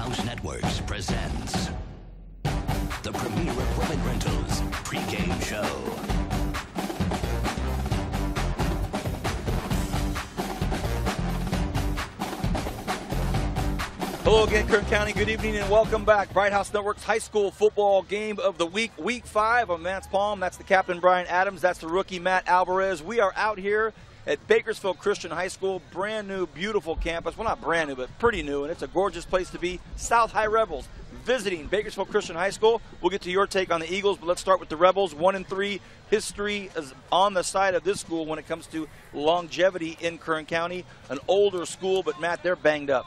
House Networks presents the Premier Equipment Rentals pregame show. Hello again, Kern County. Good evening and welcome back. Bright House Network's high school football game of the week, Week 5. I'm Matt's Palm. That's the captain, Brian Adams. That's the rookie, Matt Alvarez. We are out here at Bakersfield Christian High School. Brand new, beautiful campus. Well, not brand new, but pretty new, and it's a gorgeous place to be. South High Rebels visiting Bakersfield Christian High School. We'll get to your take on the Eagles, but let's start with the Rebels. 1-3 history is on the side of this school when it comes to longevity in Kern County. An older school, but Matt, they're banged up.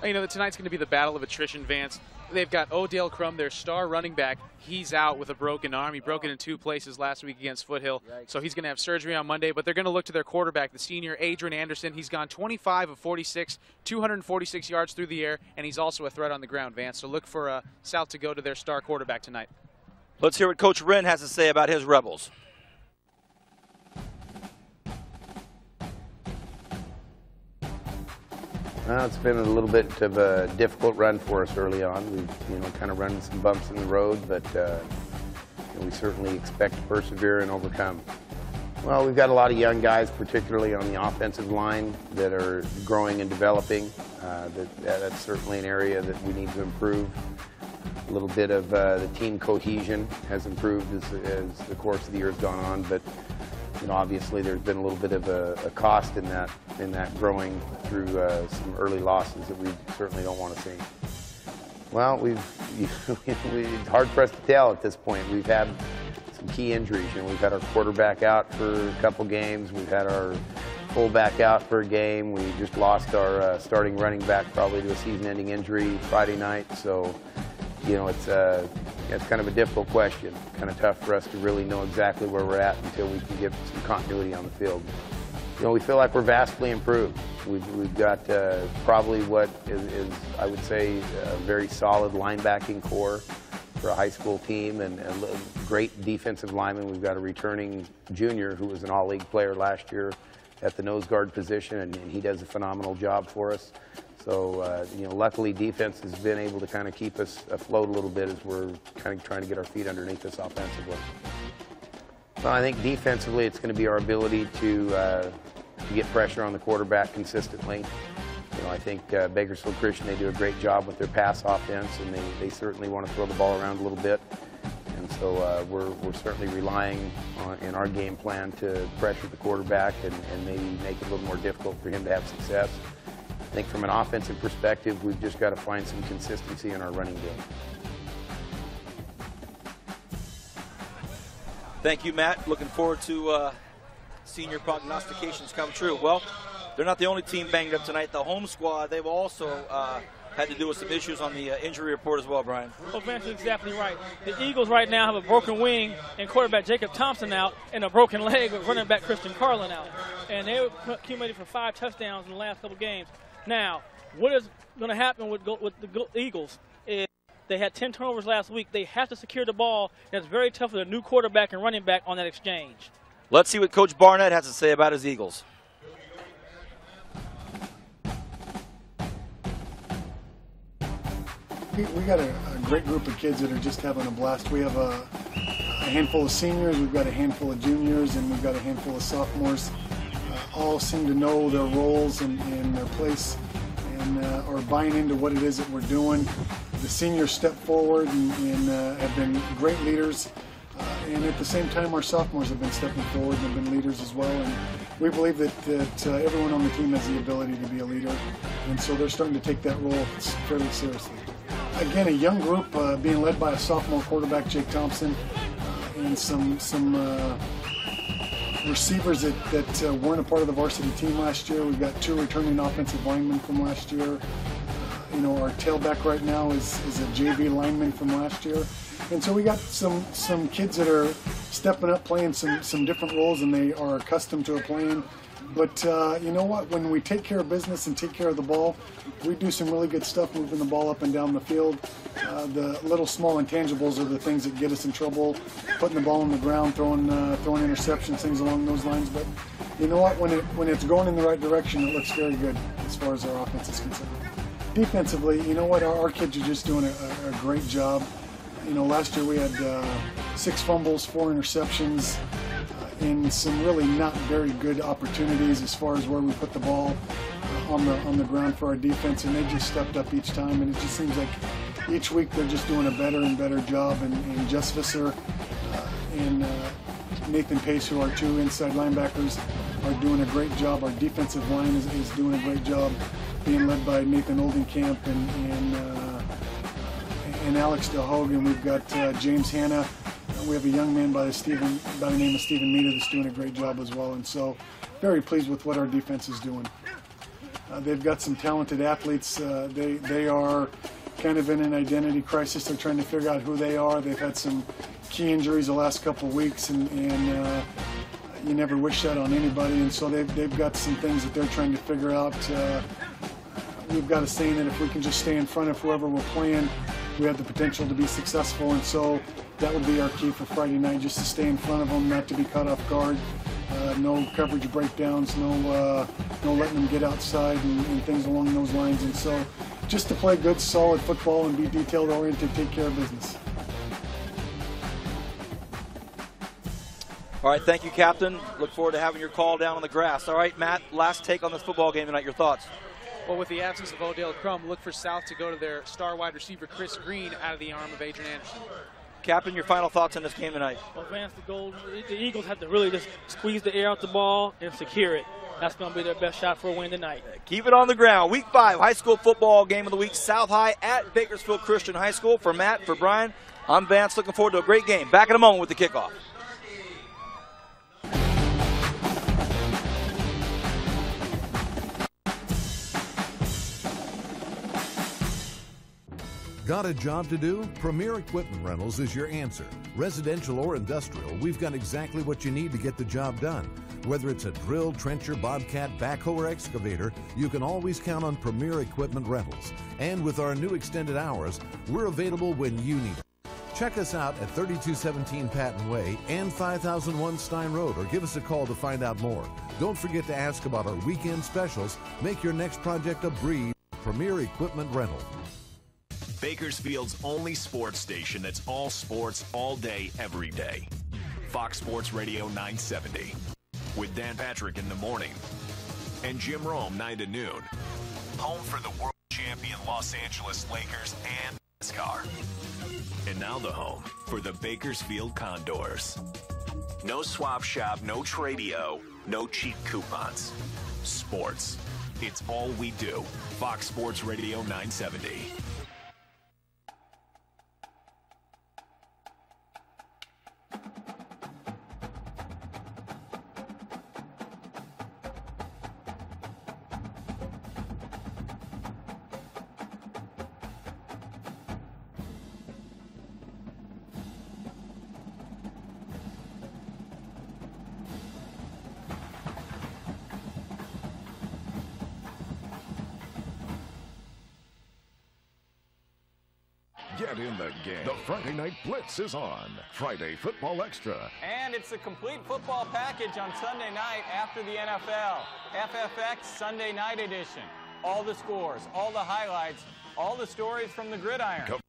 You know, tonight's going to be the battle of attrition, Vance. They've got Odell Crum, their star running back. He's out with a broken arm. He broke it in 2 places last week against Foothill. So he's going to have surgery on Monday. But they're going to look to their quarterback, the senior Adrian Anderson. He's gone 25 of 46, 246 yards through the air, and he's also a threat on the ground, Vance. So look for South to go to their star quarterback tonight. Let's hear what Coach Wren has to say about his Rebels. Well, it's been a little bit of a difficult run for us early on. We've, kind of run some bumps in the road, but we certainly expect to persevere and overcome. Well, we've got a lot of young guys, particularly on the offensive line, that are growing and developing. That's certainly an area that we need to improve. A little bit of the team cohesion has improved as the course of the year has gone on, but obviously there's been a little bit of a cost in that growing through some early losses that we certainly don't want to see. Well, it's hard for us to tell at this point. We've had some key injuries. We've had our quarterback out for a couple games. We've had our fullback out for a game. We just lost our starting running back probably to a season-ending injury Friday night. So, it's kind of a difficult question. Kind of tough for us to really know exactly where we're at until we can get some continuity on the field. We feel like we're vastly improved. We've got probably what is, I would say, a very solid linebacking core for a high school team and a great defensive lineman. We've got a returning junior who was an all-league player last year at the nose guard position, and he does a phenomenal job for us. So, luckily defense has been able to kind of keep us afloat a little bit as we're kind of trying to get our feet underneath us offensively. Well, I think defensively it's going to be our ability to get pressure on the quarterback consistently. I think Bakersfield Christian, they do a great job with their pass offense, and they certainly want to throw the ball around a little bit. And so we're certainly relying on, in our game plan, to pressure the quarterback and maybe make it a little more difficult for him to have success. I think from an offensive perspective, we've just got to find some consistency in our running game. Thank you, Matt. Looking forward to seeing your prognostications come true. Well, they're not the only team banged up tonight. The home squad, they've also had to deal with some issues on the injury report as well, Brian. Well, Vance is exactly right. The Eagles right now have a broken wing and quarterback Jacob Thompson out and a broken leg with running back Christian Carlin out. And they were accumulated for 5 touchdowns in the last couple games. Now, what is going to happen with the Eagles is they had 10 turnovers last week. They have to secure the ball. And it's very tough for the new quarterback and running back on that exchange. Let's see what Coach Barnett has to say about his Eagles. We got a great group of kids that are just having a blast. We have a handful of seniors, we've got a handful of juniors, and we've got a handful of sophomores. All seem to know their roles and their place and are buying into what it is that we're doing. The seniors step forward and have been great leaders. And at the same time, our sophomores have been stepping forward and have been leaders as well. And we believe that everyone on the team has the ability to be a leader. And so they're starting to take that role fairly seriously. Again, a young group being led by a sophomore quarterback, Jake Thompson, and some receivers that weren't a part of the varsity team last year. We've got 2 returning offensive linemen from last year. Our tailback right now is a JV lineman from last year. And so we got some kids that are stepping up, playing some different roles than they are accustomed to playing. But you know what? When we take care of business and take care of the ball, we do some really good stuff moving the ball up and down the field. The little small intangibles are the things that get us in trouble, putting the ball on the ground, throwing interceptions, things along those lines. But you know what? When it's going in the right direction, it looks very good as far as our offense is concerned. defensively, you know what? Our kids are just doing a great job. You know, last year we had 6 fumbles, 4 interceptions, and some really not very good opportunities as far as where we put the ball on the ground for our defense, and they just stepped up each time. And it just seems like each week they're just doing a better and better job. And Jess Visser and Nathan Pace, who are 2 inside linebackers, are doing a great job. Our defensive line is doing a great job, being led by Nathan Oldenkamp and Alex DeHogan. We've got James Hanna. We have a young man by the name of Stephen Meada that's doing a great job as well. And so, very pleased with what our defense is doing. They've got some talented athletes. They are kind of in an identity crisis. They're trying to figure out who they are. They've had some key injuries the last couple of weeks, and you never wish that on anybody. And so they've got some things that they're trying to figure out. We've got a saying that if we can just stay in front of whoever we're playing, we have the potential to be successful. And so that would be our key for Friday night, just to stay in front of them, not to be caught off guard. No coverage breakdowns, no letting them get outside and things along those lines. And so just to play good, solid football and be detail-oriented, take care of business. All right, thank you, Captain. Look forward to having your call down on the grass. All right, Matt, last take on this football game tonight. Your thoughts? Well, with the absence of Odell Crum, look for South to go to their star wide receiver, Chris Green, out of the arm of Adrian Anderson. Captain, your final thoughts on this game tonight? Well, Vance, the Eagles have to really just squeeze the air out the ball and secure it. That's going to be their best shot for a win tonight. Keep it on the ground. Week 5, high school football game of the week. South High at Bakersfield Christian High School. For Matt, for Brian, I'm Vance. Looking forward to a great game. Back in a moment with the kickoff. Got a job to do? Premier Equipment Rentals is your answer. Residential or industrial, we've got exactly what you need to get the job done. Whether it's a drill, trencher, bobcat, backhoe, or excavator, you can always count on Premier Equipment Rentals. And with our new extended hours, we're available when you need it. Check us out at 3217 Patton Way and 5001 Stein Road, or give us a call to find out more. Don't forget to ask about our weekend specials. Make your next project a breeze. Premier Equipment Rental. Bakersfield's only sports station that's all sports, all day, every day. Fox Sports Radio 970. With Dan Patrick in the morning and Jim Rome 9 to noon. Home for the world champion Los Angeles Lakers and NASCAR. And now the home for the Bakersfield Condors. No swap shop, no tradio, no cheap coupons. Sports. It's all we do. Fox Sports Radio 970. Get in the game. The Friday Night Blitz is on. Friday Football Extra. And it's a complete football package on Sunday night after the NFL. FFX Sunday Night Edition. All the scores, all the highlights, all the stories from the gridiron. Come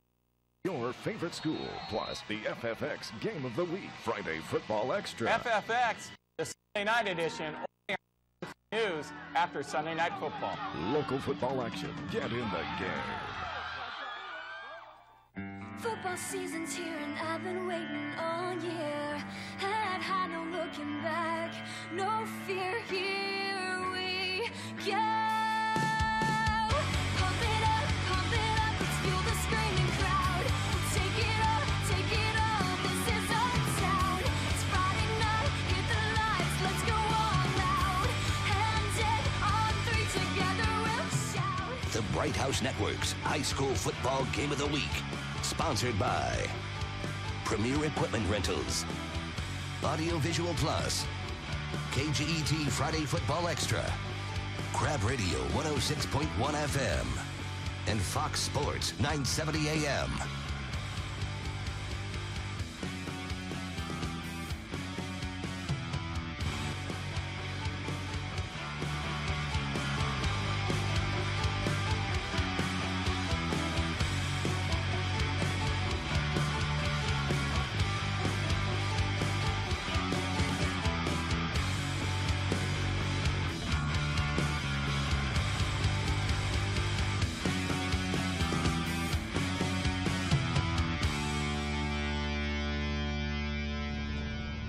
your favorite school, plus the FFX Game of the Week. Friday Football Extra. FFX, the Sunday Night Edition. Only on news after Sunday Night Football. Local football action. Get in the game. Football season's here and I've been waiting all year. Head high, no looking back, no fear, here we go. Pump it up, let's fuel the screaming crowd. Take it all, this is our town. It's Friday night, hit the lights, let's go all out. Hands it on 3, together we'll shout. The Bright House Network's High School Football Game of the Week. Sponsored by Premier Equipment Rentals, Audio Visual Plus, KGET Friday Football Extra, Crab Radio 106.1 FM, and Fox Sports 970 AM.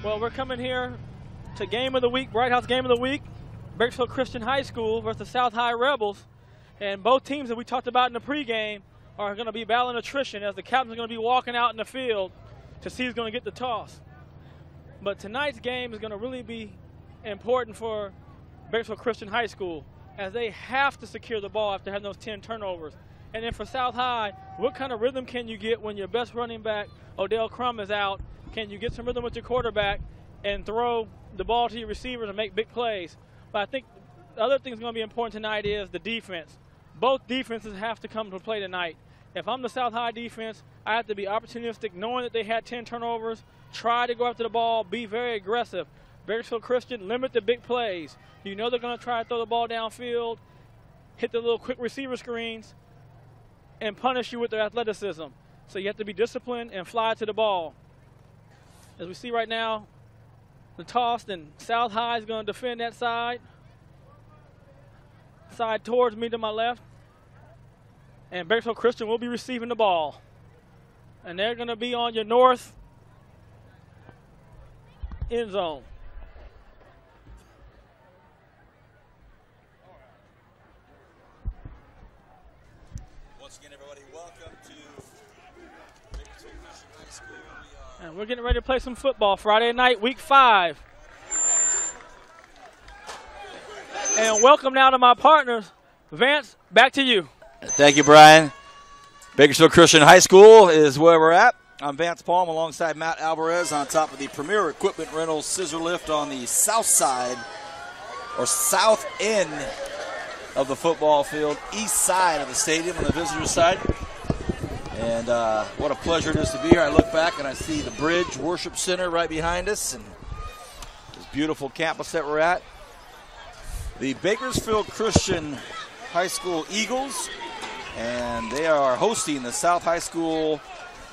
Well, we're coming here to Game of the Week, Bright House Game of the Week, Bakersfield Christian High School versus South High Rebels. And both teams that we talked about in the pregame are going to be battling attrition as the captain's going to be walking out in the field to see who's going to get the toss. But tonight's game is going to really be important for Bakersfield Christian High School as they have to secure the ball after having those 10 turnovers. And then for South High, what kind of rhythm can you get when your best running back, Odell Crum, is out? Can you get some rhythm with your quarterback and throw the ball to your receivers and make big plays? But I think the other thing that's going to be important tonight is the defense. Both defenses have to come to play tonight. If I'm the South High defense, I have to be opportunistic, knowing that they had 10 turnovers, try to go after the ball, be very aggressive. Bakersfield Christian, limit the big plays. You know they're going to try to throw the ball downfield, hit the little quick receiver screens, and punish you with their athleticism. So you have to be disciplined and fly to the ball. As we see right now, the toss, and South High is going to defend that side. Side towards me to my left. And Bakersfield Christian will be receiving the ball. And they're going to be on your north end zone. Once again, everybody, welcome to Bakersfield Christian High School. And we're getting ready to play some football Friday night, week 5. And welcome now to my partners. Vance, back to you. Thank you, Brian. Bakersfield Christian High School is where we're at. I'm Vance Palm alongside Matt Alvarez on top of the Premier Equipment Rentals scissor lift on the south side, or south end of the football field, east side of the stadium on the visitor side. And what a pleasure it is to be here. I look back and I see the Bridge Worship Center right behind us and this beautiful campus that we're at. The Bakersfield Christian High School Eagles, and they are hosting the South High School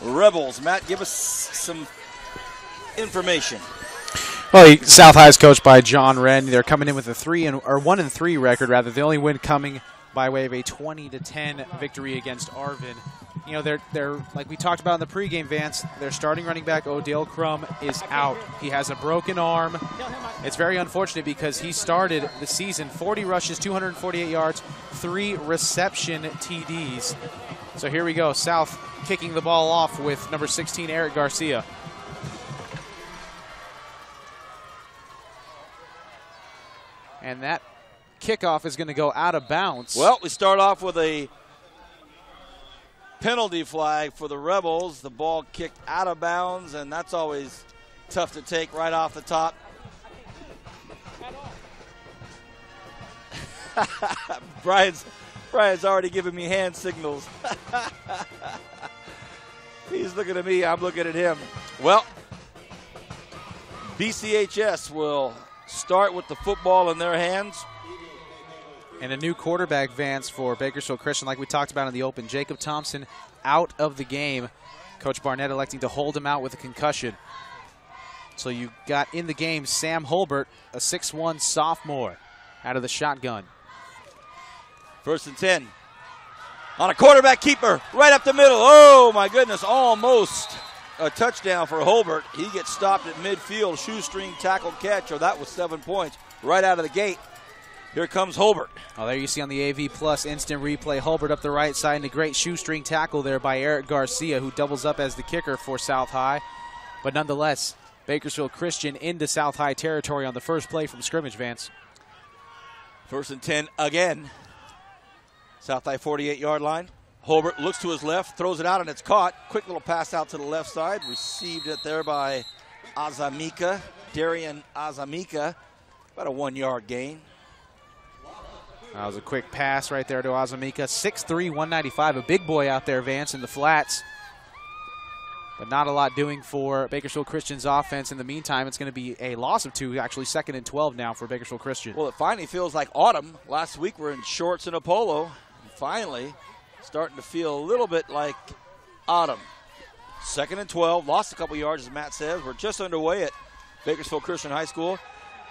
Rebels. Matt, give us some information. Well, South High is coached by John Wren. They're coming in with a 1-3 record, rather. The only win coming by way of a 20-10 victory against Arvin. You know, they're like we talked about in the pregame, Vance. Their starting running back, Odell Crum, is out. He has a broken arm. It's very unfortunate because he started the season 40 rushes, 248 yards, 3 reception TDs. So here we go. South kicking the ball off with number 16, Eric Garcia. And that kickoff is going to go out of bounds. Well, we start off with a penalty flag for the Rebels. The ball kicked out of bounds, and that's always tough to take right off the top. Brian's already giving me hand signals. He's looking at me, I'm looking at him. Well, BCHS will start with the football in their hands. And a new quarterback, Vance, for Bakersfield Christian, like we talked about in the open. Jacob Thompson out of the game. Coach Barnett electing to hold him out with a concussion. So you got in the game Sam Holbert, a 6'1 sophomore, out of the shotgun. 1st and 10. On a quarterback keeper, right up the middle. Oh, my goodness, almost a touchdown for Holbert. He gets stopped at midfield, shoestring tackle catch, or that was 7 points right out of the gate. Here comes Holbert. Oh, there you see on the AV Plus instant replay, Holbert up the right side, and a great shoestring tackle there by Eric Garcia, who doubles up as the kicker for South High. But nonetheless, Bakersfield Christian into South High territory on the first play from scrimmage, Vance. 1st and 10 again. South High 48-yard line. Holbert looks to his left, throws it out, and it's caught. Quick little pass out to the left side. Received it there by Azamika, Darian Azamika. About a 1-yard gain. That was a quick pass right there to Azamika. 6'3", 195, a big boy out there, Vance, in the flats. But not a lot doing for Bakersfield Christian's offense. In the meantime, it's going to be a loss of 2, actually 2nd and 12 now for Bakersfield Christian. Well, it finally feels like autumn. Last week we're in shorts and a polo. And finally, starting to feel a little bit like autumn. 2nd and 12, lost a couple yards, as Matt says. We're just underway at Bakersfield Christian High School.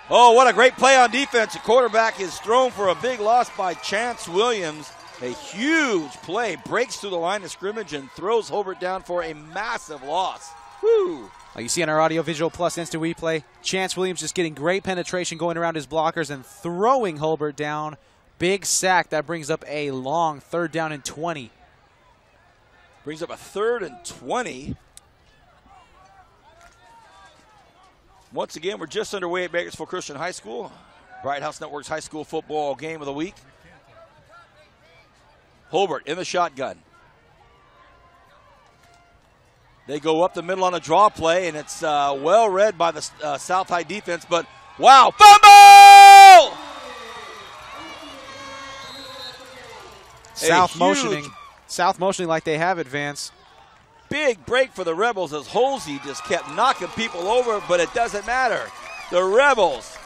Oh, what a great play on defense. The quarterback is thrown for a big loss by Chance Williams. A huge play, breaks through the line of scrimmage and throws Holbert down for a massive loss. Woo! You see on our Audio Visual Plus Instant Replay, Chance Williams just getting great penetration going around his blockers and throwing Hulbert down. Big sack. That brings up a long 3rd down and 20. Brings up a 3rd and 20. Once again, we're just underway at Bakersfield Christian High School. Bright House Network's high school football game of the week. Hulbert in the shotgun. They go up the middle on a draw play, and it's well read by the South High defense, but wow, fumble! South motioning like they have advanced. Big break for the Rebels as Holsey just kept knocking people over, but it doesn't matter. The Rebels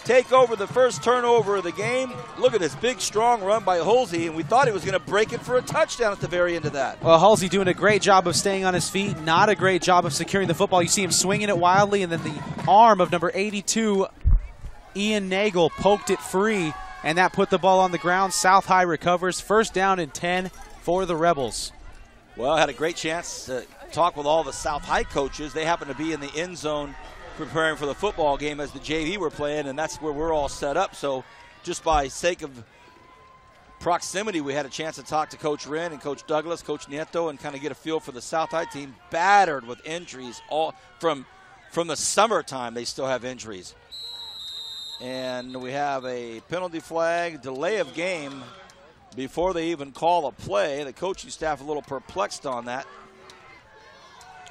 take over the first turnover of the game. Look at this big, strong run by Holsey, and we thought he was going to break it for a touchdown at the very end of that. Well, Halsey doing a great job of staying on his feet, not a great job of securing the football. You see him swinging it wildly, and then the arm of number 82, Ian Nagel, poked it free, and that put the ball on the ground. South High recovers. 1st down and 10 for the Rebels. Well, I had a great chance to talk with all the South High coaches. They happen to be in the end zone preparing for the football game as the JV were playing, and that's where we're all set up. So just by sake of proximity, we had a chance to talk to Coach Wren and Coach Douglas, Coach Nieto, and kind of get a feel for the South High team. Battered with injuries all from the summertime. They still have injuries. And we have a penalty flag, delay of game before they even call a play. The coaching staff a little perplexed on that.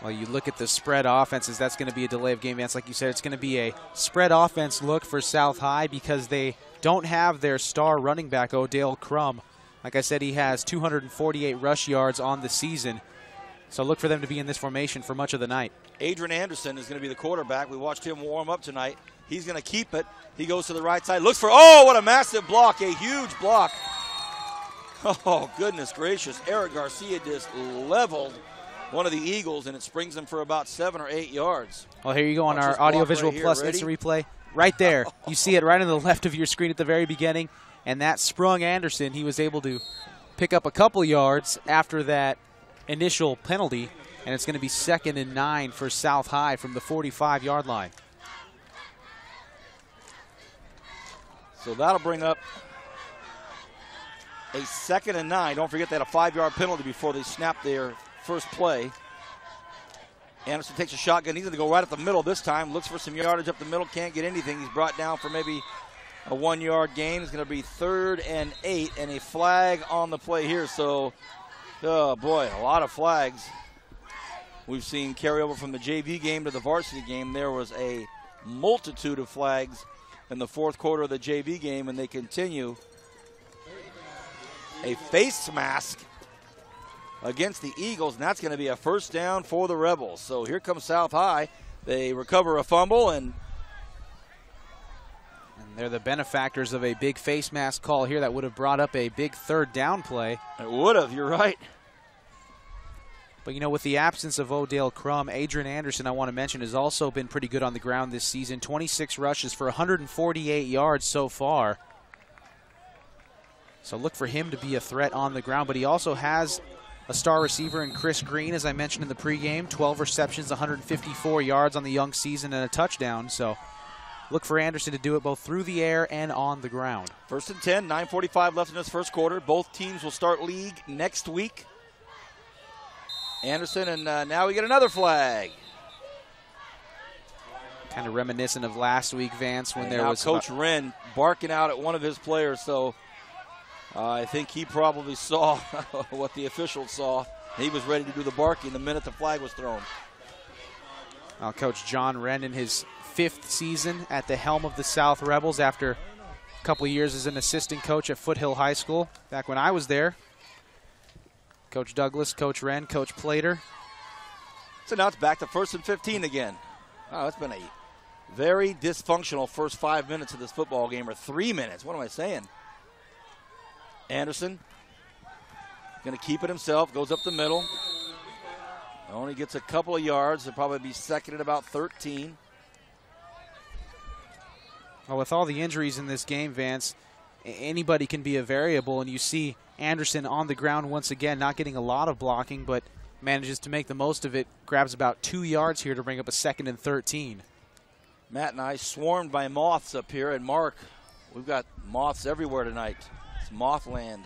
Well, you look at the spread offenses, that's going to be a delay of game, Vance. Like you said, it's going to be a spread offense look for South High because they don't have their star running back, Odale Crum. Like I said, he has 248 rush yards on the season. So look for them to be in this formation for much of the night. Adrian Anderson is going to be the quarterback. We watched him warm up tonight. He's going to keep it. He goes to the right side, looks for, oh, what a massive block, a huge block. Oh, goodness gracious. Eric Garcia just leveled one of the Eagles, and it springs them for about 7 or 8 yards. Well, here you go on our Audio Visual Plus Instant Replay. Right there. You see it right on the left of your screen at the very beginning. And that sprung Anderson. He was able to pick up a couple yards after that initial penalty. And it's going to be 2nd and 9 for South High from the 45-yard line. So that'll bring up a 2nd and 9. Don't forget they had a 5-yard penalty before they snapped their first play. Anderson takes a shotgun. He's going to go right up the middle this time. Looks for some yardage up the middle. Can't get anything. He's brought down for maybe a 1-yard gain. It's going to be 3rd and 8 and a flag on the play here. So, oh boy, a lot of flags. We've seen carry over from the JV game to the varsity game. There was a multitude of flags in the 4th quarter of the JV game, and they continue. A face mask against the Eagles, and that's going to be a 1st down for the Rebels. So here comes South High. They recover a fumble, and they're the benefactors of a big face mask call here that would have brought up a big 3rd down play. It would have, you're right. But, you know, with the absence of Odale Crum, Adrian Anderson, I want to mention, has also been pretty good on the ground this season. 26 rushes for 148 yards so far. So look for him to be a threat on the ground. But he also has a star receiver in Chris Green, as I mentioned in the pregame. 12 receptions, 154 yards on the young season, and a touchdown. So look for Anderson to do it both through the air and on the ground. 1st and 10, 9:45 left in this first quarter. Both teams will start league next week. Anderson, and now we get another flag. Kind of reminiscent of last week, Vance, when there was Coach Wren barking out at one of his players. So I think he probably saw what the officials saw. He was ready to do the barking the minute the flag was thrown. Coach John Wren in his 5th season at the helm of the South Rebels after a couple of years as an assistant coach at Foothill High School. Back when I was there, Coach Douglas, Coach Wren, Coach Plater. So now it's back to 1st and 15 again. Oh, it's been a very dysfunctional first 5 minutes of this football game, or 3 minutes. What am I saying? Anderson going to keep it himself, goes up the middle. Only gets a couple of yards. He'll probably be 2nd at about 13. Well, with all the injuries in this game, Vance, anybody can be a variable, and you see Anderson on the ground once again, not getting a lot of blocking, but manages to make the most of it, grabs about 2 yards here to bring up a 2nd and 13. Matt and I swarmed by moths up here, and Mark, we've got moths everywhere tonight. It's Mothland.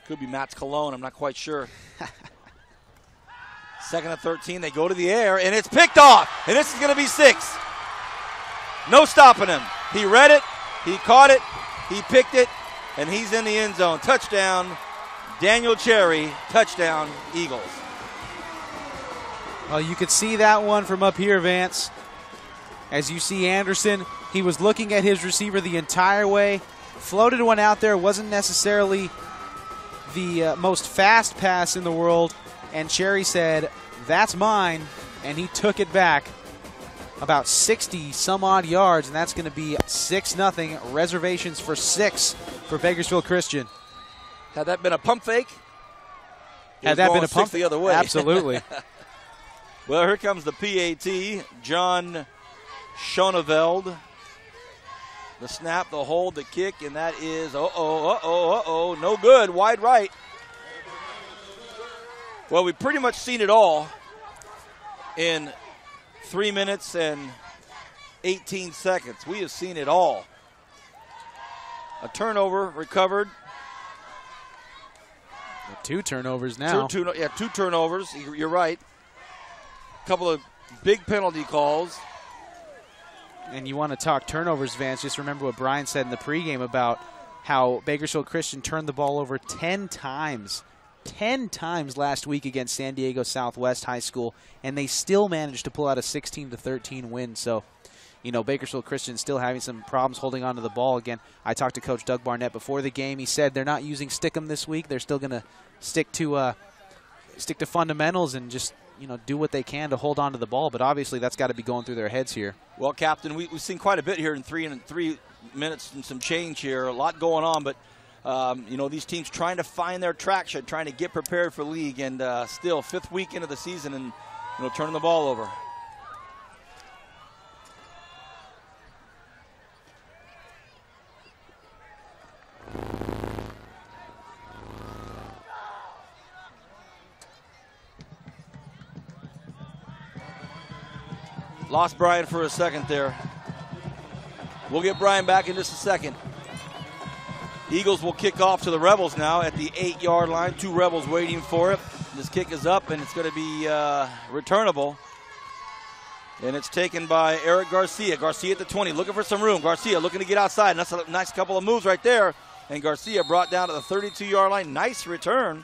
Could be Matt's cologne, I'm not quite sure. 2nd and 13, they go to the air, and it's picked off, and this is going to be 6. No stopping him. He read it, he caught it, he picked it, and he's in the end zone. Touchdown, Daniel Cherry, touchdown, Eagles. Well, you could see that one from up here, Vance. As you see Anderson, he was looking at his receiver the entire way, floated one out there, wasn't necessarily the most fast pass in the world, and Cherry said, "That's mine," and he took it back about 60-some-odd yards, and that's going to be 6-0. Reservations for 6 for Bakersfield Christian. Had that been a pump fake? Had that been a pump the other way. Absolutely. Well, here comes the PAT, John Schoneveld. The snap, the hold, the kick, and that is, no good, wide right. Well, we've pretty much seen it all in 3 minutes and 18 seconds. We have seen it all. A turnover recovered. 2 turnovers now. Two turnovers, you're right. A couple of big penalty calls. And you want to talk turnovers, Vance, just remember what Brian said in the pregame about how Bakersfield Christian turned the ball over 10 times. 10 times last week against San Diego Southwest High School, and they still managed to pull out a 16-13 win. So, you know, Bakersfield Christian still having some problems holding on to the ball. Again, I talked to Coach Doug Barnett before the game. He said they're not using Stickum this week. They're still going to stick to fundamentals and just, you know, do what they can to hold on to the ball. But obviously that's got to be going through their heads here. Well, Captain, we've seen quite a bit here in 3 minutes and some change here. A lot going on, but you know, these teams trying to find their traction, trying to get prepared for league, and still 5th week into the season and, you know, turning the ball over. Lost Brian for a second there. We'll get Brian back in just a second. Eagles will kick off to the Rebels now at the 8-yard line. 2 Rebels waiting for it. This kick is up, and it's going to be returnable. And it's taken by Eric Garcia. Garcia at the 20, looking for some room. Garcia looking to get outside. And that's a nice couple of moves right there. And Garcia brought down to the 32-yard line. Nice return.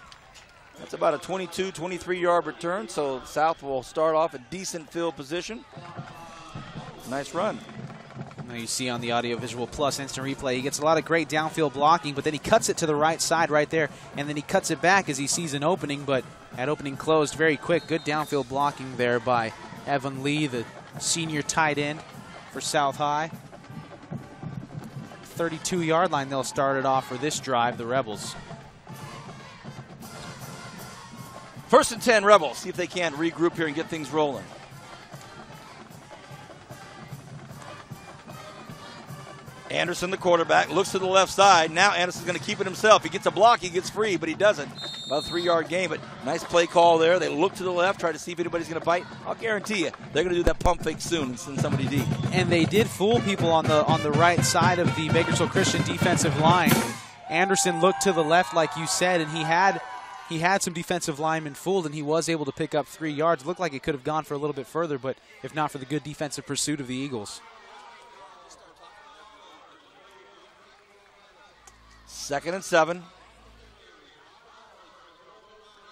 That's about a 22, 23-yard return. So South will start off a decent field position. Nice run. Now you see on the Audio Visual Plus instant replay, he gets a lot of great downfield blocking, but then he cuts it to the right side right there, and then he cuts it back as he sees an opening, but that opening closed very quick. Good downfield blocking there by Evan Lee, the senior tight end for South High. 32-yard line they'll start it off for this drive, the Rebels. 1st and 10 Rebels. See if they can regroup here and get things rolling. Anderson, the quarterback, looks to the left side. Now Anderson's going to keep it himself. He gets a block, he gets free, but he doesn't. About a 3-yard gain, but nice play call there. They look to the left, try to see if anybody's going to bite. I'll guarantee you, they're going to do that pump fake soon and send somebody deep. And they did fool people on the right side of the Bakersfield Christian defensive line. Anderson looked to the left, like you said, and he had some defensive linemen fooled, and he was able to pick up 3 yards. Looked like it could have gone for a little bit further, but if not for the good defensive pursuit of the Eagles. 2nd and 7.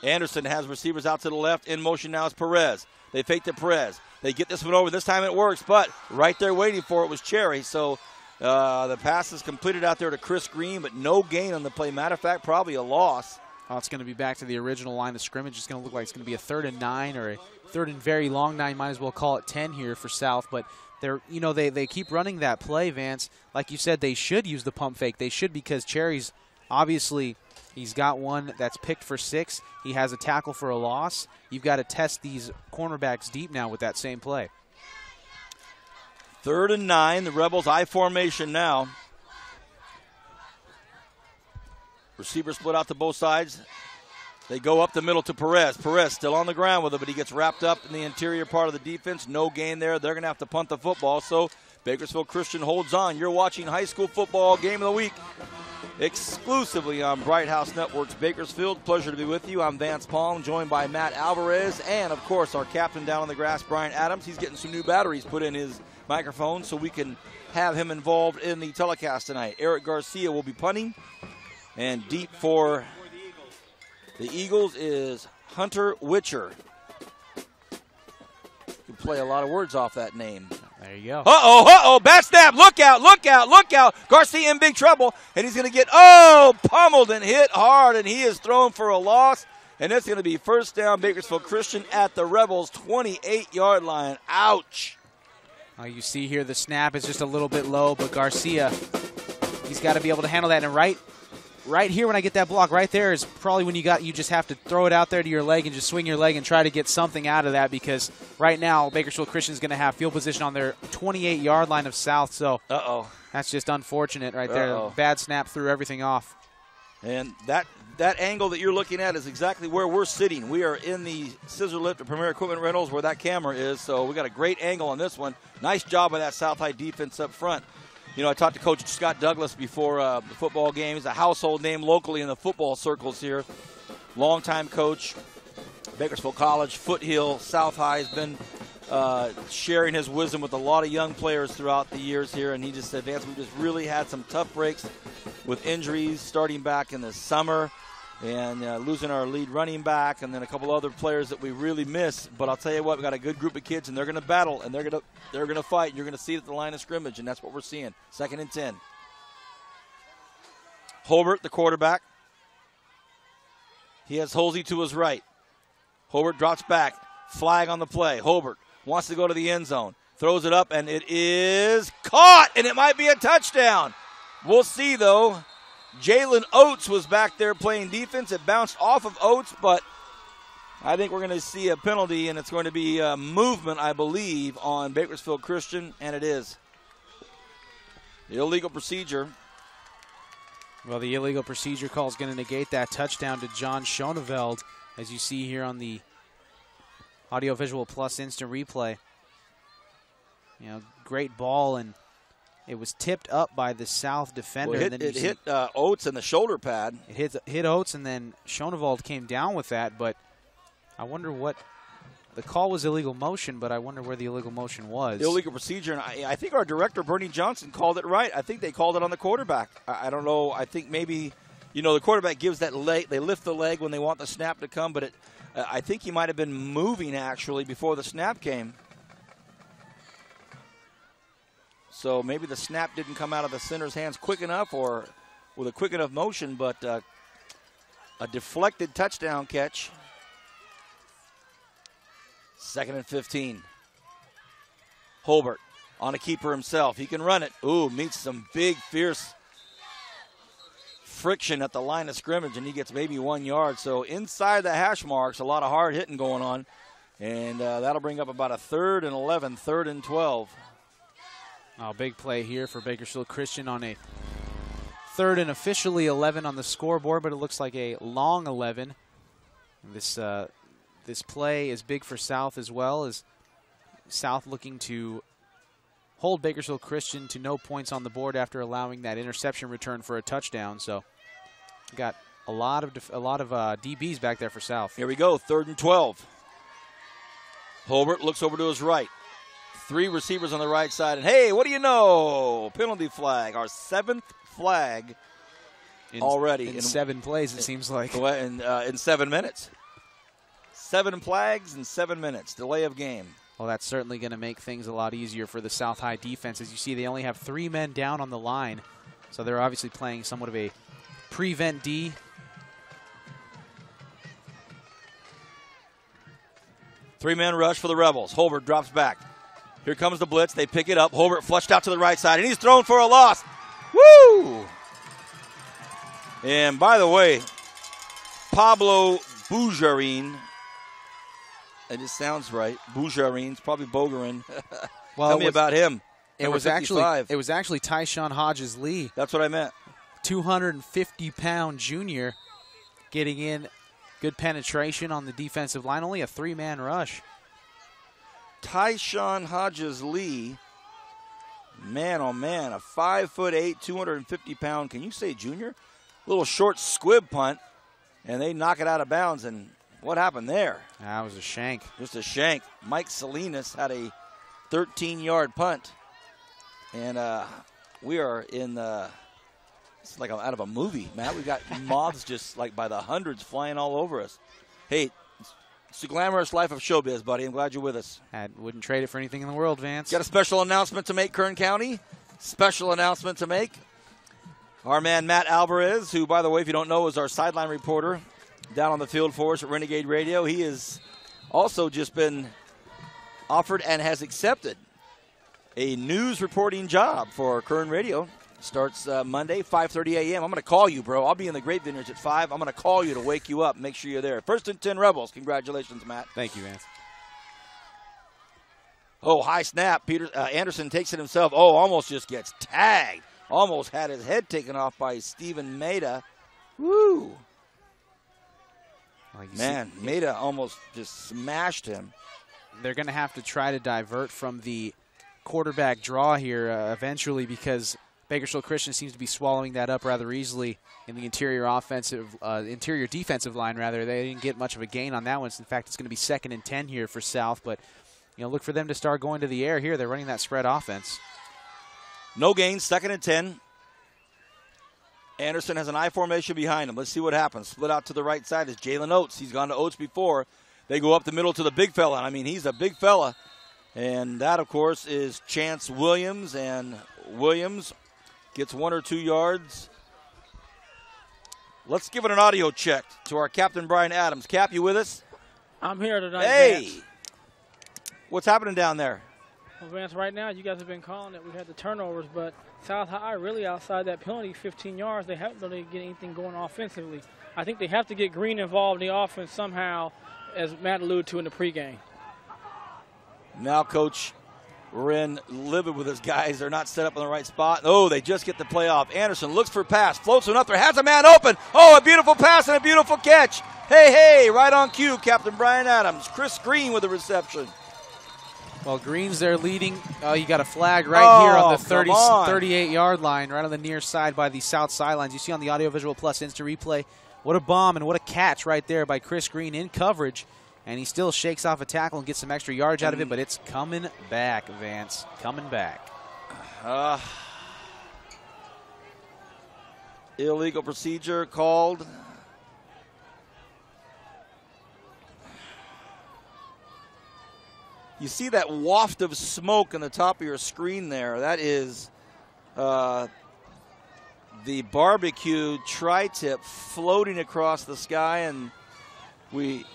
Anderson has receivers out to the left. In motion now is Perez. They fake to Perez. They get this one over. This time it works, but right there waiting for it was Cherry. So the pass is completed out there to Chris Green, but no gain on the play. Matter of fact, probably a loss. Oh, it's going to be back to the original line of scrimmage. It's going to look like it's going to be a 3rd and 9 or a 3rd and very long 9. Might as well call it 10 here for South, but they keep running that play, Vance. Like you said, they should use the pump fake. They should, because Cherry's obviously, he's got one that's picked for 6. He has a tackle for a loss. You've got to test these cornerbacks deep now with that same play. 3rd and 9. The Rebels I formation now. Receivers split out to both sides. They go up the middle to Perez. Perez still on the ground with it, but he gets wrapped up in the interior part of the defense. No gain there. They're going to have to punt the football, so Bakersfield Christian holds on. You're watching high school football game of the week exclusively on Bright House Networks Bakersfield. Pleasure to be with you. I'm Vance Palm, joined by Matt Alvarez and, of course, our captain down on the grass, Brian Adams. He's getting some new batteries put in his microphone so we can have him involved in the telecast tonight. Eric Garcia will be punting, and deep for the Eagles is Hunter Witcher. You can play a lot of words off that name. There you go. Uh-oh, bad snap. Look out. Garcia in big trouble, and he's going to get, pummeled and hit hard, and he is thrown for a loss, and it's going to be first down Bakersfield Christian at the Rebels' 28-yard line. Ouch. You see here the snap is just a little bit low, but Garcia, he's got to be able to handle that, and right here when I get that block right there is probably when you just have to throw it out there to your leg and just swing your leg and try to get something out of that, because right now Bakersfield Christian is going to have field position on their 28-yard line of south. So that's just unfortunate right there. Bad snap threw everything off. And that angle that you're looking at is exactly where we're sitting. We are in the scissor lift of Premier Equipment Rentals where that camera is, so we got a great angle on this one. Nice job by that South High defense up front. You know, I talked to Coach Scott Douglas before the football game. He's a household name locally in the football circles here. Longtime coach, Bakersfield College, Foothill, South High. Has been sharing his wisdom with a lot of young players throughout the years here. And he just said, Vance, we just really had some tough breaks with injuries starting back in the summer and losing our lead running back and then a couple other players that we really miss. But I'll tell you what, we've got a good group of kids, and they're going to battle, and they're going to fight. And you're going to see it at the line of scrimmage, and that's what we're seeing. 2nd and 10. Holbert, the quarterback. He has Holsey to his right. Holbert drops back. Flag on the play. Holbert wants to go to the end zone. Throws it up, and it is caught, and it might be a touchdown. We'll see, though. Jalen Oates was back there playing defense. It bounced off of Oates, but I think we're going to see a penalty, and it's going to be a movement, I believe, on Bakersfield Christian, and it is. The illegal procedure. Well, the illegal procedure call is going to negate that touchdown to John Schoneveld, as you see here on the Audio-Visual Plus instant replay. You know, great ball, and it was tipped up by the South defender. Well, it hit Oates in the shoulder pad. It hit Oates, and then Schoneveld came down with that. But I wonder what the call was. Illegal motion, but I wonder where the illegal motion was. Illegal procedure, and I think our director, Bernie Johnson, called it right. I think they called it on the quarterback. I don't know. I think maybe, the quarterback gives that leg. They lift the leg when they want the snap to come, but I think he might have been moving, actually, before the snap came. So maybe the snap didn't come out of the center's hands quick enough or with a quick enough motion, but a deflected touchdown catch. 2nd and 15. Holbert on a keeper himself. He can run it. Ooh, meets some big, fierce friction at the line of scrimmage, and he gets maybe 1 yard. So inside the hash marks, a lot of hard hitting going on. And that'll bring up about a 3rd and 11, 3rd and 12. Big play here for Bakersfield Christian on a 3rd and officially 11 on the scoreboard, but it looks like a long 11. This play is big for South as well, as South looking to hold Bakersfield Christian to no points on the board after allowing that interception return for a touchdown. So got a lot of DBs back there for South. Here we go, 3rd and 12. Holbert looks over to his right. 3 receivers on the right side, and hey, what do you know? Penalty flag, our 7th flag already. In 7 plays, it seems like. In 7 minutes. 7 flags in 7 minutes, delay of game. Well, that's certainly going to make things a lot easier for the South High defense. As you see, they only have 3 men down on the line, so they're obviously playing somewhat of a prevent D. Three-man rush for the Rebels. Holbert drops back. Here comes the blitz. They pick it up. Holbert flushed out to the right side, and he's thrown for a loss. Woo! And by the way, Pablo Boujarin, it just sounds right. Boujarin's probably Bogarin. Well, Tell me about him. It was actually Tyshawn Hodges-Lee. That's what I meant. 250-pound junior getting in Good penetration on the defensive line. Only a 3-man rush. Tyshawn Hodges-Lee, man, oh man, a 5'8", 250-pound, can you say junior? Little short squib punt, and they knock it out of bounds. And what happened there? That was a shank. Just a shank. Mike Salinas had a 13-yard punt. And we are in it's like out of a movie, Matt. We've got moths just like by the hundreds flying all over us. Hey, it's the glamorous life of showbiz, buddy. I'm glad you're with us. I wouldn't trade it for anything in the world, Vance. Got a special announcement to make, Kern County. Special announcement to make. Our man Matt Alvarez, who, by the way, if you don't know, is our sideline reporter down on the field for us at Renegade Radio. He has also just been offered and has accepted a news reporting job for Kern Radio. Starts Monday, 5:30 a.m. I'm going to call you, bro. I'll be in the Great Vineyards at 5. I'm going to call you to wake you up. Make sure you're there. 1st and 10 Rebels. Congratulations, Matt. Thank you, Vance. Oh, high snap. Anderson takes it himself. Oh, almost just gets tagged. Almost had his head taken off by Steven Maida. Woo. Man, Maida almost just smashed him. They're going to have to try to divert from the quarterback draw here eventually, because Bakersfield Christian seems to be swallowing that up rather easily in the interior defensive line. Rather, they didn't get much of a gain on that one. In fact, it's going to be 2nd and 10 here for South. But look for them to start going to the air here. They're running that spread offense. No gain, 2nd and 10. Anderson has an I formation behind him. Let's see what happens. Split out to the right side is Jalen Oates. He's gone to Oates before. They go up the middle to the big fella. I mean, he's a big fella. And that, of course, is Chance Williams. And Williams gets 1 or 2 yards. Let's give it an audio check to our Captain Brian Adams. Cap, you with us? I'm here tonight. Hey! Vance. What's happening down there? Well, Vance, right now, you guys have been calling it. We had the turnovers, but South High really outside that penalty, 15 yards. They haven't really get anything going offensively. I think they have to get Green involved in the offense somehow, as Matt alluded to in the pregame. Now Coach Wren livid with his guys. They're not set up in the right spot. Oh, they just get the play off. Anderson looks for pass, floats one up there, has a man open. Oh, a beautiful pass and a beautiful catch. Hey, right on cue, Captain Brian Adams. Chris Green with the reception. Well, Green's there leading. You got a flag right here on the 38-yard line, right on the near side by the south sidelines. You see on the Audiovisual Plus Instant Replay, what a bomb and what a catch right there by Chris Green in coverage. And he still shakes off a tackle and gets some extra yards out of it, but it's coming back, Vance. Coming back. Illegal procedure called. You see that waft of smoke on the top of your screen there. That is the barbecue tri-tip floating across the sky, and we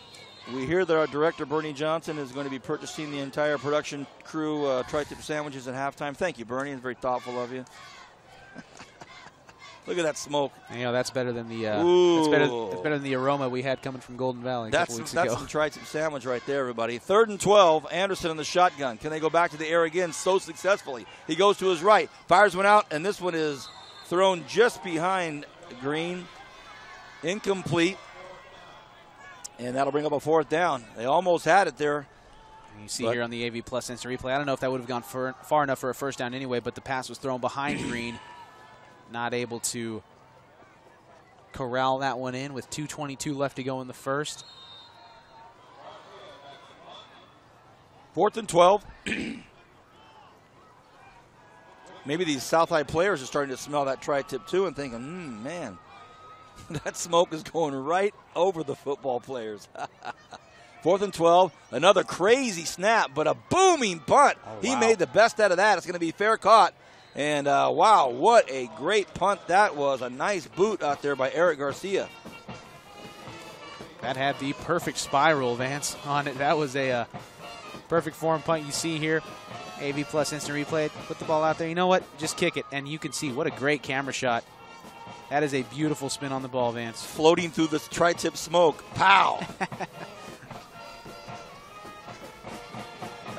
hear that our director, Bernie Johnson, is going to be purchasing the entire production crew tri-tip sandwiches at halftime. Thank you, Bernie. It's very thoughtful of you. Look at that smoke. That's better than the that's better than the aroma we had coming from Golden Valley a couple weeks ago. That's some tri-tip sandwich right there, everybody. 3rd and 12. Anderson in the shotgun. Can they go back to the air again so successfully? He goes to his right, fires one out, and this one is thrown just behind Green. Incomplete. And that'll bring up a 4th down. They almost had it there. You see here on the AV Plus Instant Replay, I don't know if that would have gone far enough for a 1st down anyway, but the pass was thrown behind Green. Not able to corral that one in with 2:22 left to go in the 1st. 4th and 12. Maybe these South High players are starting to smell that tri-tip too and thinking, man, that smoke is going right over the football players. 4th and 12. Another crazy snap, but a booming punt. Oh, wow. He made the best out of that. It's going to be fair caught. And, wow, what a great punt that was. A nice boot out there by Eric Garcia. That had the perfect spiral, Vance, on it. That was a perfect form punt you see here. AV Plus Instant Replay. Put the ball out there. You know what? Just kick it. And you can see what a great camera shot. That is a beautiful spin on the ball, Vance. Floating through the tri-tip smoke. Pow!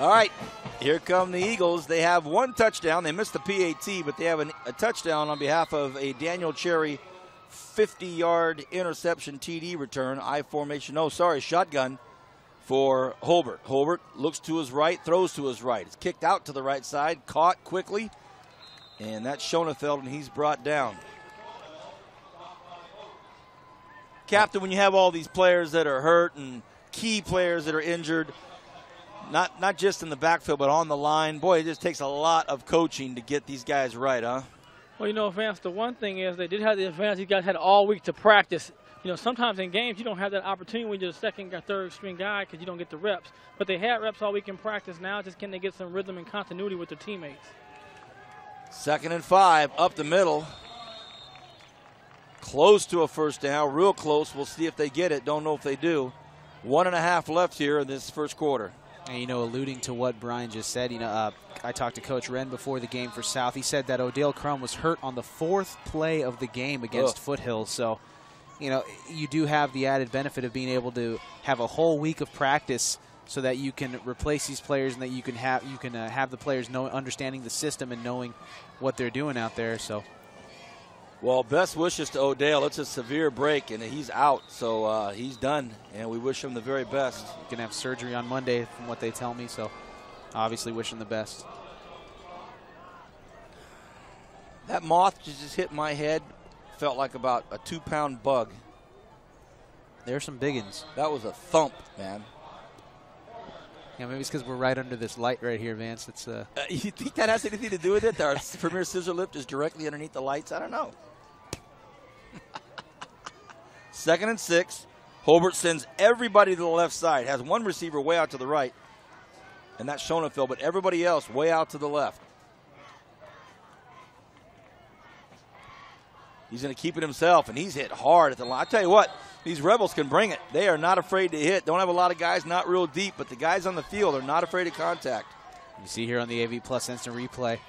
All right. Here come the Eagles. They have 1 touchdown. They missed the PAT, but they have a touchdown on behalf of a Daniel Cherry 50-yard interception TD return. I formation, shotgun for Holbert. Holbert looks to his right, throws to his right. It's kicked out to the right side, caught quickly, and that's Schoenfeld, and he's brought down. Captain, when you have all these players that are hurt and key players that are injured, not just in the backfield but on the line, boy, it just takes a lot of coaching to get these guys right, huh? Well, Vance, the one thing is they did have the advantage. You guys had all week to practice. Sometimes in games you don't have that opportunity when you're the second or third string guy because you don't get the reps. But they had reps all week in practice. Now just can they get some rhythm and continuity with their teammates? 2nd and 5, up the middle. Close to a first down, real close. We'll see if they get it. Don't know if they do. 1.5 left here in this first quarter. And, alluding to what Brian just said, I talked to Coach Wren before the game for South. He said that Odell Crum was hurt on the 4th play of the game against Foothill. So, you do have the added benefit of being able to have a whole week of practice so that you can replace these players and that you can have the players understanding the system and knowing what they're doing out there. So, well, best wishes to Odell. It's a severe break, and he's out, so he's done, and we wish him the very best. He's going to have surgery on Monday from what they tell me, so obviously wish him the best. That moth just hit my head. Felt like about a 2-pound bug. There's some big ones. That was a thump, man. Yeah, maybe it's because we're right under this light right here, Vance. It's you think that has anything to do with it? Our premier scissor lift is directly underneath the lights? I don't know. 2nd and 6. Holbert sends everybody to the left side. Has one receiver way out to the right, and that's Schoenfeld, but everybody else way out to the left. He's going to keep it himself, and he's hit hard at the line. I tell you what, these Rebels can bring it. They are not afraid to hit. Don't have a lot of guys, not real deep, but the guys on the field are not afraid of contact. You see here on the AV Plus instant replay,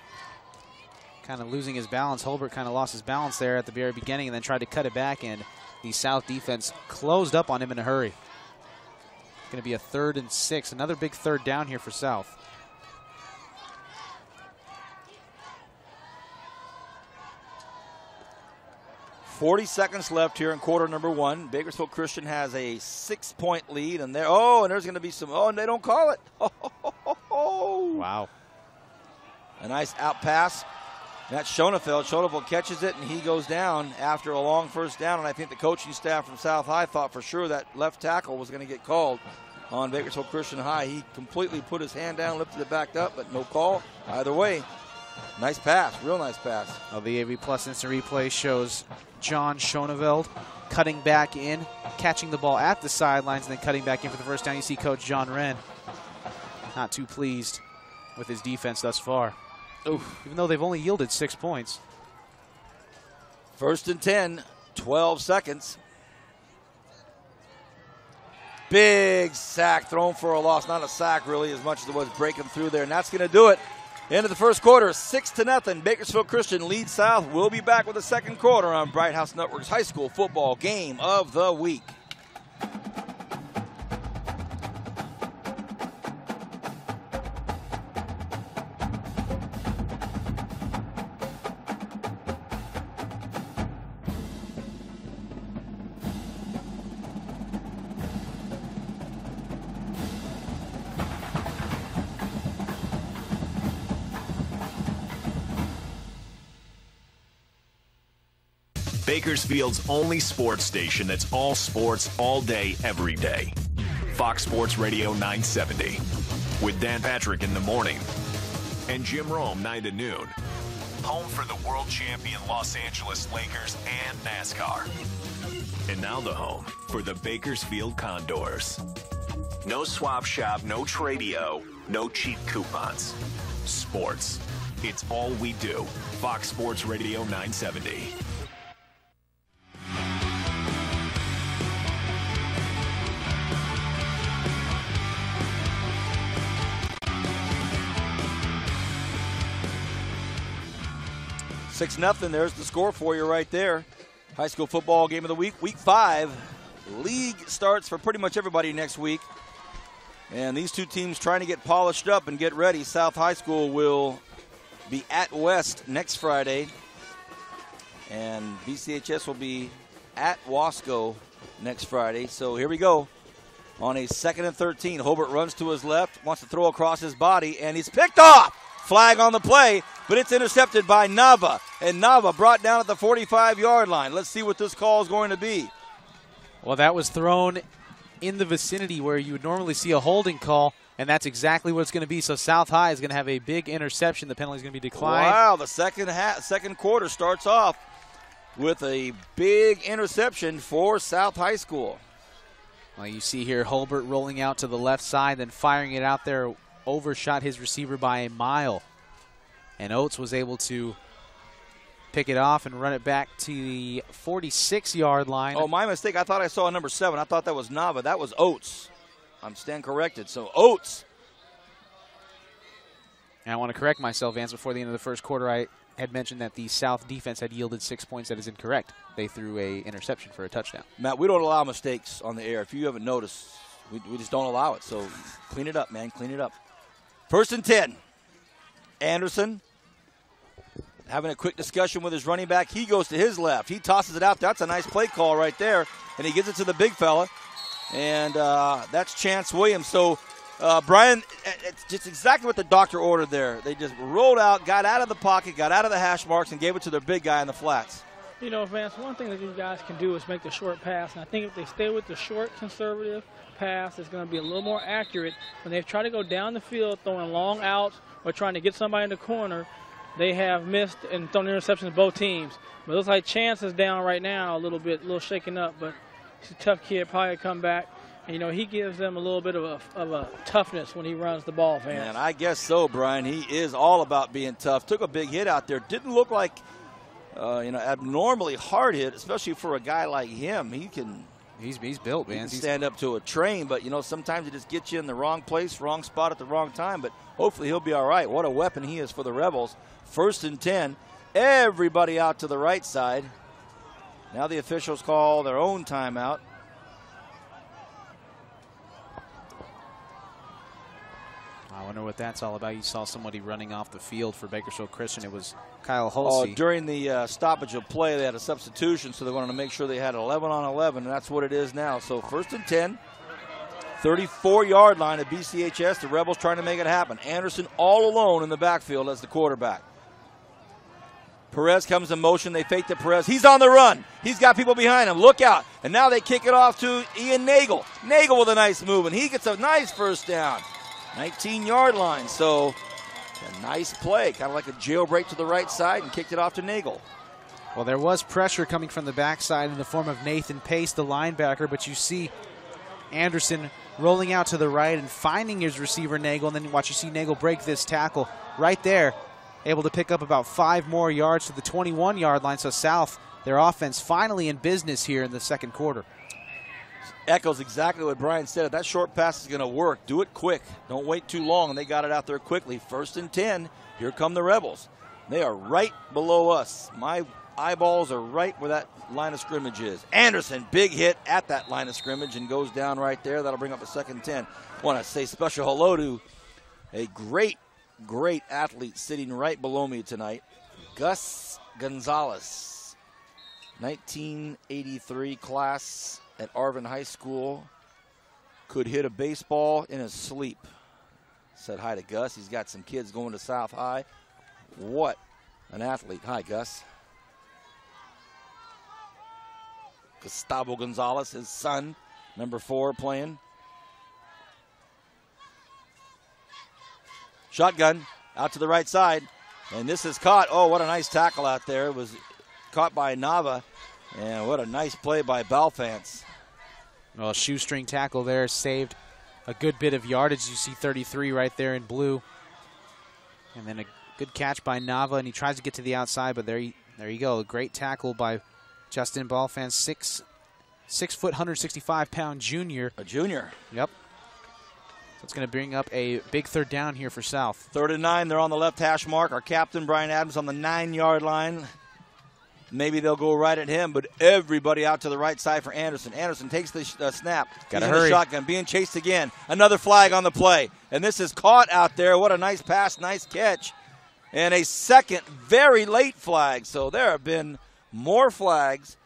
kind of losing his balance. Holbert kind of lost his balance there at the very beginning and then tried to cut it back, and the South defense closed up on him in a hurry. It's going to be a 3rd and 6, another big third down here for South. .40 seconds left here in quarter number 1. Bakersfield Christian has a 6-point lead, and there's going to be some. And they don't call it. Wow! A nice out pass. That's Schoenfeld. Schoenfeld catches it, and he goes down after a long first down. And I think the coaching staff from South High thought for sure that left tackle was going to get called on Bakersfield Christian High. He completely put his hand down, lifted it back up, but no call. Either way, nice pass, real nice pass. Well, the AV Plus instant replay shows John Schoenfeld cutting back in, catching the ball at the sidelines, and then cutting back in for the first down. You see Coach John Wren not too pleased with his defense thus far. Oof. Even though they've only yielded 6 points. 1st and 10, 12 seconds. Big sack thrown for a loss. Not a sack really as much as it was breaking through there, and that's going to do it. End of the first quarter, 6-0. Bakersfield Christian leads South. We'll be back with the second quarter on Bright House Network's high school football game of the week. Bakersfield's only sports station that's all sports, all day, every day. Fox Sports Radio 970. With Dan Patrick in the morning and Jim Rome 9 to noon. Home for the world champion Los Angeles Lakers and NASCAR. And now the home for the Bakersfield Condors. No swap shop, no tradio, no cheap coupons. Sports. It's all we do. Fox Sports Radio 970. Six nothing. There's the score for you right there. High school football game of the week, week 5. League starts for pretty much everybody next week. And these two teams trying to get polished up and get ready. South High School will be at West next Friday. And BCHS will be at Wasco next Friday. So here we go. On a 2nd and 13, Hobart runs to his left, wants to throw across his body, and he's picked off. Flag on the play, but it's intercepted by Nava. And Nava brought down at the 45-yard line. Let's see what this call is going to be. Well, that was thrown in the vicinity where you would normally see a holding call, and that's exactly what it's going to be. So South High is going to have a big interception. The penalty is going to be declined. Wow, the second quarter starts off with a big interception for South High School. Well, you see here Hobart rolling out to the left side, then firing it out there, overshot his receiver by a mile. And Oates was able to pick it off and run it back to the 46-yard line. Oh, my mistake. I thought I saw number 7. I thought that was Nava. That was Oates. I'm stand corrected. So Oates. And I want to correct myself, Vance. Before the end of the first quarter, I had mentioned that the South defense had yielded 6 points. That is incorrect. They threw a interception for a touchdown. Matt, we don't allow mistakes on the air. If you haven't noticed, we just don't allow it. So clean it up, man. Clean it up. 1st and 10. Anderson having a quick discussion with his running back. He goes to his left. He tosses it out. That's a nice play call right there. And he gives it to the big fella. And that's Chance Williams. So, Brian, it's just exactly what the doctor ordered there. They just rolled out, got out of the pocket, got out of the hash marks, and gave it to their big guy in the flats. You know, Vance, one thing that these guys can do is make the short pass. And I think if they stay with the short, conservative pass, it's going to be a little more accurate. When they try to go down the field, throwing long outs or trying to get somebody in the corner, they have missed and thrown interceptions both teams. But it looks like Chance is down right now a little shaken up. But he's a tough kid, probably come back. And, you know, he gives them a little bit of a toughness when he runs the ball, Vance. Man, I guess so, Brian. He is all about being tough. Took a big hit out there. Didn't look like, abnormally hard hit, especially for a guy like him. He's built, man. He can stand up to a train, but, sometimes it just gets you in the wrong place, wrong spot at the wrong time. But hopefully he'll be all right. What a weapon he is for the Rebels. 1st and 10. Everybody out to the right side. Now the officials call their own timeout. I wonder what that's all about. You saw somebody running off the field for Bakersfield Christian. It was Kyle Holsey. During the stoppage of play, they had a substitution, so they wanted to make sure they had 11 on 11, and that's what it is now. So 1st and 10, 34-yard line at BCHS. The Rebels trying to make it happen. Anderson all alone in the backfield as the quarterback. Perez comes in motion. They fake to Perez. He's on the run. He's got people behind him. Look out. And now they kick it off to Ian Nagel. Nagel with a nice move, and he gets a nice first down. 19-yard line. So a nice play, kind of like a jailbreak to the right side, and kicked it off to Nagel. Well, there was pressure coming from the backside in the form of Nathan Pace, the linebacker, but you see Anderson rolling out to the right and finding his receiver, Nagel, and then watch you see Nagel break this tackle right there, able to pick up about 5 more yards to the 21-yard line. So South, their offense finally in business here in the second quarter. Echoes exactly what Brian said. If that short pass is going to work, do it quick. Don't wait too long, and they got it out there quickly. 1st and 10. Here come the Rebels. They are right below us. My eyeballs are right where that line of scrimmage is. Anderson, big hit at that line of scrimmage and goes down right there. That'll bring up a 2nd and 10. Want to say special hello to a great athlete sitting right below me tonight, Gus Gonzalez, 1983 class at Arvin High School. Could hit a baseball in his sleep. Said hi to Gus. He's got some kids going to South High. What an athlete. Hi, Gus. Gustavo Gonzalez, his son, number 4, playing. Shotgun out to the right side. And this is caught. Oh, what a nice tackle out there. It was caught by Nava. And what a nice play by Balfance. Well, shoestring tackle there saved a good bit of yardage. You see 33 right there in blue. And then a good catch by Nava, and he tries to get to the outside, but there you go. A great tackle by Justin Balfance, 6 foot, 165-pound junior. A junior. Yep. So it's going to bring up a big 3rd down here for South. 3rd and 9. They're on the left hash mark. Our captain, Brian Adams, on the 9-yard line. Maybe they'll go right at him, but everybody out to the right side for Anderson. Anderson takes the snap. Gotta He's in hurry. the shotgun, being chased again. Another flag on the play. And this is caught out there. What a nice pass, nice catch. And a second very late flag. So there have been more flags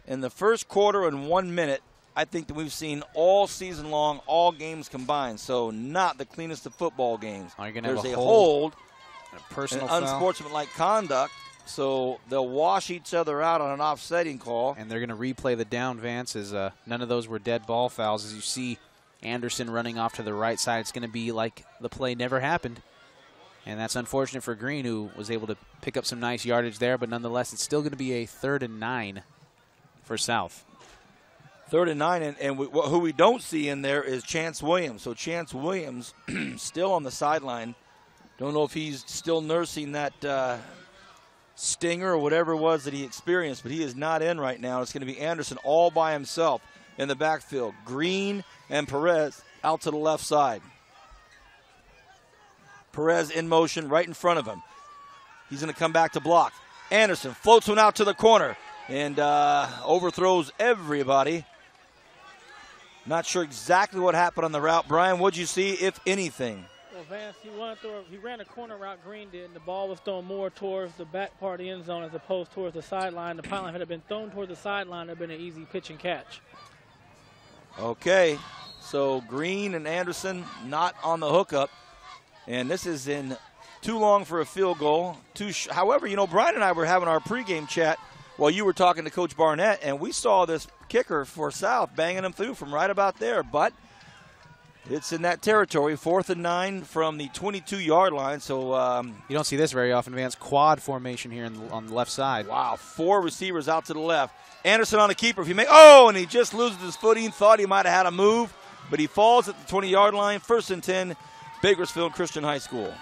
in the first quarter and 1 minute, I think, than we've seen all season long, all games combined. So not the cleanest of football games. There's a hold, a personal and foul, unsportsmanlike conduct. So they'll wash each other out on an offsetting call. And they're going to replay the down, Vance, as none of those were dead ball fouls. As you see Anderson running off to the right side, it's going to be like the play never happened. And that's unfortunate for Green, who was able to pick up some nice yardage there. But nonetheless, it's still going to be a 3rd and 9 for South. 3rd and 9, and who we don't see in there is Chance Williams. So Chance Williams still on the sideline. Don't know if he's still nursing that stinger or whatever it was that he experienced, but he is not in right now. It's going to be Anderson all by himself in the backfield. Green and Perez out to the left side. Perez in motion right in front of him. He's going to come back to block. Anderson floats one out to the corner and overthrows everybody. Not sure exactly what happened on the route. Brian, what'd you see, if anything? Well, Vance, he ran a corner route, Green did, and the ball was thrown more towards the back part of the end zone as opposed towards the sideline. The pylon had it been thrown towards the sideline, it would have been an easy pitch and catch. Okay, so Green and Anderson not on the hookup, and this is in too long for a field goal. However, Brian and I were having our pregame chat while you were talking to Coach Barnett, and we saw this kicker for South banging them through from right about there, but it's in that territory. 4th and 9 from the 22-yard line. So you don't see this very often, Vance. Quad formation here on the left side. Wow, 4 receivers out to the left. Anderson on the keeper. And he just loses his footing. Thought he might have had a move, but he falls at the 20-yard line. 1st and 10, Bakersfield Christian High School.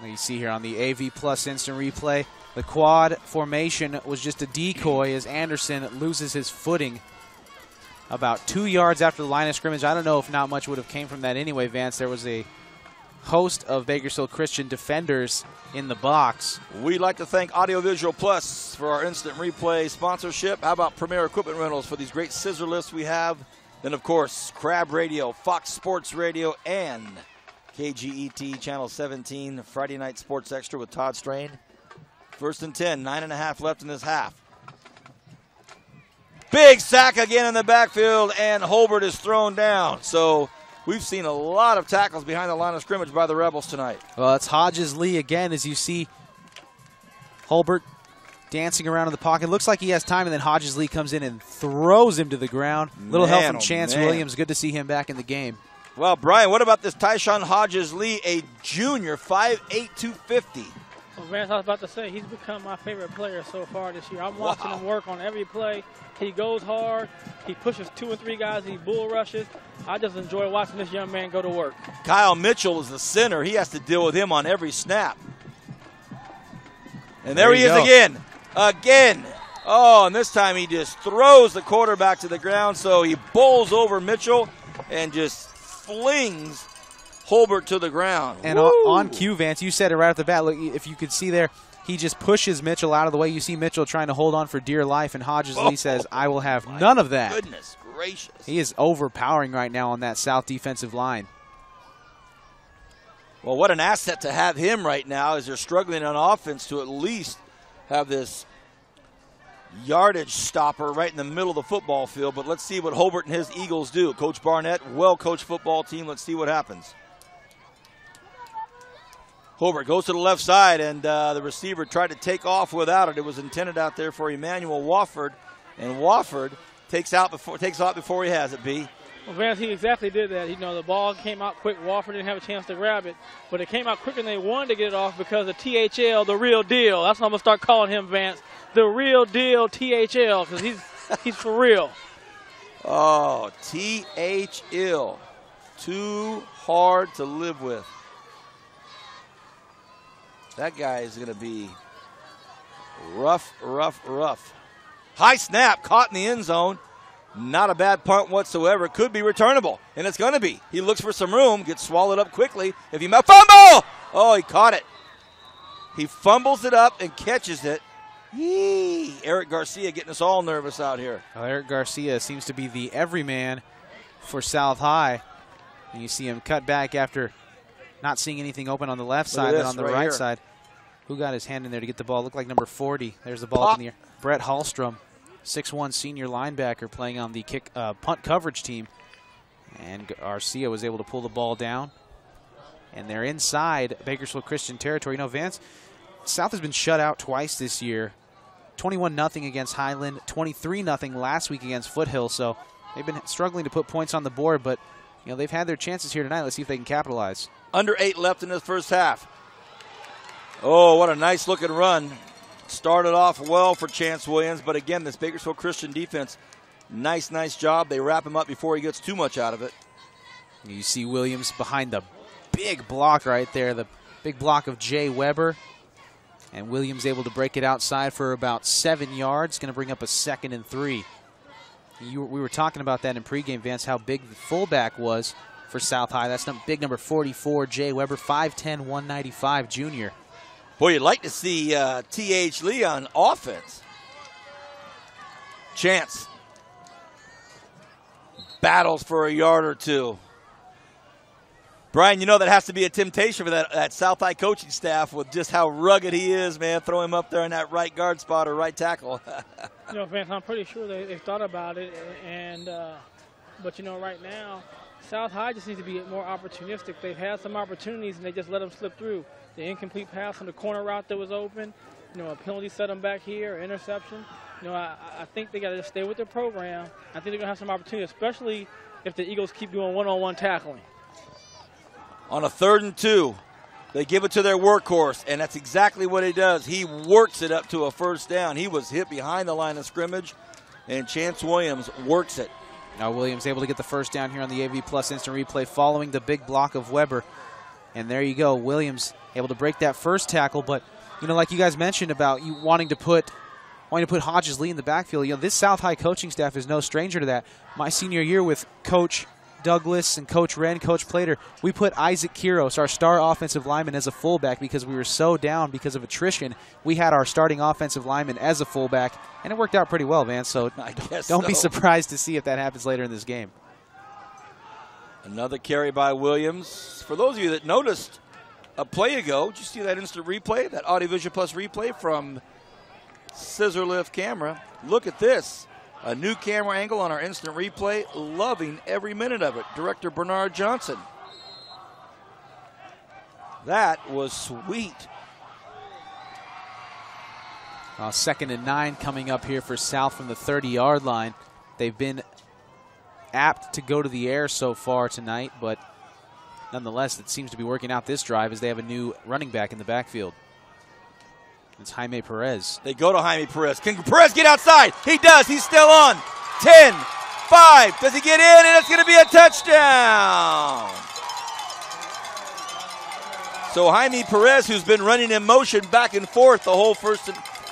You see here on the AV Plus instant replay, the quad formation was just a decoy as Anderson loses his footing about 2 yards after the line of scrimmage. I don't know if not much would have came from that anyway, Vance. There was a host of Bakersfield Christian defenders in the box. We'd like to thank Audiovisual Plus for our instant replay sponsorship. How about Premier Equipment Rentals for these great scissor lifts we have? Then, of course, Crab Radio, Fox Sports Radio, and KGET Channel 17, Friday Night Sports Extra with Todd Strain. 1st and 10, 9.5 left in this half. Big sack again in the backfield, and Holbert is thrown down. So we've seen a lot of tackles behind the line of scrimmage by the Rebels tonight. Well, it's Hodges-Lee again as you see Holbert dancing around in the pocket. Looks like he has time, and then Hodges-Lee comes in and throws him to the ground. Little help from Chance Williams. Good to see him back in the game. Well, Brian, what about this Tyshawn Hodges-Lee, a junior, 5'8", 250? Well, Vance, I was about to say, he's become my favorite player so far this year. I'm watching him work on every play. He goes hard. He pushes 2 and 3 guys. He bull rushes. I just enjoy watching this young man go to work. Kyle Mitchell is the center. He has to deal with him on every snap. And there he is again. Again. Oh, and this time he just throws the quarterback to the ground. So he bowls over Mitchell and just flings Holbert to the ground. And on cue, Vance, you said it right off the bat. Look, if you could see there, he just pushes Mitchell out of the way. You see Mitchell trying to hold on for dear life, and Hodges-Lee says, I will have none of that. Goodness gracious. He is overpowering right now on that South defensive line. Well, what an asset to have him right now as they're struggling on offense to at least have this yardage stopper right in the middle of the football field. But let's see what Holbert and his Eagles do. Coach Barnett, well-coached football team. Let's see what happens. Holbert goes to the left side, and the receiver tried to take off without it. It was intended out there for Emmanuel Wofford, and Wofford takes off before he has it, B. Well, Vance, he exactly did that. The ball came out quick. Wofford didn't have a chance to grab it, but it came out quicker than they wanted to get it off because of THL, the real deal. That's what I'm going to start calling him, Vance. The real deal THL, because he's for real. Oh, THL. Too hard to live with. That guy is going to be rough. High snap, caught in the end zone. Not a bad punt whatsoever. Could be returnable, and it's going to be. He looks for some room, gets swallowed up quickly. If he fumble! Oh, he caught it. He fumbles it up and catches it. Yee. Eric Garcia getting us all nervous out here. Well, Eric Garcia seems to be the everyman for South High. And you see him cut back after not seeing anything open on the left side and on the right side. Who got his hand in there to get the ball? Looked like number 40. There's the ball up in the air. Brett Hallstrom, 6'1" senior linebacker playing on the punt coverage team. And Garcia was able to pull the ball down. And they're inside Bakersfield Christian territory. You know, Vance, South has been shut out twice this year. 21-0 against Highland, 23-0 last week against Foothill. So they've been struggling to put points on the board, but you know they've had their chances here tonight. Let's see if they can capitalize. Under 8 left in this first half. Oh, what a nice looking run. Started off well for Chance Williams, but again, this Bakersfield Christian defense, nice job. They wrap him up before he gets too much out of it. You see Williams behind the big block right there, the big block of Jay Weber. And Williams able to break it outside for about 7 yards. Going to bring up a 2nd and 3. We were talking about that in pregame, Vance, how big the fullback was for South High. That's big number 44, Jay Weber, 5'10", 195 junior. Boy, you'd like to see T.H. Lee on offense. Chance battles for a yard or two. Brian, you know that has to be a temptation for that South High coaching staff with just how rugged he is, man. Throw him up there in that right guard spot or right tackle. You know, Vance, I'm pretty sure they've thought about it, but you know, right now, South High just needs to be more opportunistic. They've had some opportunities and they just let them slip through. The incomplete pass on the corner route that was open, you know, a penalty set them back here, interception. You know, I think they got to just stay with their program. I think they're going to have some opportunity, especially if the Eagles keep doing one-on-one tackling. On a 3rd and 2, they give it to their workhorse, and that's exactly what he does. He works it up to a first down. He was hit behind the line of scrimmage, and Chance Williams works it. Now Williams able to get the first down here on the AV Plus instant replay following the big block of Weber. And there you go, Williams able to break that first tackle. But, you know, like you guys mentioned about you wanting to put Hodges Lee in the backfield, you know, this South High coaching staff is no stranger to that. My senior year with Coach Douglas and Coach Wren, Coach Plater, we put Isaac Kiros, our star offensive lineman, as a fullback because we were so down because of attrition. We had our starting offensive lineman as a fullback, and it worked out pretty well, Vance. So don't be surprised to see if that happens later in this game. Another carry by Williams. For those of you that noticed a play ago, did you see that instant replay, that Audiovision Plus replay from Scissor Lift camera? Look at this. A new camera angle on our instant replay. Loving every minute of it. Director Bernard Johnson. That was sweet. 2nd and 9 coming up here for South from the 30-yard line. They've been apt to go to the air so far tonight, but nonetheless, it seems to be working out this drive as they have a new running back in the backfield. It's Jaime Perez. They go to Jaime Perez. Can Perez get outside? He does. He's still on. 10, 5. Does he get in? And it's going to be a touchdown. So Jaime Perez, who's been running in motion back and forth the whole first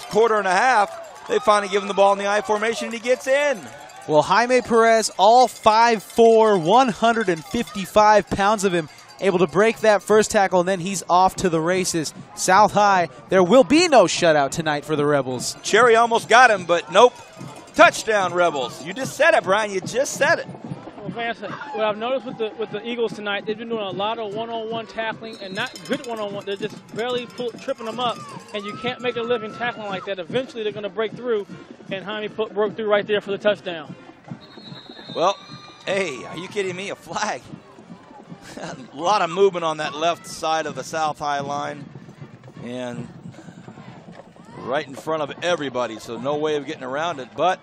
quarter and a half, they finally give him the ball in the I formation, and he gets in. Well, Jaime Perez, all 5'4", 155 pounds of him, able to break that first tackle, and then he's off to the races. South High, there will be no shutout tonight for the Rebels. Cherry almost got him, but nope. Touchdown, Rebels. You just said it, Brian. You just said it. Well, Vance, what I've noticed with the Eagles tonight, they've been doing a lot of one-on-one tackling, and not good one-on-one. They're just barely tripping them up, and you can't make a living tackling like that. Eventually, they're going to break through, and Jaime broke through right there for the touchdown. Well, hey, are you kidding me? A flag. A lot of movement on that left side of the South High line, and right in front of everybody, so no way of getting around it. But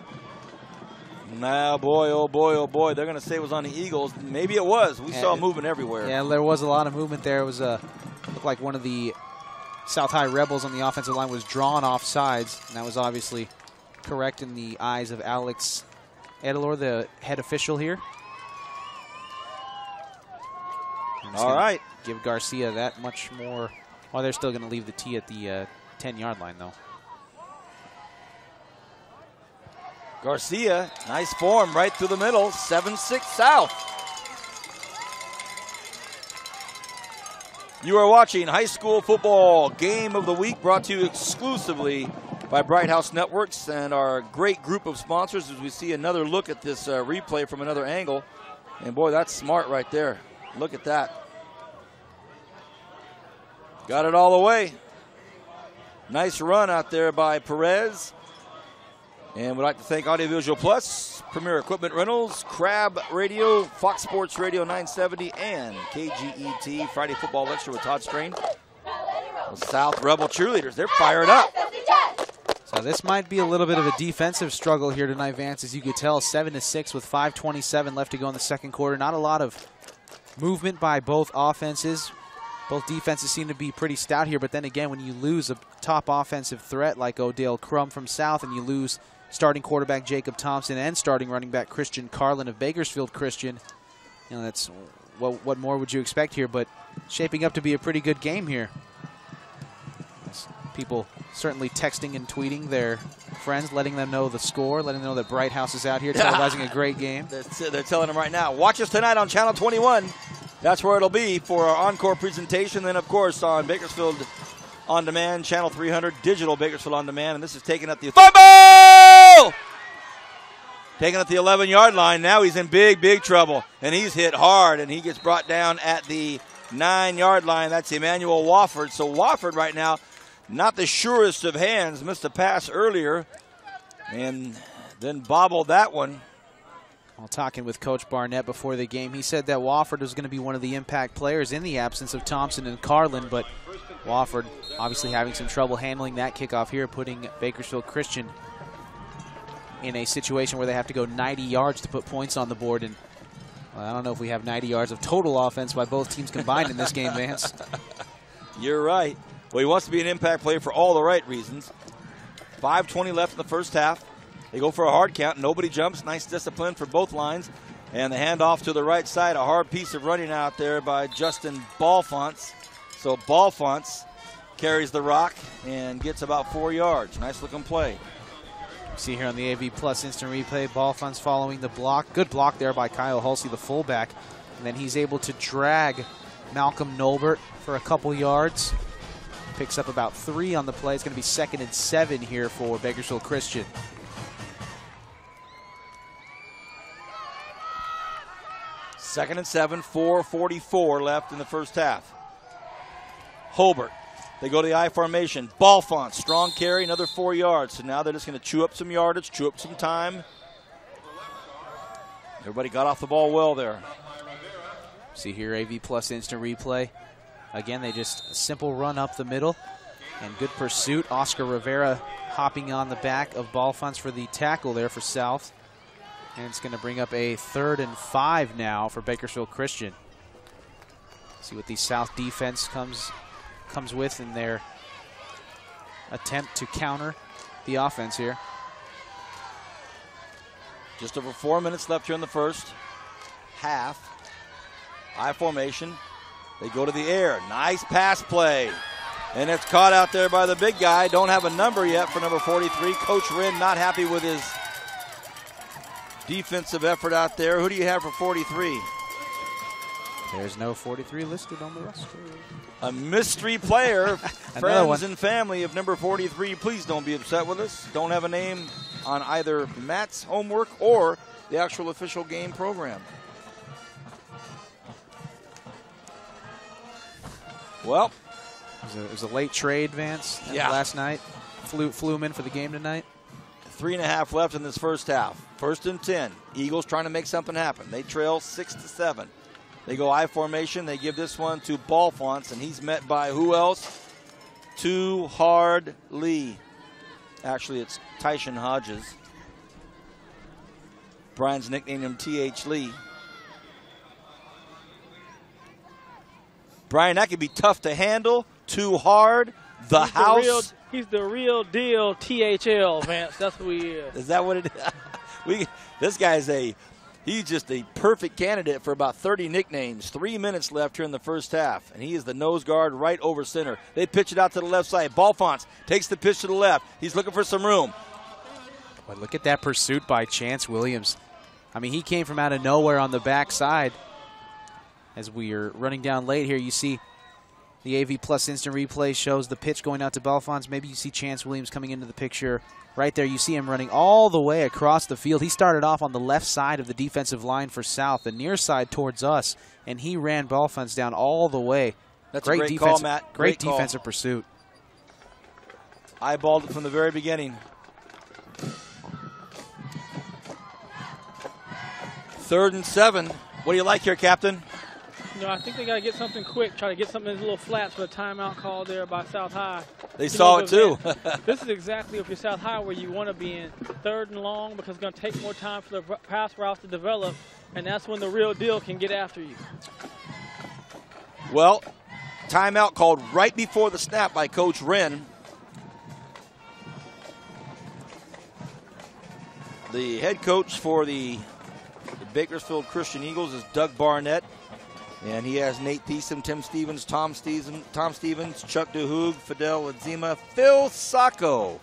now, boy, oh boy, they're going to say it was on the Eagles. Maybe it was. We saw movement everywhere. Yeah, there was a lot of movement there. It was looked like one of the South High Rebels on the offensive line was drawn off sides, and that was obviously correct in the eyes of Alex Edelor, the head official here. All right. Give Garcia that much more. Well, they're still going to leave the tee at the 10-yard line, though. Garcia, nice form right through the middle, 7-6 South. You are watching High School Football Game of the Week, brought to you exclusively by Bright House Networks and our great group of sponsors as we see another look at this replay from another angle. And boy, that's smart right there. Look at that. Got it all the way. Nice run out there by Perez. And we'd like to thank Audiovisual Plus, Premier Equipment Rentals, Crab Radio, Fox Sports Radio 970, and KGET Friday Football Lecture with Todd Strain. The South Rebel cheerleaders, they're fired up. So this might be a little bit of a defensive struggle here tonight, Vance. As you could tell, 7-6 with 5:27 left to go in the second quarter. Not a lot of movement by both offenses. Both defenses seem to be pretty stout here, but then again, when you lose a top offensive threat like Odell Crum from South and you lose starting quarterback Jacob Thompson and starting running back Christian Carlin of Bakersfield Christian, you know, that's what more would you expect here, but shaping up to be a pretty good game here. People certainly texting and tweeting their friends, letting them know the score, letting them know that Bright House is out here televising a great game. They're telling them right now, watch us tonight on Channel 21. That's where it'll be for our encore presentation. Then, of course, on Bakersfield On Demand, Channel 300, digital Bakersfield On Demand. And this is taking up the fumble! Taking up the 11-yard line. Now he's in big, big trouble. And he's hit hard, and he gets brought down at the 9-yard line. That's Emmanuel Wofford. So Wofford right now, not the surest of hands, missed a pass earlier and then bobbled that one. While talking with Coach Barnett before the game, he said that Wofford was going to be one of the impact players in the absence of Thompson and Carlin, but Wofford obviously having some trouble handling that kickoff here, putting Bakersfield Christian in a situation where they have to go 90 yards to put points on the board. And well, I don't know if we have 90 yards of total offense by both teams combined in this game, Vance. You're right. Well, he wants to be an impact player for all the right reasons. 5:20 left in the first half. They go for a hard count. Nobody jumps. Nice discipline for both lines. And the handoff to the right side. A hard piece of running out there by Justin Balfonts. So Balfonts carries the rock and gets about 4 yards. Nice looking play. See here on the AV Plus instant replay, Balfonts following the block. Good block there by Kyle Hulsey, the fullback. And then he's able to drag Malcolm Nolbert for a couple yards. Picks up about 3 on the play. It's going to be 2nd and 7 here for Bakersfield Christian. Second and 7, 4:44 left in the first half. Holbert, they go to the I formation. Balfont, strong carry, another 4 yards. So now they're just going to chew up some yardage, chew up some time. Everybody got off the ball well there. See here, AV Plus instant replay. Again, they just a simple run up the middle and good pursuit. Oscar Rivera hopping on the back of Balfonts for the tackle there for South. And it's going to bring up a 3rd and 5 now for Bakersfield Christian. See what the South defense comes with in their attempt to counter the offense here. Just over 4 minutes left here in the first half. I formation. They go to the air. Nice pass play. And it's caught out there by the big guy. Don't have a number yet for number 43. Coach Wren not happy with his defensive effort out there. Who do you have for 43? There's no 43 listed on the roster. A mystery player. Friends and family of number 43, please don't be upset with us. Don't have a name on either Matt's homework or the actual official game program. Well, it was a late trade, Vance, last night. Flew him in for the game tonight. 3.5 left in this first half. 1st and 10. Eagles trying to make something happen. They trail 6-7. They go I formation. They give this one to Balfonts, and he's met by who else? Too Hard Lee. Actually, it's Tyshon Hodges. Brian's nicknamed him T.H. Lee. Brian, that could be tough to handle. Too hard. He's the real deal THL, Vance. That's who he is. Is that what it is? This guy's he's just a perfect candidate for about 30 nicknames. 3 minutes left here in the first half, and he is the nose guard right over center. They pitch it out to the left side. Balfonts takes the pitch to the left. He's looking for some room. But look at that pursuit by Chance Williams. I mean, he came from out of nowhere on the backside. As we are running down late here, you see the AV Plus instant replay shows the pitch going out to Balfonts. Maybe you see Chance Williams coming into the picture. Right there, you see him running all the way across the field. He started off on the left side of the defensive line for South, the near side towards us, and he ran Balfonts down all the way. That's a great call, Matt. Great defensive pursuit. Eyeballed it from the very beginning. 3rd and 7. What do you like here, Captain? You know, I think they got to get something quick, try to get something in these little flats for a timeout call there by South High. They saw it too. This is exactly if you're South High where you want to be in 3rd and long because it's going to take more time for the pass routes to develop, and that's when the real deal can get after you. Well, timeout called right before the snap by Coach Wren. The head coach for the Bakersfield Christian Eagles is Doug Barnett, and he has Nate Thiessen, Tim Stevens, Tom Stevens, Chuck DeHoog, Fidel Adzima, Phil Sacco,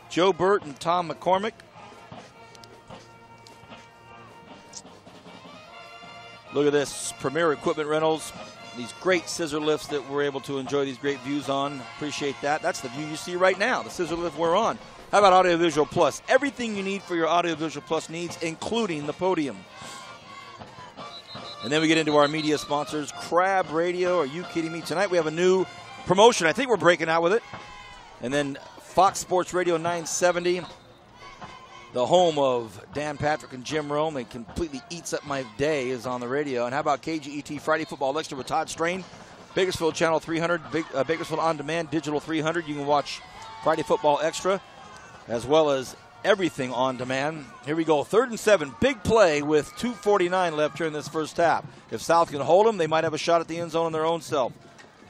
Joe Burt, and Tom McCormick. Look at this, Premier Equipment Rentals. These great scissor lifts that we're able to enjoy these great views on. Appreciate that. That's the view you see right now, the scissor lift we're on. How about Audiovisual Plus? Everything you need for your Audiovisual Plus needs, including the podium. And then we get into our media sponsors, Crab Radio. Are you kidding me? Tonight we have a new promotion. I think we're breaking out with it. And then Fox Sports Radio 970, the home of Dan Patrick and Jim Rome. It completely eats up my day, is on the radio. And how about KGET Friday Football Extra with Todd Strain? Bakersfield Channel 300, Bakersfield On Demand, Digital 300. You can watch Friday Football Extra as well as everything on demand. Here we go, 3rd and 7, big play with 2:49 left here in this first half. If South can hold them, they might have a shot at the end zone on their own self.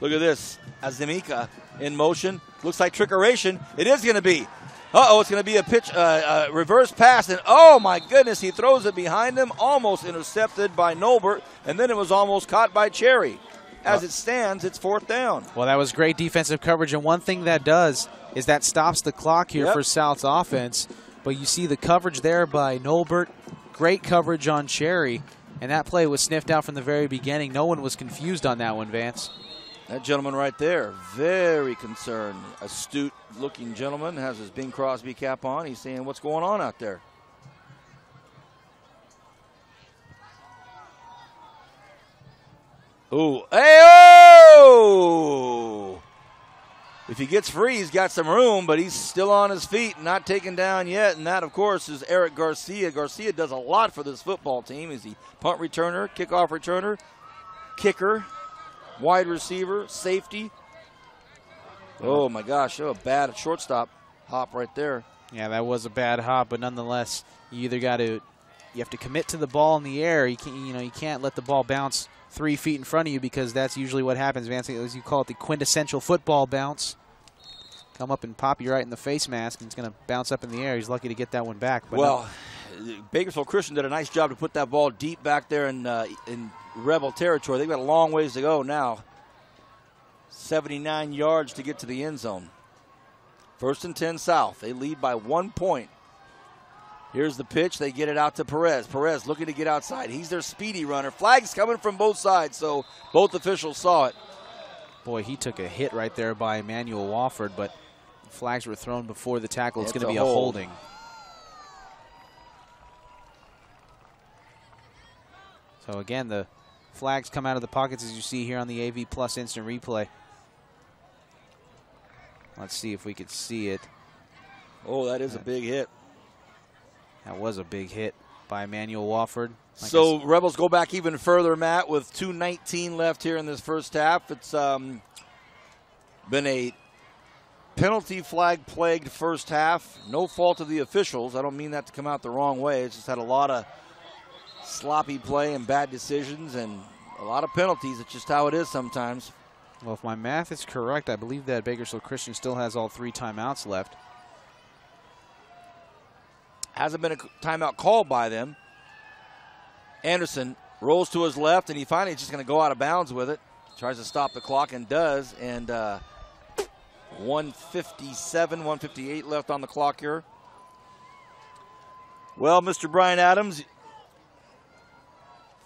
Look at this, Azimika in motion. Looks like trickeration. It is going to be. It's going to be a pitch, reverse pass, and oh my goodness, he throws it behind him, almost intercepted by Nolbert, and then it was almost caught by Cherry. As it stands, it's 4th down. Well, that was great defensive coverage, and one thing that does is that stops the clock here for South's offense. But you see the coverage there by Nolbert, great coverage on Cherry, and that play was sniffed out from the very beginning. No one was confused on that one, Vance. That gentleman right there, very concerned, astute-looking gentleman, has his Bing Crosby cap on. He's saying, what's going on out there? Ooh, hey-oh! If he gets free, he's got some room, but he's still on his feet, not taken down yet. And that, of course, is Eric Garcia. Garcia does a lot for this football team. He's the punt returner, kickoff returner, kicker, wide receiver, safety. Oh, my gosh, a bad shortstop hop right there. Yeah, that was a bad hop, but nonetheless, you have to commit to the ball in the air. You can't let the ball bounce 3 feet in front of you because that's usually what happens, Vance. As you call it, the quintessential football bounce. Come up and pop you right in the face mask, and it's going to bounce up in the air. He's lucky to get that one back. But well, Bakersfield Christian did a nice job to put that ball deep back there in Rebel territory. They've got a long ways to go now. 79 yards to get to the end zone. 1st and 10 South. They lead by 1 point. Here's the pitch. They get it out to Perez. Perez looking to get outside. He's their speedy runner. Flags coming from both sides, so both officials saw it. Boy, he took a hit right there by Emmanuel Wofford, but flags were thrown before the tackle. It's going to be a holding. So, again, the flags come out of the pockets, as you see here on the AV Plus Instant Replay. Let's see if we could see it. Oh, that is a big hit. That was a big hit by Emmanuel Wofford. So Rebels go back even further, Matt, with 2:19 left here in this first half. It's been a penalty flag-plagued first half. No fault of the officials. I don't mean that to come out the wrong way. It's just had a lot of sloppy play and bad decisions and a lot of penalties. It's just how it is sometimes. Well, if my math is correct, I believe that Bakersfield Christian still has all 3 timeouts left. Hasn't been a timeout called by them. Anderson rolls to his left, and he finally is just going to go out of bounds with it. Tries to stop the clock and does. And 1:57, 1:58 left on the clock here. Well, Mr. Brian Adams,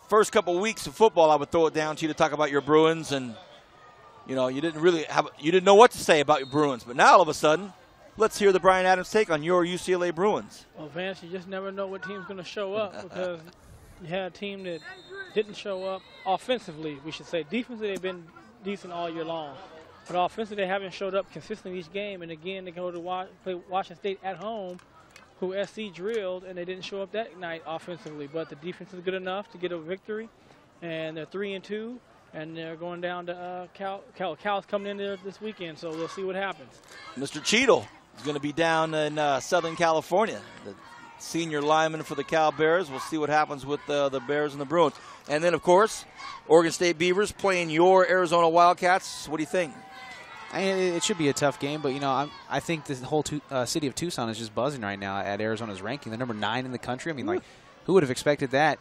first couple weeks of football, I would throw it down to you to talk about your Bruins, and you didn't know what to say about your Bruins. But now all of a sudden, let's hear the Brian Adams take on your UCLA Bruins. Well, Vance, you just never know what team's going to show up because you had a team that didn't show up offensively, we should say. Defensively, they've been decent all year long. But offensively, they haven't showed up consistently each game. And again, they go to play Washington State at home, who SC drilled, and they didn't show up that night offensively. But the defense is good enough to get a victory, and they're 3-2, and they're going down to Cal's coming in there this weekend, so we'll see what happens. Mr. Cheadle is going to be down in Southern California, the senior lineman for the Cal Bears. We'll see what happens with the Bears and the Bruins. And then, of course, Oregon State Beavers playing your Arizona Wildcats. What do you think? It should be a tough game, but, I think the whole city of Tucson is just buzzing right now at Arizona's ranking. They're number 9 in the country. I mean, who would have expected that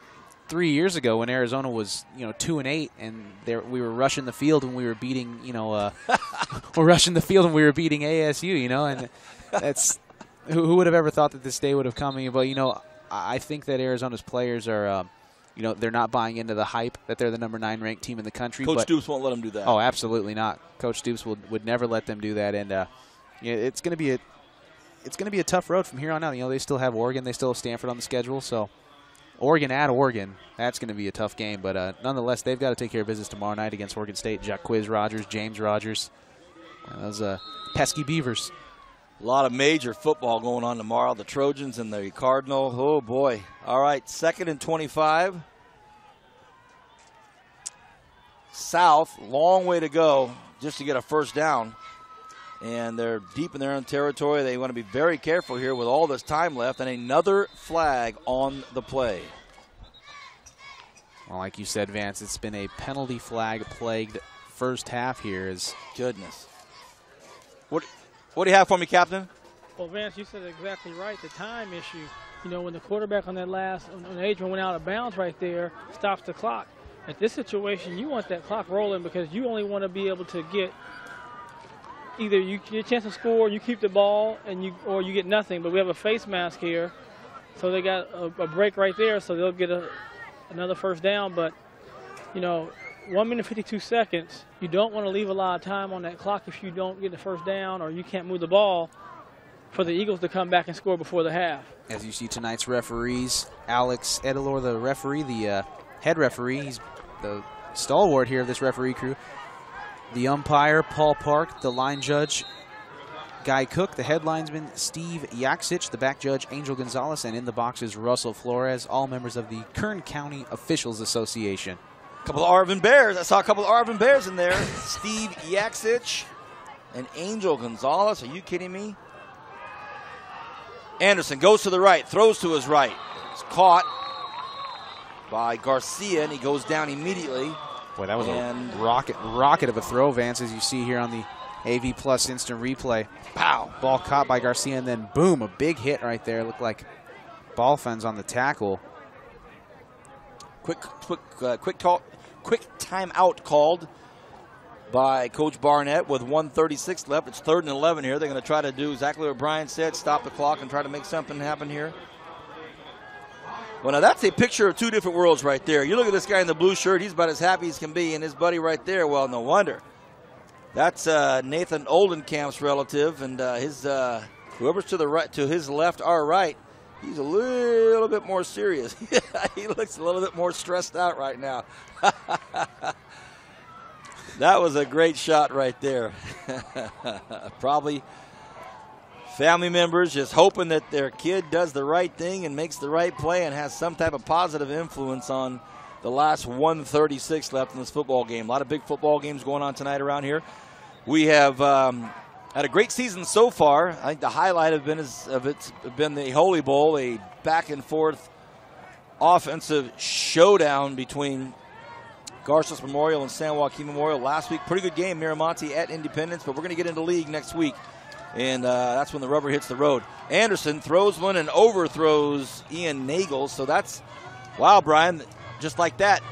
3 years ago when Arizona was, 2-8, and we were rushing the field when we were beating, we're rushing the field when we were beating ASU, and that's who would have ever thought that this day would have come. But, I think that Arizona's players are they're not buying into the hype that they're the number 9 ranked team in the country. Coach Stoops won't let them do that. Oh, absolutely not. Coach Stoops would never let them do that, and it's going to be a tough road from here on out. They still have Oregon, they still have Stanford on the schedule, so Oregon at Oregon, that's going to be a tough game. But nonetheless, they've got to take care of business tomorrow night against Oregon State. Jacquizz Rodgers, James Rodgers, those pesky Beavers. A lot of major football going on tomorrow. The Trojans and the Cardinal. Oh, boy. All right, 2nd and 25. South, long way to go just to get a first down. And they're deep in their own territory. They want to be very careful here with all this time left. And another flag on the play. Well, like you said, Vance, it's been a penalty flag-plagued first half here. Goodness. What do you have for me, Captain? Well, Vance, you said exactly right. The time issue. When the quarterback on that when Adrian went out of bounds right there, stops the clock. At this situation, you want that clock rolling because you only want to be able to get either you get a chance to score, you keep the ball, or you get nothing. But we have a face mask here, so they got a break right there, so they'll get another first down. But 1 minute 52 seconds. You don't want to leave a lot of time on that clock if you don't get the first down or you can't move the ball for the Eagles to come back and score before the half. As you see tonight's referees, Alex Edelor, the referee, the head referee, he's the stalwart here of this referee crew. The umpire, Paul Park, the line judge, Guy Cook, the head linesman, Steve Yaksich, the back judge, Angel Gonzalez, and in the boxes, Russell Flores, all members of the Kern County Officials Association. A couple of Arvin Bears. I saw a couple of Arvin Bears in there. Steve Yaksich and Angel Gonzalez. Are you kidding me? Anderson goes to the right, throws to his right. It's caught by Garcia, and he goes down immediately. Boy, that was a rocket of a throw, Vance, as you see here on the AV Plus instant replay. Pow! Ball caught by Garcia, and then boom, a big hit right there. Looked like ball fence on the tackle. Quick timeout called by Coach Barnett with 1:36 left. It's 3rd and 11 here. They're going to try to do exactly what Brian said, stop the clock and try to make something happen here. Well, now that's a picture of two different worlds right there. You look at this guy in the blue shirt. He's about as happy as can be, and his buddy right there, well, no wonder. That's Nathan Oldenkamp's relative, and whoever's to the right, to his left, our right, he's a little bit more serious. He looks a little bit more stressed out right now. That was a great shot right there. Probably family members just hoping that their kid does the right thing and makes the right play and has some type of positive influence on the last 1:36 left in this football game. A lot of big football games going on tonight around here. We have had a great season so far. I think the highlight of it's been the Holy Bowl, a back-and-forth offensive showdown between Garces Memorial and San Joaquin Memorial last week. Pretty good game, Miramonte at Independence, but we're going to get into league next week, and that's when the rubber hits the road. Anderson throws one and overthrows Ian Nagel, so that's, wow, Brian, just like that,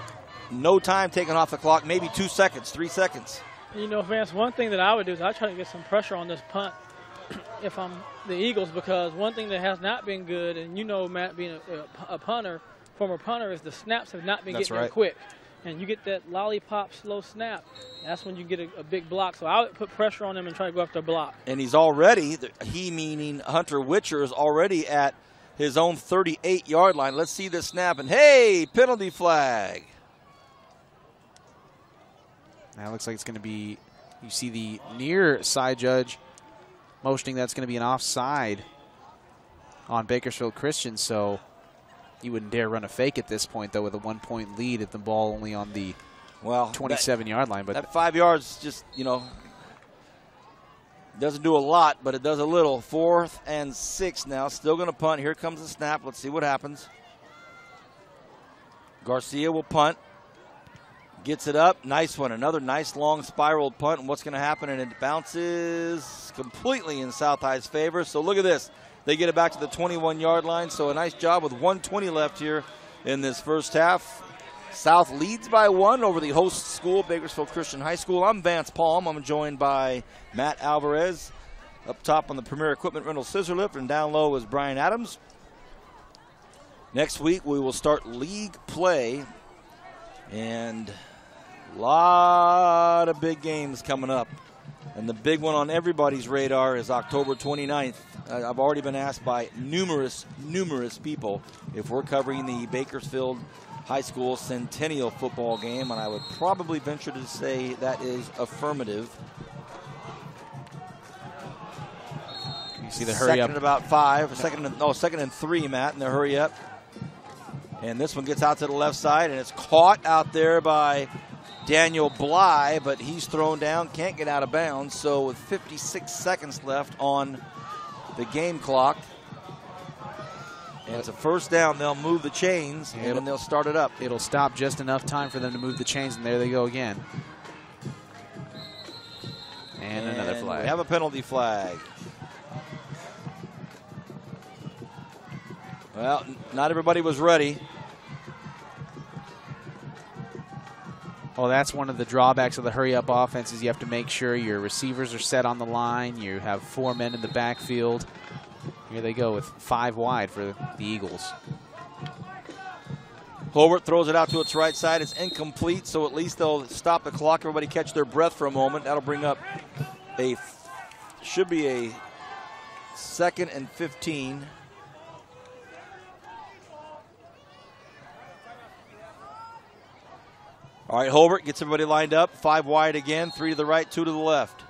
no time taken off the clock, maybe 2 seconds, 3 seconds. Vance, one thing that I would do is I try to get some pressure on this punt if I'm the Eagles, because one thing that has not been good, and Matt being a punter, former punter, is the snaps have not been getting there quick. And you get that lollipop slow snap, that's when you get a big block. So I would put pressure on him and try to go after a block. And he's already, he meaning Hunter Witcher, is already at his own 38-yard line. Let's see this snap, and hey, penalty flag. Now it looks like it's going to be You see the near side judge motioning that's going to be an offside on Bakersfield Christian, so you wouldn't dare run a fake at this point, though, with a 1-point lead at the ball only on the 27-yard line. But that 5 yards just, doesn't do a lot, but it does a little. 4th and 6 now. Still going to punt. Here comes the snap. Let's see what happens. Garcia will punt. Gets it up. Nice one. Another nice long spiral punt. And what's going to happen? And it bounces completely in South High's favor. So look at this. They get it back to the 21-yard line. So a nice job with 1:20 left here in this first half. South leads by 1 over the host school, Bakersfield Christian High School. I'm Vance Palm. I'm joined by Matt Alvarez. Up top on the Premier Equipment Rental Scissor Lift, and down low is Brian Adams. Next week we will start league play, and a lot of big games coming up. And the big one on everybody's radar is October 29th. I've already been asked by numerous people if we're covering the Bakersfield High School Centennial football game, and I would probably venture to say that is affirmative. You see the hurry up. Second and about 5. Second and 3, Matt, in the hurry up. And this one gets out to the left side, and it's caught out there by Daniel Bly, but he's thrown down, can't get out of bounds. So with 56 seconds left on the game clock, and it's a first down, they'll move the chains, and then they'll start it up. It'll stop just enough time for them to move the chains, and there they go again. And another flag. We have a penalty flag. Well, not everybody was ready. Well, that's one of the drawbacks of the hurry-up offense is you have to make sure your receivers are set on the line. You have 4 men in the backfield. Here they go with 5 wide for the Eagles. Hobart throws it out to its right side. It's incomplete, so at least they'll stop the clock. Everybody catch their breath for a moment. That'll bring up should be a 2nd and 15. All right, Hobart gets everybody lined up. 5 wide again, 3 to the right, 2 to the left.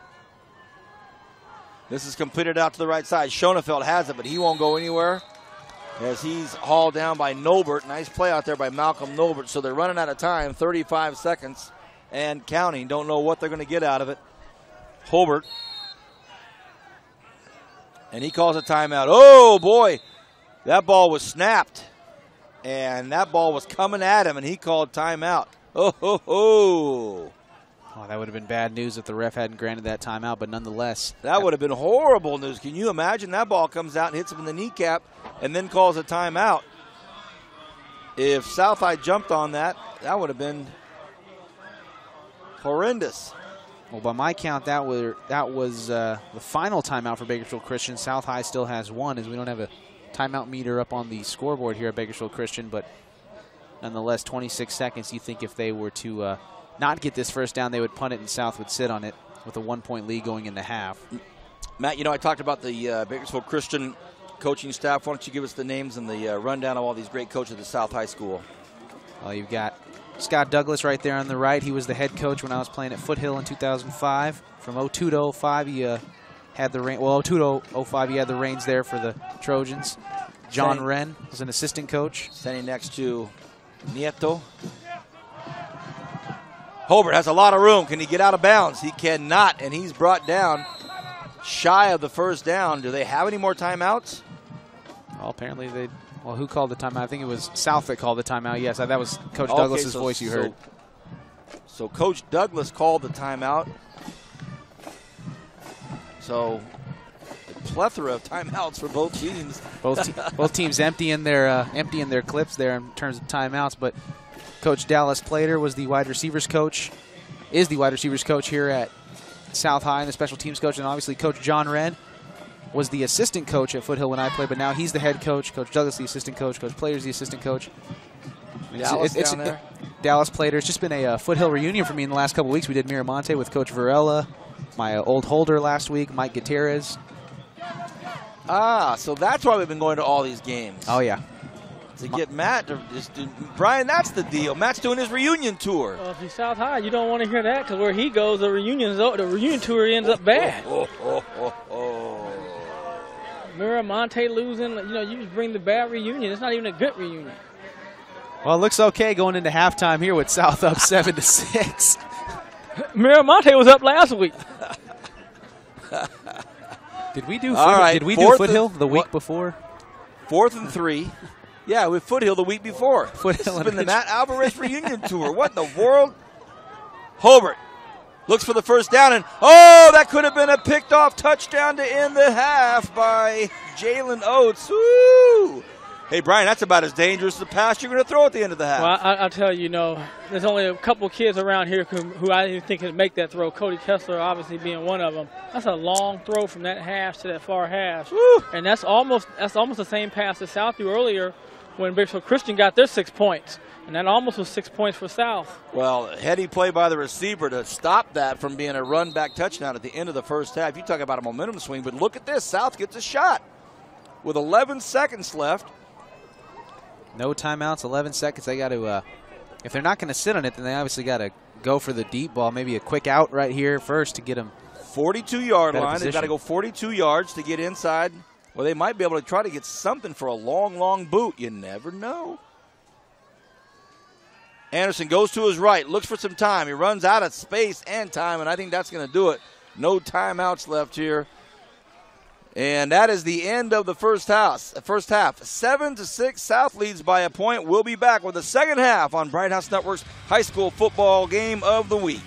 This is completed out to the right side. Schoenefeld has it, but he won't go anywhere as he's hauled down by Nobert. Nice play out there by Malcolm Nobert. So they're running out of time, 35 seconds and counting. Don't know what they're going to get out of it. Hobart. And he calls a timeout. Oh, boy. That ball was snapped. And that ball was coming at him, and he called timeout. Oh, ho, ho. Oh, that would have been bad news if the ref hadn't granted that timeout, but nonetheless. That would have been horrible news. Can you imagine that ball comes out and hits him in the kneecap and then calls a timeout? If South High jumped on that, that would have been horrendous. Well, by my count, that was the final timeout for Bakersfield Christian. South High still has 1, as we don't have a timeout meter up on the scoreboard here at Bakersfield Christian, but nonetheless, 26 seconds. You think if they were to not get this first down, they would punt it and South would sit on it with a 1-point lead going into half. Matt, I talked about the Bakersfield Christian coaching staff. Why don't you give us the names and the rundown of all these great coaches at South High School? Well, you've got Scott Douglas right there on the right. He was the head coach when I was playing at Foothill in 2005. From 02 to 05, he had the reins. Well, 02 to 05, he had the reins there for the Trojans. John Wren was an assistant coach. Standing next to Nieto. Hobart has a lot of room. Can he get out of bounds? He cannot, and he's brought down shy of the first down. Do they have any more timeouts? Well, apparently they. Well, who called the timeout? I think it was South that called the timeout. Yes, that was Coach Douglas's voice you heard. So Coach Douglas called the timeout. So a plethora of timeouts for both teams. Both teams emptying their clips there in terms of timeouts, but Coach Dallas Plater was the wide receivers coach, is the wide receivers coach here at South High, and the special teams coach, and obviously Coach John Wren was the assistant coach at Foothill when I played, but now he's the head coach. Coach Douglas the assistant coach. Coach Plater's the assistant coach. Dallas Plater. It's just been a Foothill reunion for me in the last couple weeks. We did Miramonte with Coach Varela, my old holder last week, Mike Gutierrez. So that's why we've been going to all these games. Oh, yeah. to get Matt to just do. Brian, that's the deal. Matt's doing his reunion tour. Well, if he's South High, you don't want to hear that because where he goes, the reunion tour ends up bad. Miramonte losing, you just bring the bad reunion. It's not even a good reunion. Well, it looks okay going into halftime here with South up 7-6. Miramonte was up last week. Did we do Foothill the week before? 4th and 3. Yeah, with Foothill the week before. This has been the Matt Alvarez reunion tour. What in the world? Hobart looks for the first down, and that could have been a picked off touchdown to end the half by Jalen Oates. Woo! Hey, Brian, that's about as dangerous as the pass you're going to throw at the end of the half. Well, I'll tell you, there's only a couple kids around here who I didn't think could make that throw. Cody Kessler obviously being one of them. That's a long throw from that hash to that far hash. Woo! And that's almost the same pass that South threw earlier when Bakersfield Christian got their 6 points. And that almost was 6 points for South. Well, heady play by the receiver to stop that from being a run-back touchdown at the end of the first half. You talk about a momentum swing, but look at this. South gets a shot with 11 seconds left. No timeouts, 11 seconds. They got to, if they're not going to sit on it, then they obviously got to go for the deep ball. Maybe a quick out right here first to get them. 42-yard line. They've got to go 42 yards to get inside. Well, they might be able to try to get something for a long, long boot. You never know. Anderson goes to his right, looks for some time. He runs out of space and time, and I think that's going to do it. No timeouts left here. And that is the end of the first half. 7-6, South leads by a point. We'll be back with the second half on Bright House Network's high school football game of the week.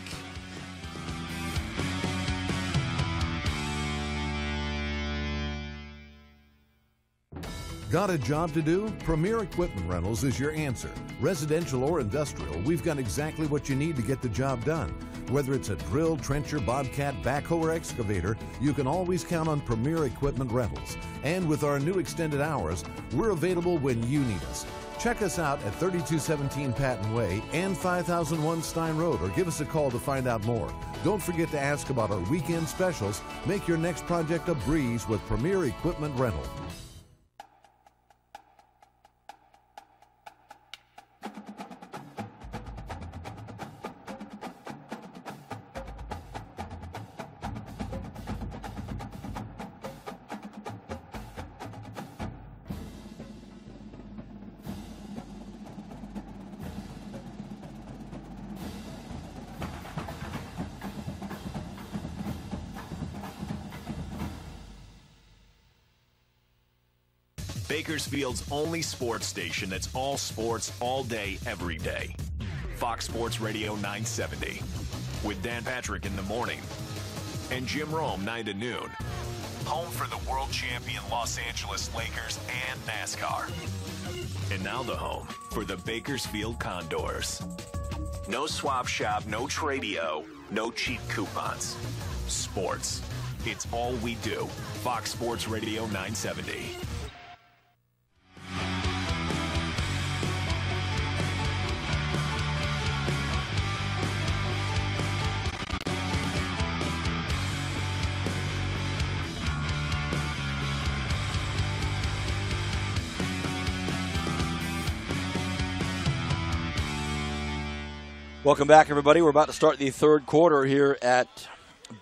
Got a job to do? Premier Equipment Rentals is your answer. Residential or industrial, we've got exactly what you need to get the job done. Whether it's a drill, trencher, bobcat, backhoe, or excavator, you can always count on Premier Equipment Rentals. And with our new extended hours, we're available when you need us. Check us out at 3217 Patton Way and 5001 Stein Road, or give us a call to find out more. Don't forget to ask about our weekend specials. Make your next project a breeze with Premier Equipment Rental. Bakersfield's only sports station that's all sports, all day, every day. Fox Sports Radio 970. With Dan Patrick in the morning and Jim Rome 9 to noon. Home for the world champion Los Angeles Lakers and NASCAR. And now the home for the Bakersfield Condors. No swap shop, no tradio, no cheap coupons. Sports. It's all we do. Fox Sports Radio 970. Welcome back, everybody. We're about to start the third quarter here at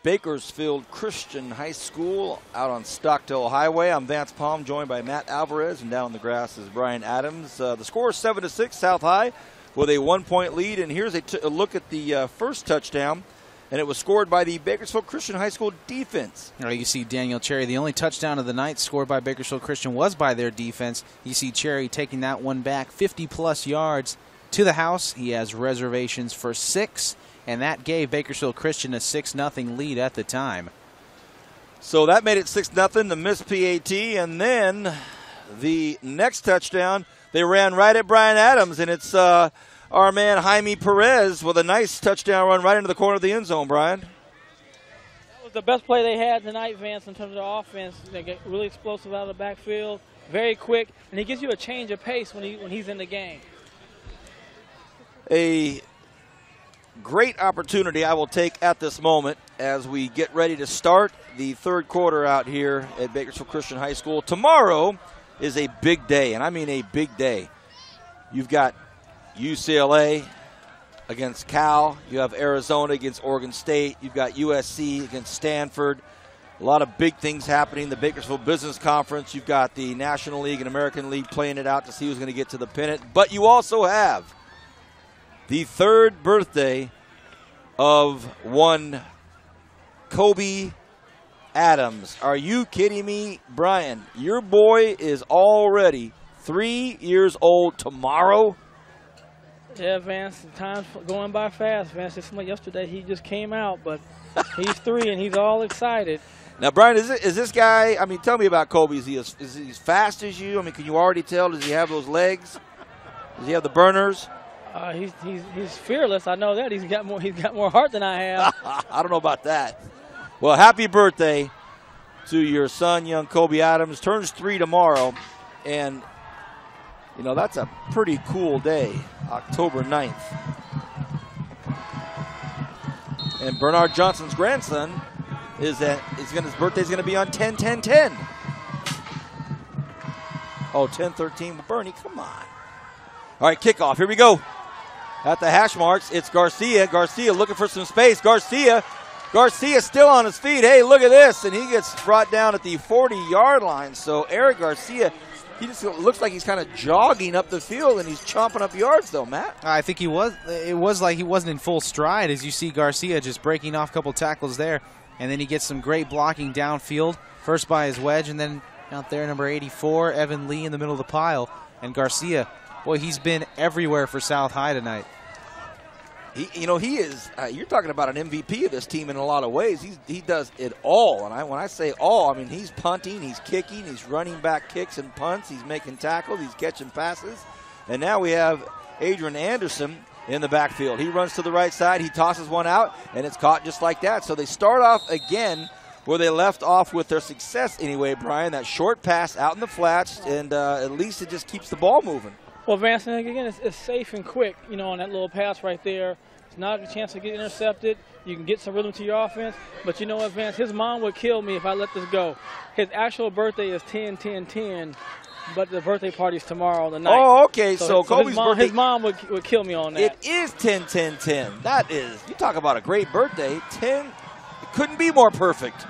Bakersfield Christian High School out on Stockdale Highway. I'm Vance Palm, joined by Matt Alvarez, and down on the grass is Brian Adams. The score is 7-6, South High with a 1-point lead. And here's a look at the first touchdown, and it was scored by the Bakersfield Christian High School defense. You see Daniel Cherry. The only touchdown of the night scored by Bakersfield Christian was by their defense. You see Cherry taking that one back 50-plus yards to the house. He has reservations for 6, and that gave Bakersfield Christian a 6-0 lead at the time. So that made it 6-0, the missed PAT, and then the next touchdown, they ran right at Brian Adams, and it's our man Jaime Perez with a nice touchdown run right into the corner of the end zone, Brian. That was the best play they had tonight, Vance, in terms of offense. They get really explosive out of the backfield, very quick, and he gives you a change of pace when he's in the game. A great opportunity I will take at this moment as we get ready to start the third quarter out here at Bakersfield Christian High School. Tomorrow is a big day, and I mean a big day. You've got UCLA against Cal. You have Arizona against Oregon State. You've got USC against Stanford. A lot of big things happening. The Bakersfield Business Conference. You've got the National League and American League playing it out to see who's going to get to the pennant. But you also have the third birthday of one Kobe Adams. Are you kidding me, Brian? Your boy is already 3 years old tomorrow. Yeah, Vance, time's going by fast. Vance, just like yesterday, he just came out, but he's 3 and he's all excited. Now, Brian, is this guy, I mean, tell me about Kobe. Is he as fast as you? I mean, can you already tell? Does he have those legs? Does he have the burners? He's fearless. I know that. He's got more heart than I have. I don't know about that. Well, happy birthday to your son, young Kobe Adams. Turns 3 tomorrow, and you know that's a pretty cool day, October 9th. And Bernard Johnson's grandson his birthday's going to be on 10-10-10. Oh, 10-13. Well, Bernie, come on. All right, kickoff. Here we go. At the hash marks, it's Garcia. Garcia looking for some space. Garcia still on his feet. Hey, look at this. And he gets brought down at the 40-yard line. So Eric Garcia, he just looks like he's kind of jogging up the field, and he's chomping up yards, though, Matt. I think he was. It was like he wasn't in full stride, as you see Garcia just breaking off a couple tackles there. And then he gets some great blocking downfield, first by his wedge, and then out there, number 84, Evan Lee in the middle of the pile. And Garcia, boy, he's been everywhere for South High tonight. He is. You're talking about an MVP of this team in a lot of ways. He does it all, and when I say all, I mean he's punting, he's kicking, he's running back kicks and punts, he's making tackles, he's catching passes, and now we have Adrian Anderson in the backfield. He runs to the right side, he tosses one out, and it's caught just like that. So they start off again where they left off with their success anyway, Brian. That short pass out in the flats, and at least it just keeps the ball moving. Well, Vance, again, it's safe and quick, on that little pass right there. It's not a chance to get intercepted. You can get some rhythm to your offense. But you know what, Vance? His mom would kill me if I let this go. His actual birthday is 10-10-10, but the birthday party's tomorrow on the night. Oh, okay. So Kobe's birthday. His mom would kill me on that. It is 10-10-10. That is, you talk about a great birthday. 10, it couldn't be more perfect.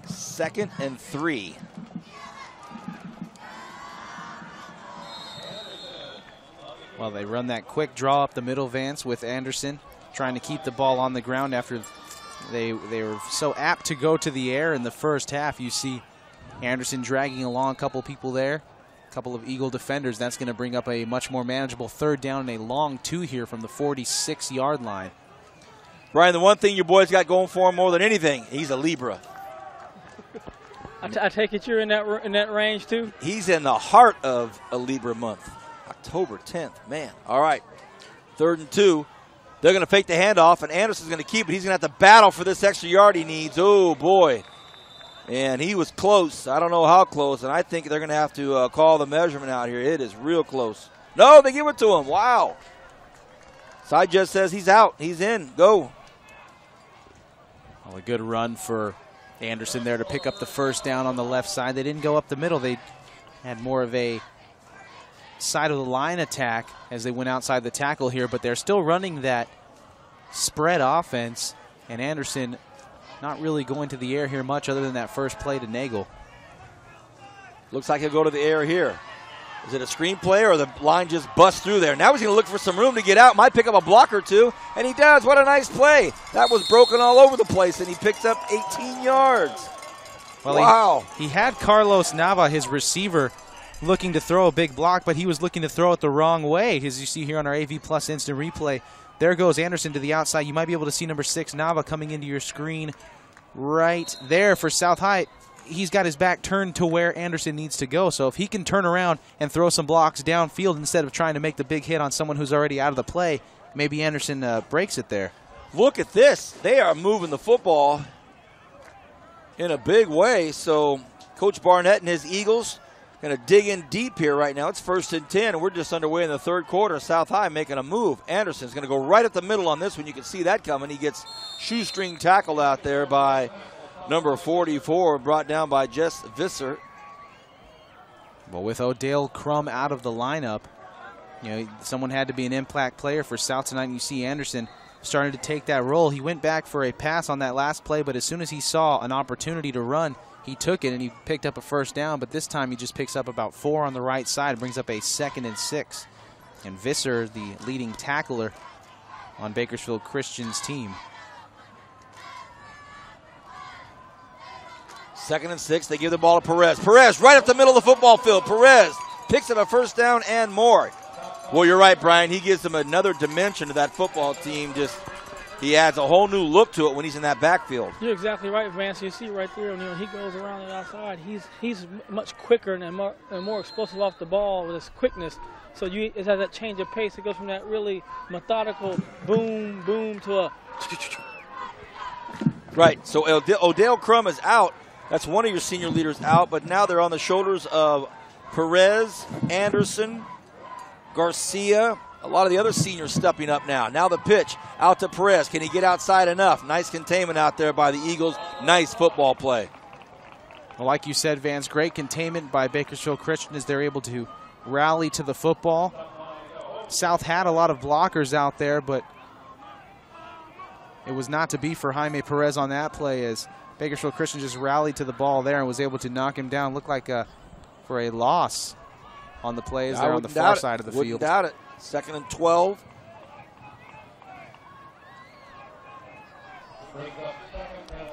2nd and 3. Well, they run that quick draw up the middle, Vance, with Anderson trying to keep the ball on the ground after they were so apt to go to the air in the first half. You see Anderson dragging along a couple people there, a couple of Eagle defenders. That's going to bring up a much more manageable 3rd down and a long 2 here from the 46-yard line. Brian, the one thing your boy's got going for him more than anything, he's a Libra. I take it you're in that range too? He's in the heart of a Libra month. October 10th, man. All right, 3rd and 2. They're going to fake the handoff, and Anderson's going to keep it. He's going to have to battle for this extra yard he needs. Oh, boy. And he was close. I don't know how close, and I think they're going to have to call the measurement out here. It is real close. No, they give it to him. Wow. Side judge says he's out. He's in. Go. Well, a good run for Anderson there to pick up the 1st down on the left side. They didn't go up the middle. They had more of a side of the line attack as they went outside the tackle here, but they're still running that spread offense, and Anderson not really going to the air here much other than that first play to Nagel. Looks like he'll go to the air here. Is it a screen play or the line just busts through there? Now he's going to look for some room to get out. Might pick up a block or two, and he does. What a nice play. That was broken all over the place, and he picks up 18 yards. Well, wow. He had Carlos Nava, his receiver, looking to throw a big block, but he was looking to throw it the wrong way. As you see here on our AV Plus instant replay, there goes Anderson to the outside. You might be able to see number 6, Nava, coming into your screen right there for South High. He's got his back turned to where Anderson needs to go. So if he can turn around and throw some blocks downfield instead of trying to make the big hit on someone who's already out of the play, maybe Anderson breaks it there. Look at this. They are moving the football in a big way. So Coach Barnett and his Eagles going to dig in deep here right now. It's 1st and 10, and we're just underway in the 3rd quarter. South High making a move. Anderson's going to go right at the middle on this one. You can see that coming. He gets shoestring tackled out there by number 44, brought down by Jess Visser. Well, with Odell Crum out of the lineup, you know, someone had to be an impact player for South tonight, and you see Anderson starting to take that role. He went back for a pass on that last play, but as soon as he saw an opportunity to run, he took it and he picked up a first down, but this time he just picks up about 4 on the right side and brings up a 2nd and 6. And Visser, the leading tackler on Bakersfield Christian's team. 2nd and 6. They give the ball to Perez. Perez right up the middle of the football field. Perez picks up a first down and more. Well, you're right, Brian. He gives them another dimension to that football team. Just he adds a whole new look to it when he's in that backfield. You're exactly right, Vance. You see right there, when he goes around the outside, he's much quicker and more explosive off the ball with his quickness. So it has that change of pace. It goes from that really methodical boom, boom to a. Right. So Odell Crum is out. That's one of your senior leaders out, but now they're on the shoulders of Perez, Anderson, Garcia, a lot of the other seniors stepping up now. Now the pitch out to Perez. Can he get outside enough? Nice containment out there by the Eagles. Nice football play. Well, like you said, Vance, great containment by Bakersfield Christian as they're able to rally to the football. South had a lot of blockers out there, but it was not to be for Jaime Perez on that play as Bakersfield Christian just rallied to the ball there and was able to knock him down. Looked like for a loss on the plays there on the far side of the field. Wouldn't doubt it. 2nd and 12.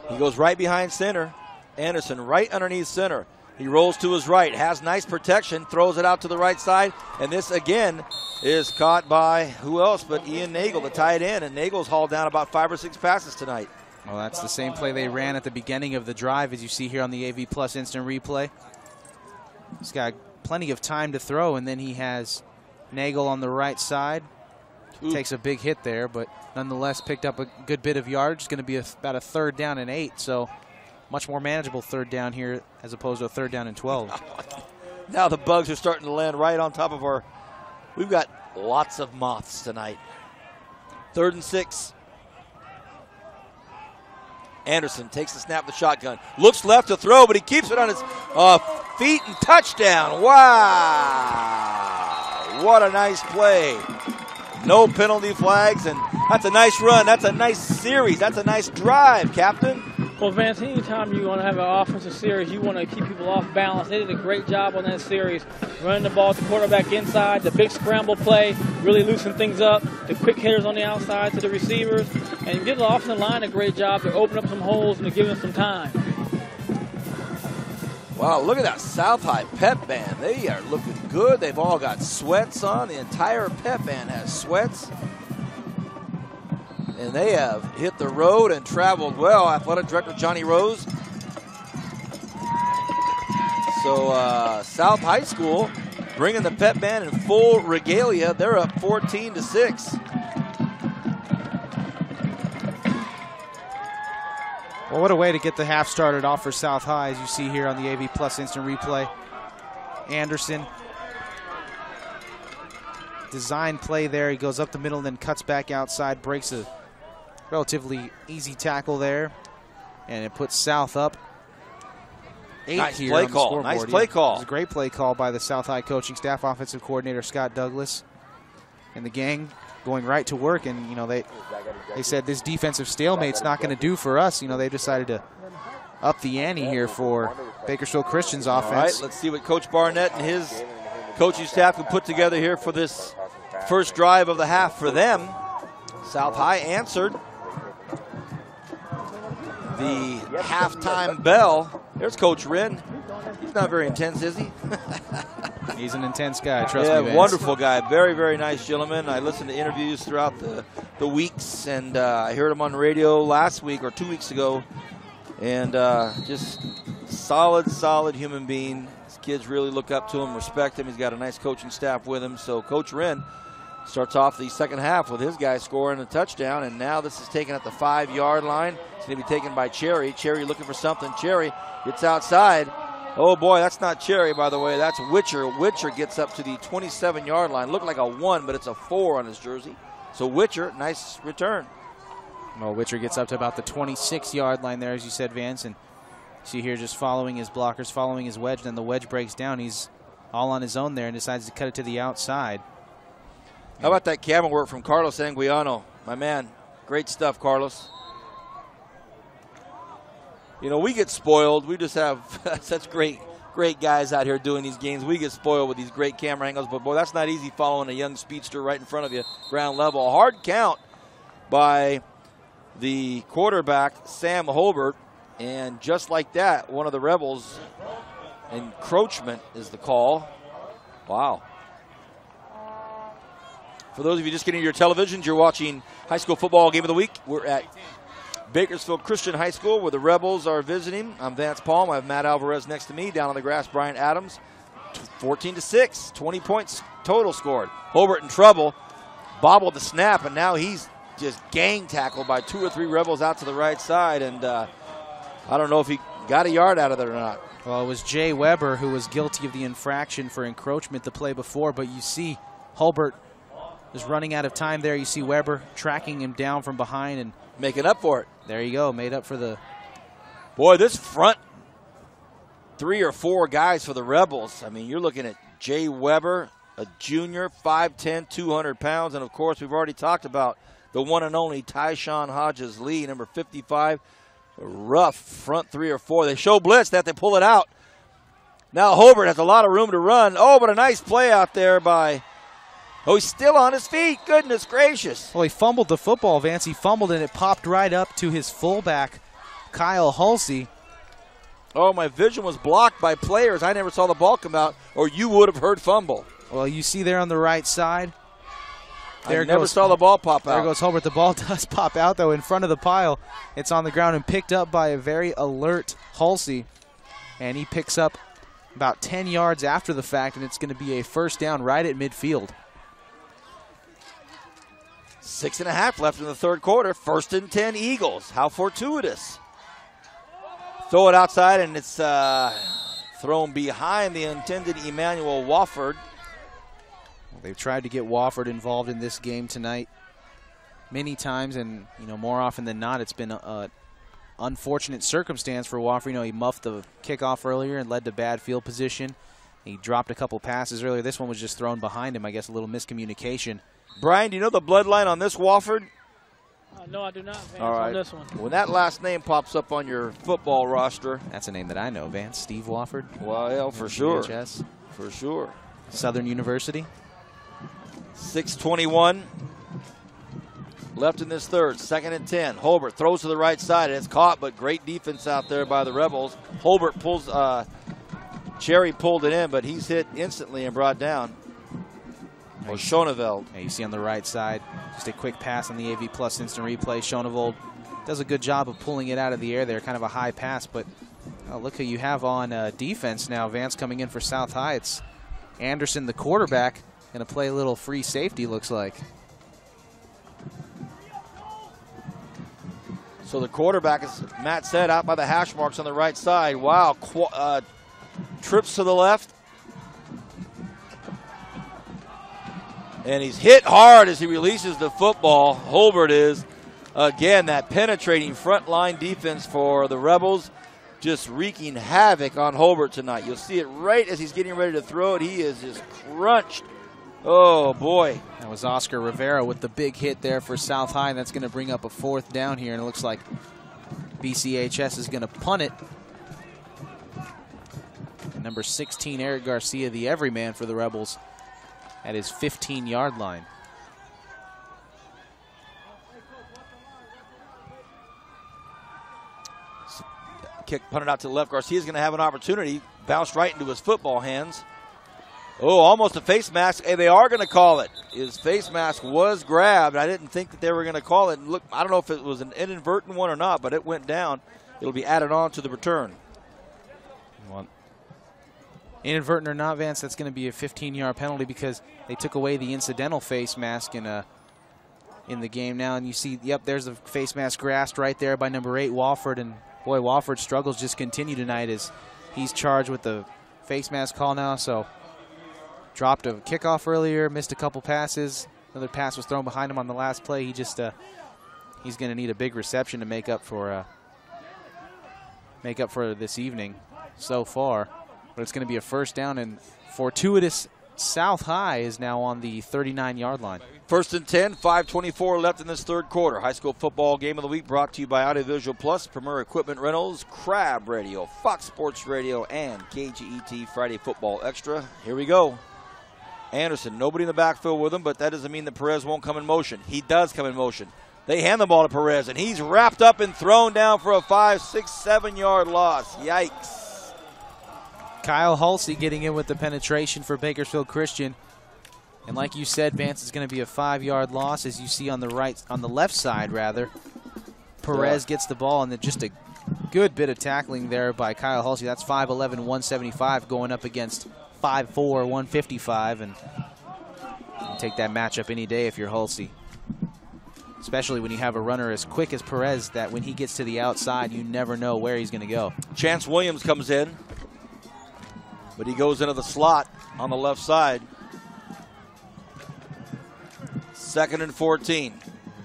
He goes right behind center. Anderson right underneath center. He rolls to his right, has nice protection, throws it out to the right side, and this again is caught by who else but Ian Nagel, the tight end, and Nagel's hauled down about 5 or 6 passes tonight. Well, that's the same play they ran at the beginning of the drive, as you see here on the AV Plus instant replay. He's got plenty of time to throw, and then he has Nagel on the right side. Takes a big hit there, but nonetheless picked up a good bit of yardage. It's going to be about a 3rd down and 8, so much more manageable 3rd down here as opposed to a 3rd down and 12. Now the bugs are starting to land right on top of our. We've got lots of moths tonight. 3rd and 6. Anderson takes the snap of the shotgun. Looks left to throw, but he keeps it on his feet and touchdown. Wow. What a nice play. No penalty flags, and that's a nice run. That's a nice series. That's a nice drive, Captain. Well, Vance, anytime you want to have an offensive series, you want to keep people off balance. They did a great job on that series, running the ball to quarterback inside, the big scramble play, really loosen things up, the quick hitters on the outside to the receivers, and give the offensive line a great job to open up some holes and to give them some time. Wow, look at that South High pep band. They are looking good. They've all got sweats on. The entire pep band has sweats. And they have hit the road and traveled well. Athletic Director Johnny Rose. So South High School bringing the pep band in full regalia. They're up 14-6. Well, what a way to get the half started off for South High, as you see here on the AV Plus instant replay. Anderson. Design play there. He goes up the middle and then cuts back outside, breaks a relatively easy tackle there, and it puts South up 8 nice here play on the call. scoreboard. Nice play call. It was a great play call by the South High coaching staff, offensive coordinator Scott Douglas, and the gang going right to work. And you know they said this defensive stalemate's not going to do for us. You know, they decided to up the ante here for Bakersfield Christian's offense. All right, let's see what Coach Barnett and his coaching staff can put together here for this first drive of the half for them. South High answered the halftime bell. There's Coach Wren. He's not very intense, is he? He's an intense guy, trust me, Vance. Wonderful guy. Very, very nice gentleman. I listened to interviews throughout the weeks, and I heard him on the radio last week or 2 weeks ago. And just solid human being. His kids really look up to him, respect him. He's got a nice coaching staff with him. So Coach Wren starts off the second half with his guy scoring a touchdown, and now this is taken at the 5-yard line. It's going to be taken by Cherry. Cherry looking for something. Cherry gets outside. Oh, boy, that's not Cherry, by the way. That's Witcher. Witcher gets up to the 27-yard line. Looked like a 1, but it's a 4 on his jersey. So Witcher, nice return. Well, Witcher gets up to about the 26-yard line there, as you said, Vance. And see here just following his blockers, following his wedge. Then the wedge breaks down. He's all on his own there and decides to cut it to the outside. How about that camera work from Carlos Anguiano? My man, great stuff, Carlos. You know, we get spoiled. We just have such great guys out here doing these games. We get spoiled with these great camera angles, but boy, that's not easy following a young speedster right in front of you, ground level. A hard count by the quarterback, Sam Holbert, and just like that, one of the Rebels, encroachment is the call. Wow. For those of you just getting your televisions, you're watching High School Football Game of the Week. We're at Bakersfield Christian High School, where the Rebels are visiting. I'm Vance Palm. I have Matt Alvarez next to me. Down on the grass, Brian Adams. 14-6, 20 points total scored. Holbert in trouble, bobbled the snap, and now he's just gang tackled by 2 or 3 Rebels out to the right side, and I don't know if he got a yard out of it or not. Well, it was Jay Weber who was guilty of the infraction for encroachment the play before, but you see Holbert is running out of time there. You see Weber tracking him down from behind and making up for it. There you go, made up for the... Boy, this front 3 or 4 guys for the Rebels. I mean, you're looking at Jay Weber, a junior, 5'10", 200 pounds, and of course we've already talked about the one and only Tyshawn Hodges-Lee, number 55. A rough front 3 or 4. They show blitz that they pull it out. Now Holbert has a lot of room to run. Oh, but a nice play out there by... Oh, he's still on his feet. Goodness gracious. Well, he fumbled the football, Vance. He fumbled, and it popped right up to his fullback, Kyle Halsey. Oh, my vision was blocked by players. I never saw the ball come out, or you would have heard fumble. Well, you see there on the right side. I never saw the ball pop out. There goes Holbert. The ball does pop out, though, in front of the pile. It's on the ground and picked up by a very alert Halsey. And he picks up about 10 yards after the fact, and it's going to be a first down right at midfield. 6.5 left in the third quarter. 1st and 10 Eagles. How fortuitous. Throw it outside, and it's thrown behind the intended Emmanuel Wofford. They've tried to get Wofford involved in this game tonight many times, and more often than not, it's been an unfortunate circumstance for Wofford. He muffed the kickoff earlier and led to bad field position. He dropped a couple passes earlier. This one was just thrown behind him. I guess a little miscommunication. Brian, do you know the bloodline on this Wofford? No, I do not, Vance, all right. on this one. When that last name pops up on your football roster. That's a name that I know, Vance. Steve Wofford. Well, for sure. VHS. For sure. Southern University. 6:21 left in this third. 2nd and 10. Holbert throws to the right side. It's caught, but great defense out there by the Rebels. Holbert pulls, Cherry pulled it in, but he's hit instantly and brought down. Or Schoneveld. Yeah, you see on the right side, just a quick pass on the AV Plus instant replay. Schoneveld does a good job of pulling it out of the air there, kind of a high pass, but look who you have on defense now. Vance coming in for South High. It's Anderson, the quarterback, going to play a little free safety, looks like. So the quarterback, as Matt said, out by the hash marks on the right side. Wow, trips to the left. And he's hit hard as he releases the football. Holbert is. Again, that penetrating front line defense for the Rebels just wreaking havoc on Holbert tonight. You'll see it right as he's getting ready to throw it. He is just crunched. Oh, boy. That was Oscar Rivera with the big hit there for South High, and that's going to bring up a 4th down here, and it looks like BCHS is going to punt it. And number 16, Eric Garcia, the everyman for the Rebels, at his 15-yard line. Kick punted out to the left. Garcia's going to have an opportunity. Bounced right into his football hands. Oh, almost a face mask. Hey, they are going to call it. His face mask was grabbed. I didn't think that they were going to call it. Look, I don't know if it was an inadvertent one or not, but it went down. It'll be added on to the return. Well, inadvertent or not, Vance, that's going to be a 15-yard penalty because they took away the incidental face mask in the game now. And you see, yep, there's the face mask grasped right there by number 8, Wofford. And, boy, Wofford's struggles just continue tonight as he's charged with the face mask call now. So dropped a kickoff earlier, missed a couple passes. Another pass was thrown behind him on the last play. He just he's going to need a big reception to make up for this evening so far. But it's going to be a 1st down and fortuitous South High is now on the 39-yard line. 1st and 10, 5:24 left in this third quarter. High school football game of the week brought to you by Audiovisual Plus, Premier Equipment Rentals, Crab Radio, Fox Sports Radio, and KGET Friday Football Extra. Here we go. Anderson, nobody in the backfield with him, but that doesn't mean that Perez won't come in motion. He does come in motion. They hand the ball to Perez, and he's wrapped up and thrown down for a 5, 6, 7-yard loss. Yikes. Kyle Halsey getting in with the penetration for Bakersfield Christian. And like you said, Vance, is going to be a 5-yard loss, as you see on the left side, rather. Perez gets the ball, and then just a good bit of tackling there by Kyle Halsey. That's 5'11", 175 going up against 5'4", 155, and you can take that matchup any day if you're Halsey. Especially when you have a runner as quick as Perez, that when he gets to the outside, you never know where he's going to go. Chance Williams comes in, but he goes into the slot on the left side. 2nd and 14.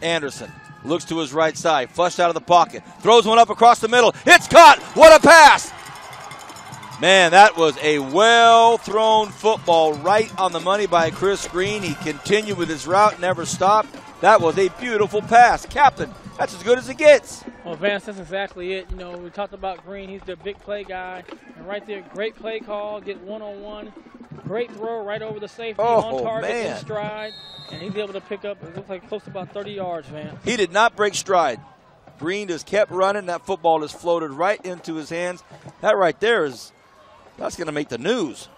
Anderson looks to his right side, flushed out of the pocket, throws one up across the middle. It's caught. What a pass! Man, that was a well-thrown football right on the money by Chris Green. He continued with his route, never stopped. That was a beautiful pass. Captain, that's as good as it gets. Well, Vance, that's exactly it. You know, we talked about Green. He's the big play guy. And right there, great play call, get one-on-one. Great throw right over the safety, on target, in stride. And he's able to pick up, it looks like close to about 30 yards, Vance. He did not break stride. Green just kept running. That football just floated right into his hands. That right there is... that's going to make the news.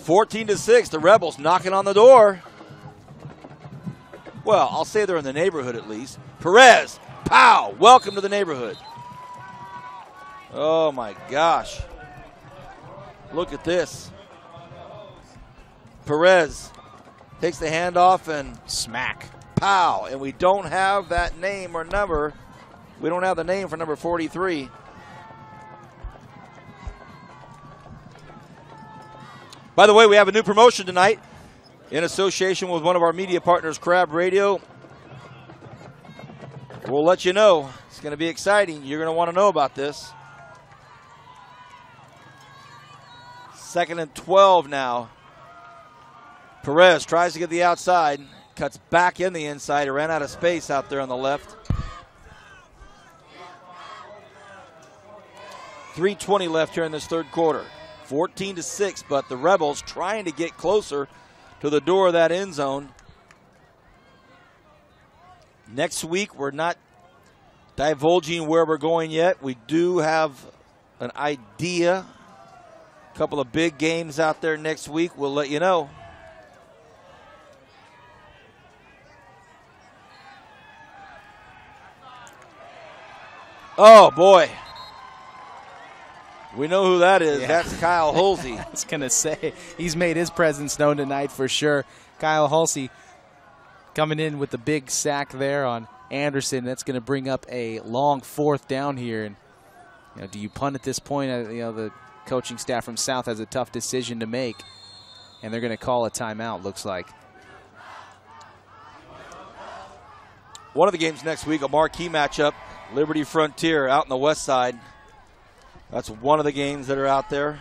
14-6, the Rebels knocking on the door. Well, I'll say they're in the neighborhood at least. Perez, pow, welcome to the neighborhood. Oh my gosh. Look at this. Perez takes the handoff and smack. Pow, and we don't have that name or number. We don't have the name for number 43. By the way, we have a new promotion tonight in association with one of our media partners, Crab Radio. We'll let you know. It's going to be exciting. You're going to want to know about this. 2nd and 12 now. Perez tries to get the outside, cuts back in the inside. He ran out of space out there on the left. 3:20 left here in this third quarter. 14-6, but the Rebels trying to get closer to the door of that end zone. Next week, we're not divulging where we're going yet. We do have an idea. A couple of big games out there next week. We'll let you know. Oh, boy. We know who that is. Yeah. That's Kyle Halsey. I was going to say, he's made his presence known tonight for sure. Kyle Halsey coming in with the big sack there on Anderson. That's going to bring up a long 4th down here. And do you punt at this point? The coaching staff from South has a tough decision to make, and they're going to call a timeout, looks like. One of the games next week, a marquee matchup, Liberty Frontier out on the west side. That's one of the games that are out there.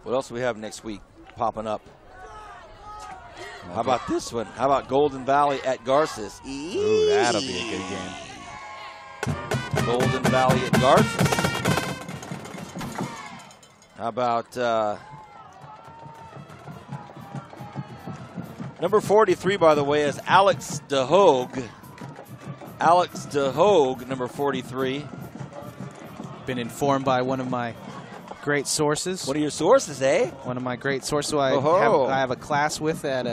What else do we have next week popping up? Okay. How about this one? How about Golden Valley at Garces? Ooh, that'll be a good game. Golden Valley at Garces. How about number 43, by the way, is Alex DeHogue. Alex DeHogue, number 43. Been informed by one of my great sources. One of your sources, eh? One of my great sources who I have a class with at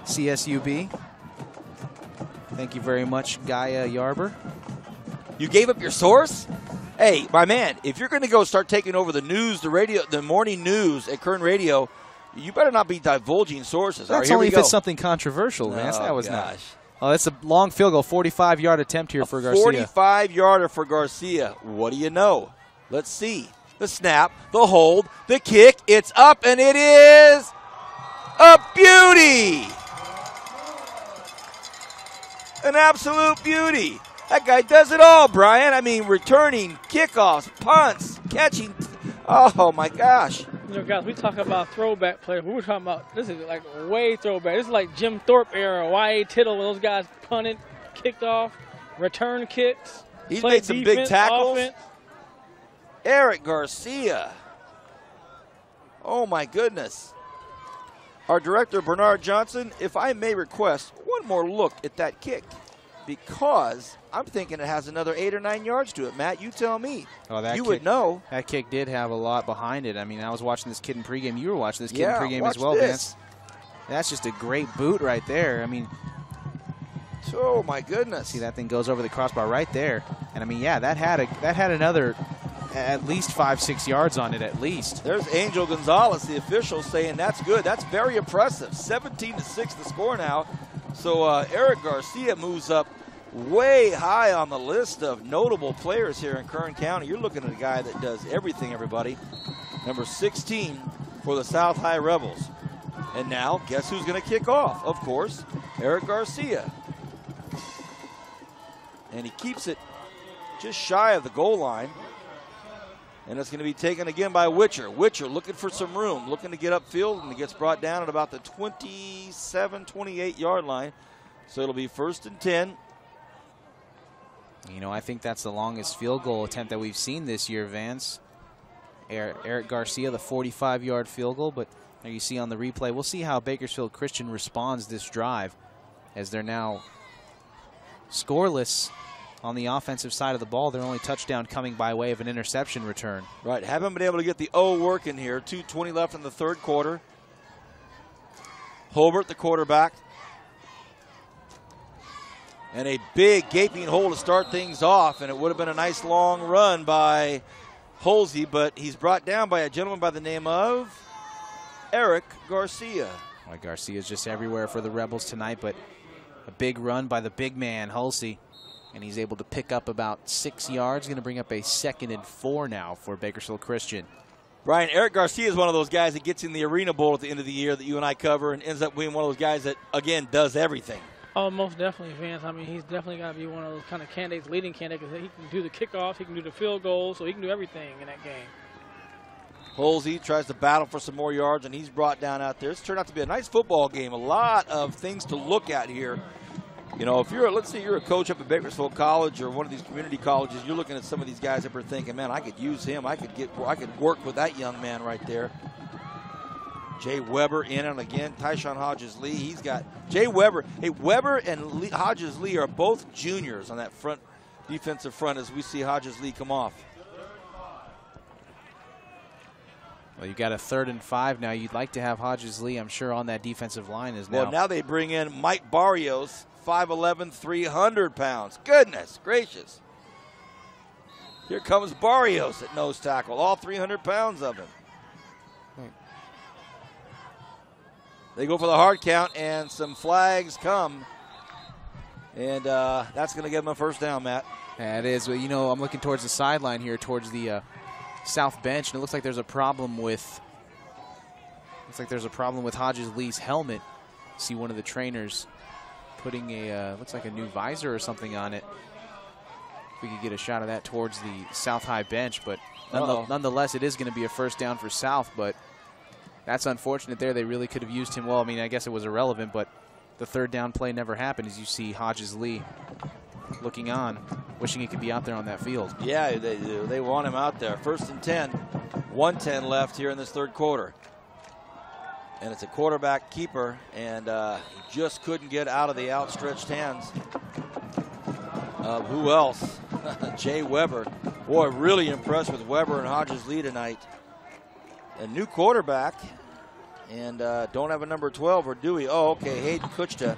CSUB. Thank you very much, Gaia Yarber. You gave up your source? Hey, my man, if you're going to go start taking over the news, the radio, the morning news at Kern Radio, you better not be divulging sources. That's only if it's something controversial, man. That was not. Oh, that's a long field goal, 45-yard attempt here for Garcia. 45-yarder for Garcia. What do you know? Let's see. The snap, the hold, the kick. It's up, and it is a beauty. An absolute beauty. That guy does it all, Brian. I mean, returning, kickoffs, punts, catching. Oh, my gosh. You know, guys, we talk about throwback players. We were talking about, this is like way throwback. This is like Jim Thorpe era, Y.A. Tittle, when those guys punted, kicked off, return kicks. He's made some defense, big tackles. offense. Eric Garcia. Oh, my goodness. Our director, Bernard Johnson, if I may request one more look at that kick, because I'm thinking it has another 8 or 9 yards to it. Matt, you tell me. Oh, that you kick, would know. That kick did have a lot behind it. I mean, I was watching this kid in pregame. You were watching this kid Yeah, in pregame watch as well, this. Vance. That's just a great boot right there. I mean, oh my goodness! See, that thing goes over the crossbar right there. And I mean, yeah, that had another at least 5-6 yards on it at least. There's Angel Gonzalez, the official, saying that's good. That's very impressive. 17-6 the score now. So Eric Garcia moves up way high on the list of notable players here in Kern County. You're looking at a guy that does everything, everybody. Number 16 for the South High Rebels. And now, guess who's going to kick off? Of course, Eric Garcia. And he keeps it just shy of the goal line. And it's going to be taken again by Witcher. Witcher looking for some room, looking to get upfield, and he gets brought down at about the 27, 28-yard line. So it'll be 1st and 10. You know, I think that's the longest field goal attempt that we've seen this year, Vance. Eric Garcia, the 45-yard field goal, but there you see on the replay. We'll see how Bakersfield Christian responds this drive as they're now scoreless on the offensive side of the ball. Their only touchdown coming by way of an interception return. Right, haven't been able to get the O working here. 2:20 left in the third quarter. Holbert, the quarterback. And a big gaping hole to start things off, and it would have been a nice long run by Holsey, but he's brought down by a gentleman by the name of Eric Garcia. Well, Garcia's just everywhere for the Rebels tonight, but a big run by the big man, Holsey. And he's able to pick up about 6 yards. Going to bring up a 2nd and 4 now for Bakersfield Christian. Brian, Eric Garcia is one of those guys that gets in the Arena Bowl at the end of the year that you and I cover and ends up being one of those guys that, again, does everything. Oh, most definitely, Vance. I mean, he's definitely got to be one of those kind of candidates, leading candidates, because he can do the kickoffs, he can do the field goals, so he can do everything in that game. Holsey tries to battle for some more yards, and he's brought down out there. It's turned out to be a nice football game. A lot of things to look at here. You know, if you're, let's say you're a coach up at Bakersfield College or one of these community colleges, you're looking at some of these guys that are thinking, man, I could use him. I could work with that young man right there. Jay Weber in and again. Tyshawn Hodges-Lee. He's got Jay Weber. Hey, Weber and Hodges-Lee are both juniors on that front defensive front as we see Hodges-Lee come off. Well, you got a 3rd and 5 now. You'd like to have Hodges-Lee, I'm sure, on that defensive line as now. Well, now they bring in Mike Barrios, 5'11", 300 pounds. Goodness gracious. Here comes Barrios at nose tackle, all 300 pounds of him. They go for the hard count, and some flags come. And that's going to give them a first down, Matt. Yeah, it is. Well, you know, I'm looking towards the sideline here, towards the south bench, and it looks like there's a problem with Hodges-Lee's helmet. See one of the trainers putting a looks like a new visor or something on it. If we could get a shot of that towards the South High bench, but nonetheless, it is going to be a first down for South, but that's unfortunate there. They really could have used him well. I mean, I guess it was irrelevant, but the 3rd down play never happened, as you see Hodges-Lee looking on, wishing he could be out there on that field. Yeah, they do. They want him out there. 1st and 10. 1:10 left here in this third quarter. And it's a quarterback keeper, and he just couldn't get out of the outstretched hands of who else? Jay Weber. Boy, really impressed with Weber and Hodges-Lee tonight. A new quarterback, and don't have a number 12, or do we? Oh, okay, Hayden Kuchta.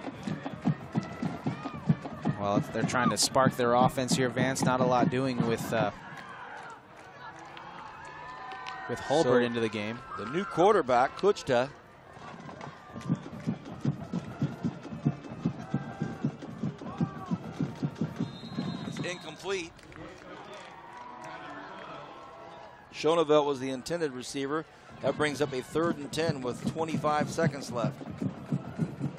Well, they're trying to spark their offense here, Vance. Not a lot doing with Holbert into the game. The new quarterback, Kuchta. It's incomplete. Schoneveld was the intended receiver. That brings up a 3rd and 10 with 25 seconds left.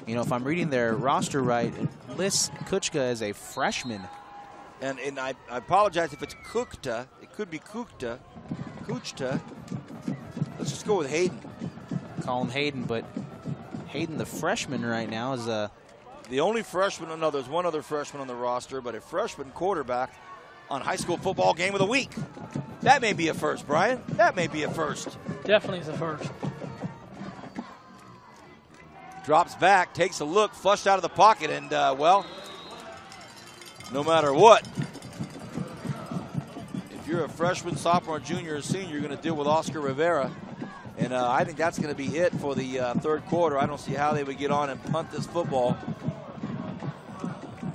You know, if I'm reading their roster right, it lists Kuchka as a freshman And I apologize if it's Kukta. It could be Kuchta. Let's just go with Hayden. Call him Hayden, but Hayden, the freshman right now, is the only freshman. No, there's one other freshman on the roster, but a freshman quarterback on high school football game of the week. That may be a first, Brian. That may be a first. Definitely is a first. Drops back, takes a look, flushed out of the pocket, and, well, no matter what, if you're a freshman, sophomore, junior, or senior, you're going to deal with Oscar Rivera. And I think that's going to be it for the third quarter. I don't see how they would get on and punt this football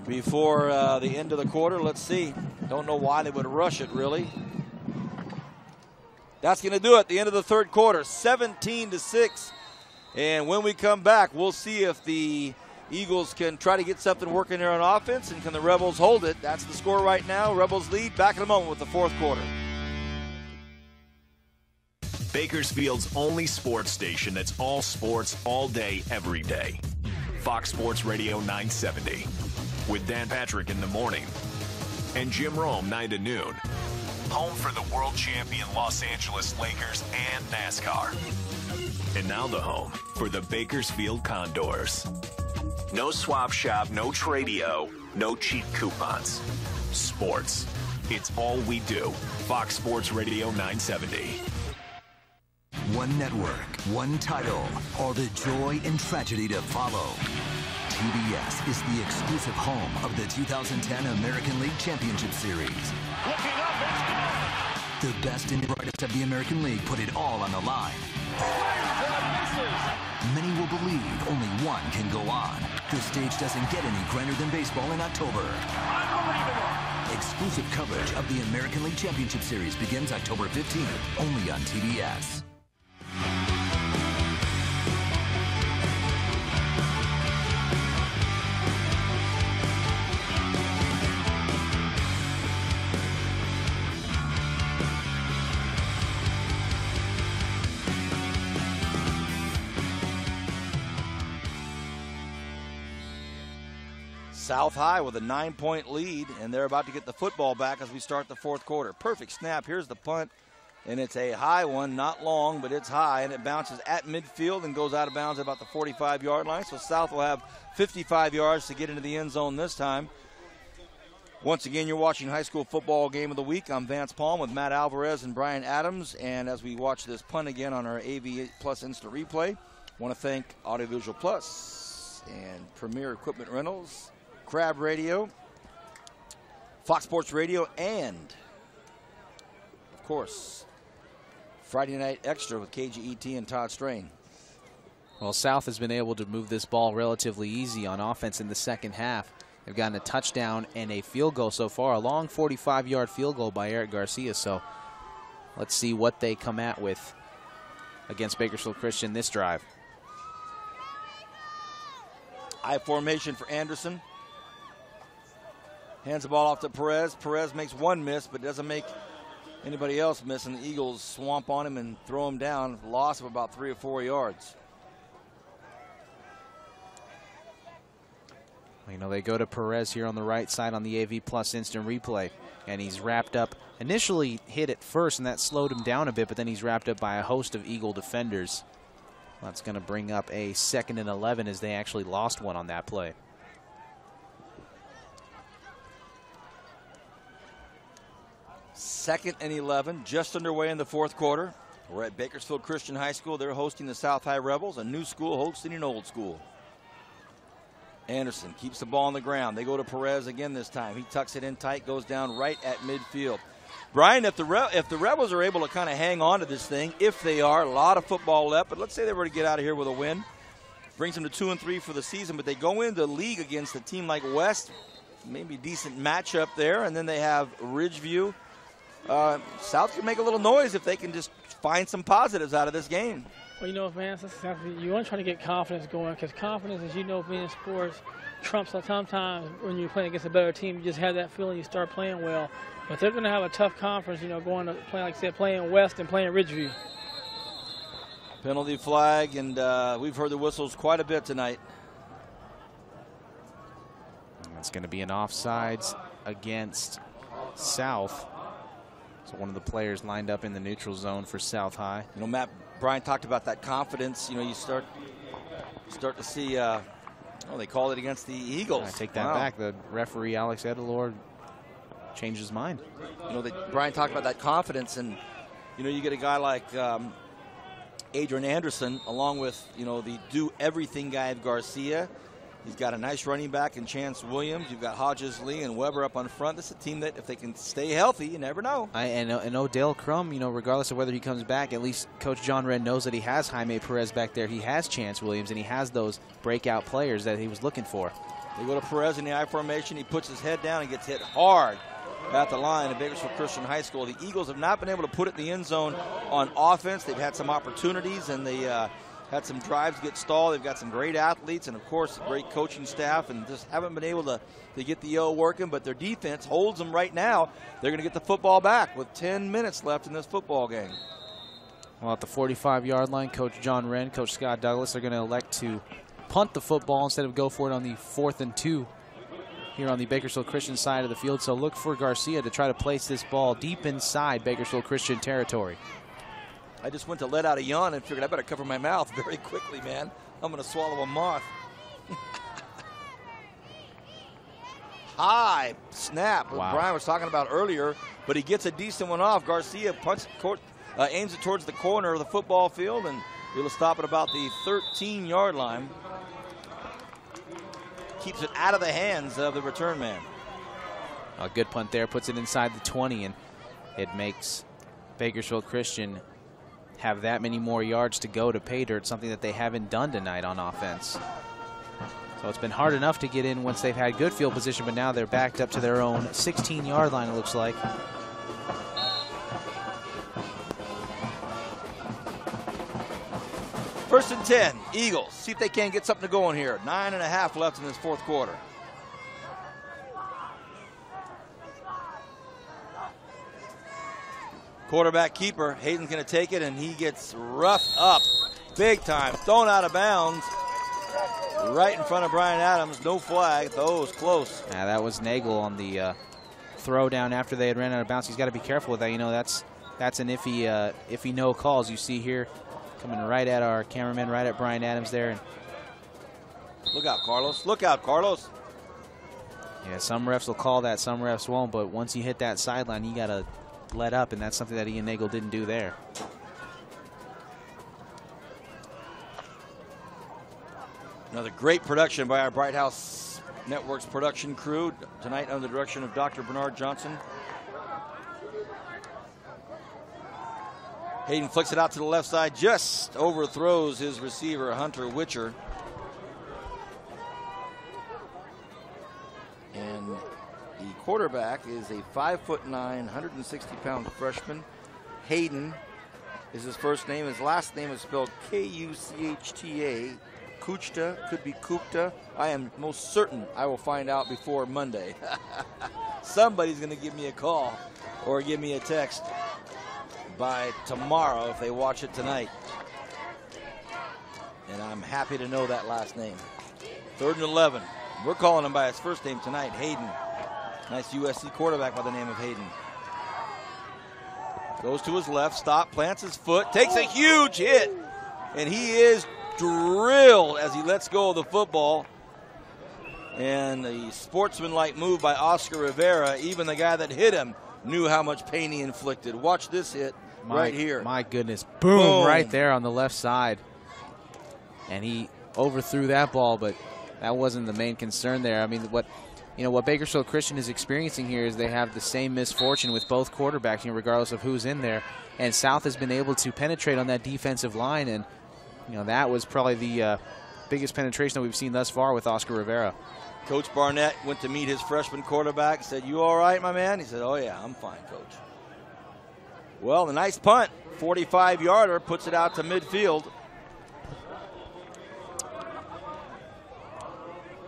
before the end of the quarter. Let's see. Don't know why they would rush it, really. That's going to do it. The end of the third quarter, 17-6. And when we come back, we'll see if the Eagles can try to get something working there on offense, and can the Rebels hold it. That's the score right now. Rebels lead. Back in a moment with the fourth quarter. Bakersfield's only sports station that's all sports, all day, every day. Fox Sports Radio 970. With Dan Patrick in the morning and Jim Rome 9 to noon. Home for the world champion Los Angeles Lakers and NASCAR. And now the home for the Bakersfield Condors. No swap shop, no Tradio, no cheap coupons. Sports. It's all we do. Fox Sports Radio 970. One network, one title, all the joy and tragedy to follow. TBS is the exclusive home of the 2010 American League Championship Series. Looking up, it's gone. The best and brightest of the American League put it all on the line. Many will believe only one can go on. The stage doesn't get any grander than baseball in October. Unbelievable. Exclusive coverage of the American League Championship Series begins October 15th, only on TBS. South High with a 9-point lead, and they're about to get the football back as we start the fourth quarter. Perfect snap. Here's the punt, and it's a high one, not long, but it's high, and it bounces at midfield and goes out of bounds at about the 45-yard line. So South will have 55 yards to get into the end zone this time. Once again, you're watching High School Football Game of the Week. I'm Vance Palm with Matt Alvarez and Brian Adams, and as we watch this punt again on our AV Plus Instant Replay, I want to thank Audiovisual Plus and Premier Equipment Rentals, Crab Radio, Fox Sports Radio, and, of course, Friday Night Extra with KGET and Todd Strain. Well, South has been able to move this ball relatively easy on offense in the second half. They've gotten a touchdown and a field goal so far, a long 45-yard field goal by Eric Garcia. So let's see what they come at with against Bakersfield Christian this drive. I formation for Anderson. Hands the ball off to Perez. Perez makes one miss, but doesn't make anybody else miss, and the Eagles swamp on him and throw him down. Loss of about 3 or 4 yards. You know, they go to Perez here on the right side on the AV Plus Instant Replay, and he's wrapped up. Initially hit at first, and that slowed him down a bit, but then he's wrapped up by a host of Eagle defenders. That's going to bring up a 2nd and 11 as they actually lost one on that play. Second and 11, just underway in the fourth quarter. We're at Bakersfield Christian High School. They're hosting the South High Rebels, a new school hosting an old school. Anderson keeps the ball on the ground. They go to Perez again this time. He tucks it in tight, goes down right at midfield. Brian, if the Rebels are able to kind of hang on to this thing, if they are, a lot of football left, but let's say they were to get out of here with a win, brings them to 2-3 for the season, but they go into the league against a team like West, maybe decent matchup there, and then they have Ridgeview. South can make a little noise if they can just find some positives out of this game. Well, you know, Vance, you want to try to get confidence going, because confidence, as you know, being in sports, trumps sometimes when you're playing against a better team. You just have that feeling you start playing well. But they're going to have a tough conference, you know, going to play, like I said, playing West and playing Ridgeview. Penalty flag, and we've heard the whistles quite a bit tonight. And that's going to be an offsides. against South. So one of the players lined up in the neutral zone for South High. You know, Matt, Brian talked about that confidence. You know, you start to see, they called it against the Eagles. I take that back. The referee, Alex Edelor, changed his mind. You know, Brian talked about that confidence, and, you know, you get a guy like Adrian Anderson, along with, you know, the do-everything guy of Garcia. He's got a nice running back in Chance Williams. You've got Hodges, Lee, and Weber up on front. This is a team that, if they can stay healthy, you never know. And Odell Crum, you know, regardless of whether he comes back, at least Coach John Wren knows that he has Jaime Perez back there. He has Chance Williams, and he has those breakout players that he was looking for. They go to Perez in the I formation. He puts his head down and gets hit hard at the line at Bakersfield Christian High School. The Eagles have not been able to put it in the end zone on offense. They've had some opportunities, and they had some drives get stalled. They've got some great athletes and, of course, a great coaching staff, and just haven't been able to get the O working. But their defense holds them right now. They're going to get the football back with 10 minutes left in this football game. Well, at the 45-yard line, Coach John Wren, Coach Scott Douglas are going to elect to punt the football instead of go for it on the 4th and 2 here on the Bakersfield Christian side of the field. So look for Garcia to try to place this ball deep inside Bakersfield Christian territory. I just went to let out a yawn and figured I better cover my mouth very quickly, man. I'm going to swallow a moth. High snap, what Brian was talking about earlier, but he gets a decent one off. Garcia aims it towards the corner of the football field, and it'll stop at about the 13-yard line. Keeps it out of the hands of the return man. A good punt there, puts it inside the 20, and it makes Bakersfield Christian have that many more yards to go to pay dirt, something that they haven't done tonight on offense. So it's been hard enough to get in once they've had good field position, but now they're backed up to their own 16-yard line, it looks like. First and 10, Eagles. See if they can get something to go in here. 9.5 left in this fourth quarter. Quarterback keeper, Hayden's going to take it, and he gets roughed up big time. Thrown out of bounds right in front of Brian Adams. No flag. Those close. Yeah, that was Nagel on the throw down after they had ran out of bounds. He's got to be careful with that. You know, that's an iffy no calls. You see here coming right at our cameraman, right at Brian Adams there. And look out, Carlos. Look out, Carlos. Yeah, some refs will call that, some refs won't, but once you hit that sideline, you got to let up, and that's something that Ian Nagel didn't do there. Another great production by our Bright House Networks production crew tonight under the direction of Dr. Bernard Johnson. Hayden flicks it out to the left side, just overthrows his receiver, Hunter Witcher. And the quarterback is a 5'9", 160-pound freshman. Hayden is his first name. His last name is spelled K-U-C-H-T-A. Kuchta, could be Kupta. I am most certain I will find out before Monday. Somebody's going to give me a call or give me a text by tomorrow if they watch it tonight. And I'm happy to know that last name. 3rd and 11. We're calling him by his first name tonight, Hayden. Nice USC quarterback by the name of Hayden. Goes to his left, stop, plants his foot, takes a huge hit, and he is drilled as he lets go of the football. And the sportsmanlike move by Oscar Rivera, even the guy that hit him knew how much pain he inflicted. Watch this hit right here. My goodness. Boom, right there on the left side. And he overthrew that ball, but that wasn't the main concern there. I mean, what Bakersfield Christian is experiencing here is they have the same misfortune with both quarterbacks, regardless of who's in there. And South has been able to penetrate on that defensive line, and that was probably the biggest penetration that we've seen thus far with Oscar Rivera. Coach Barnett went to meet his freshman quarterback, said, "You all right, my man?" He said, "Oh, yeah, I'm fine, Coach." Well, the nice punt, 45-yarder, puts it out to midfield.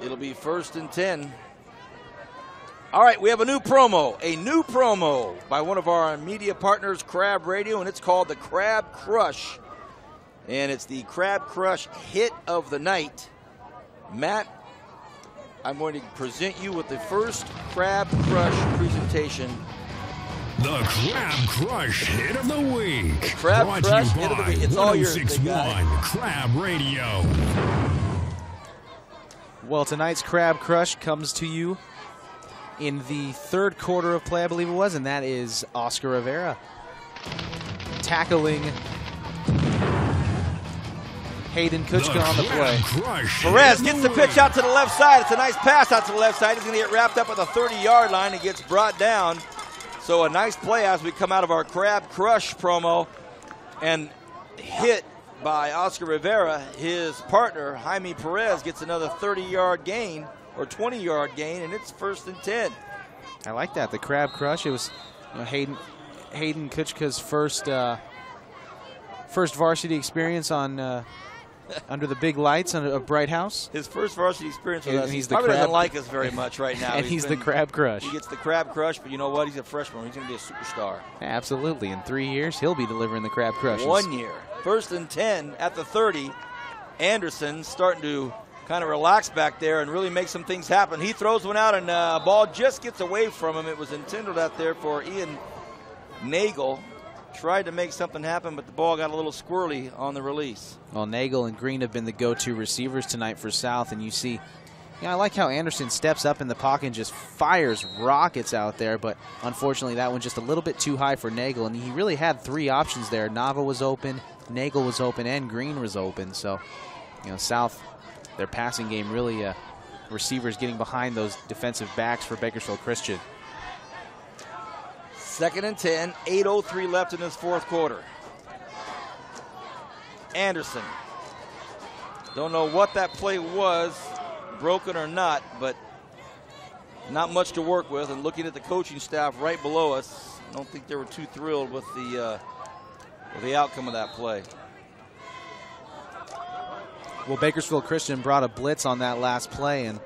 It'll be 1st and 10. All right, we have a new promo by one of our media partners, Crab Radio, and it's called the Crab Crush. And it's the Crab Crush hit of the night. Matt, I'm going to present you with the first Crab Crush presentation. The Crab Crush Hit of the Week. Crab Brought Crush to you Hit of the by Week. It's all yours, big 1061 guy. Crab Radio. Well, tonight's Crab Crush comes to you in the third quarter of play, I believe it was, and that is Oscar Rivera tackling Hayden Kuchka on the play. Perez gets the pitch out to the left side. It's a nice pass out to the left side. He's going to get wrapped up at the 30-yard line and gets brought down. So a nice play as we come out of our Crab Crush promo, and hit by Oscar Rivera. His partner, Jaime Perez, gets another 30-yard gain or 20-yard gain, and it's 1st and 10. I like that. The Crab Crush. It was Hayden Kuchka's first varsity experience on under the big lights of Bright House. His first varsity experience with us. He He's probably the doesn't like us very much right now. And he's the Crab Crush. He gets the Crab Crush, but you know what? He's a freshman. He's going to be a superstar. Absolutely. In 3 years, he'll be delivering the Crab Crushes. 1 year. 1st and 10 at the 30. Anderson starting to kind of relax back there and really make some things happen. He throws one out, and ball just gets away from him. It was intended out there for Ian Nagel. Tried to make something happen, but the ball got a little squirrely on the release. Well, Nagel and Green have been the go-to receivers tonight for South, and you see, I like how Anderson steps up in the pocket and just fires rockets out there, but unfortunately that one just a little bit too high for Nagel, and he really had 3 options there. Nava was open, Nagel was open, and Green was open, so South, their passing game really, receivers getting behind those defensive backs for Bakersfield Christian. 2nd and 10, 8:03 left in this 4th quarter. Anderson. Don't know what that play was, broken or not, but not much to work with. And looking at the coaching staff right below us, I don't think they were too thrilled with the outcome of that play. Well, Bakersfield Christian brought a blitz on that last play, and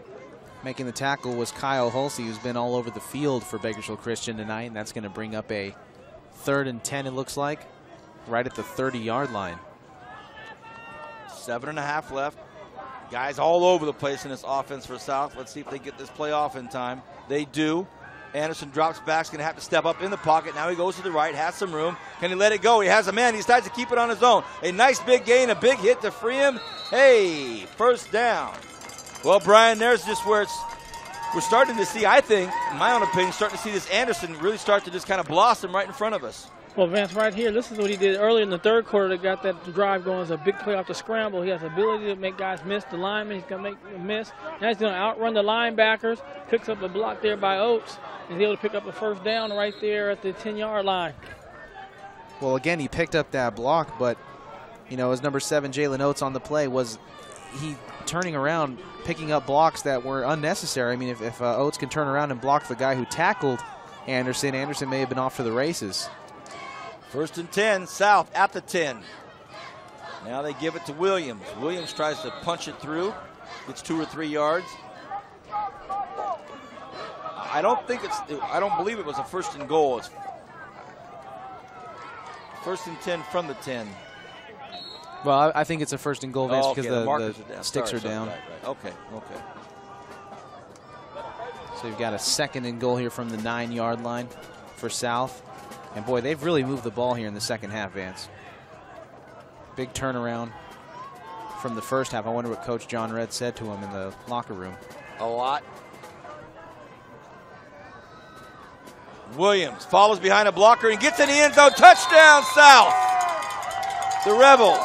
making the tackle was Kyle Hulsey, who's been all over the field for Bakersfield Christian tonight, and that's going to bring up a 3rd and 10, it looks like, right at the 30-yard line. 7.5 left. Guys all over the place in this offense for South. Let's see if they get this play off in time. They do. Anderson drops back. He's going to have to step up in the pocket. Now he goes to the right, has some room. Can he let it go? He has a man. He decides to keep it on his own. A nice big gain, a big hit to free him. Hey, 1st down. Well, Brian, there's just where we're starting to see, I think, in my own opinion, starting to see this Anderson really start to just kind of blossom right in front of us. Well, Vance, right here, this is what he did earlier in the 3rd quarter that got that drive going. It's a big play off the scramble. He has the ability to make guys miss the lineman. He's going to make a miss. Now he's going to outrun the linebackers. Picks up the block there by Oates. He's able to pick up the 1st down right there at the 10-yard line. Well, again, he picked up that block, but, as number 7, Jalen Oates on the play, was he turning around, picking up blocks that were unnecessary. I mean, if Oates can turn around and block the guy who tackled Anderson may have been off to the races. 1st and 10, South at the 10. Now they give it to Williams. Williams tries to punch it through, gets 2 or 3 yards. I don't believe it was a 1st and goal. It's 1st and 10 from the 10. Well, I think it's a 1st and goal, Vance, because the sticks are down. Right. Okay. So you've got a 2nd and goal here from the 9-yard line for South. And, boy, they've really moved the ball here in the second half, Vance. Big turnaround from the first half. I wonder what Coach John Redd said to him in the locker room. A lot. Williams follows behind a blocker and gets in the end zone. Touchdown, South. The Rebels.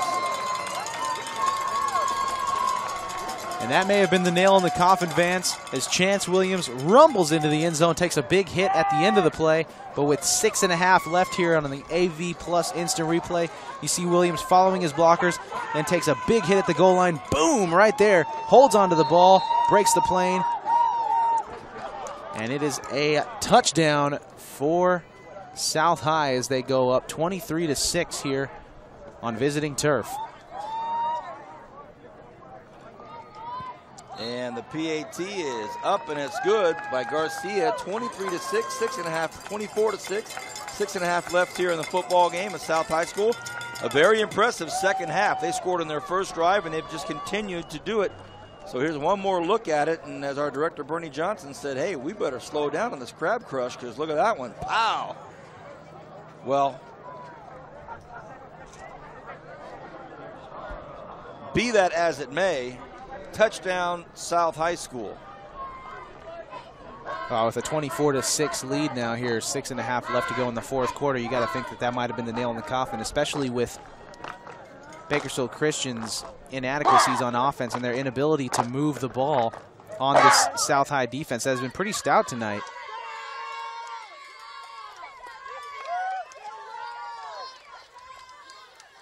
And that may have been the nail in the coffin, Vance, as Chance Williams rumbles into the end zone, takes a big hit at the end of the play, but with 6.5 left here on the AV Plus instant replay, you see Williams following his blockers and takes a big hit at the goal line. Boom, right there. Holds onto the ball, breaks the plane, and it is a touchdown for South High as they go up 23-6 here on visiting turf. And the PAT is up, and it's good by Garcia. 23-6, 6.5, 24-6. 6.5 left here in the football game at South High School. A very impressive second half. They scored in their first drive, and they've just continued to do it So here's one more look at it, and as our director Bernie Johnson said, hey, we better slow down on this crab crush because look at that one. Pow! Well, be that as it may, touchdown South High School. With a 24-6 lead now here, 6.5 left to go in the fourth quarter, you got to think that that might have been the nail in the coffin, especially with Bakersfield Christian's inadequacies on offense and their inability to move the ball on this South High defense that has been pretty stout tonight.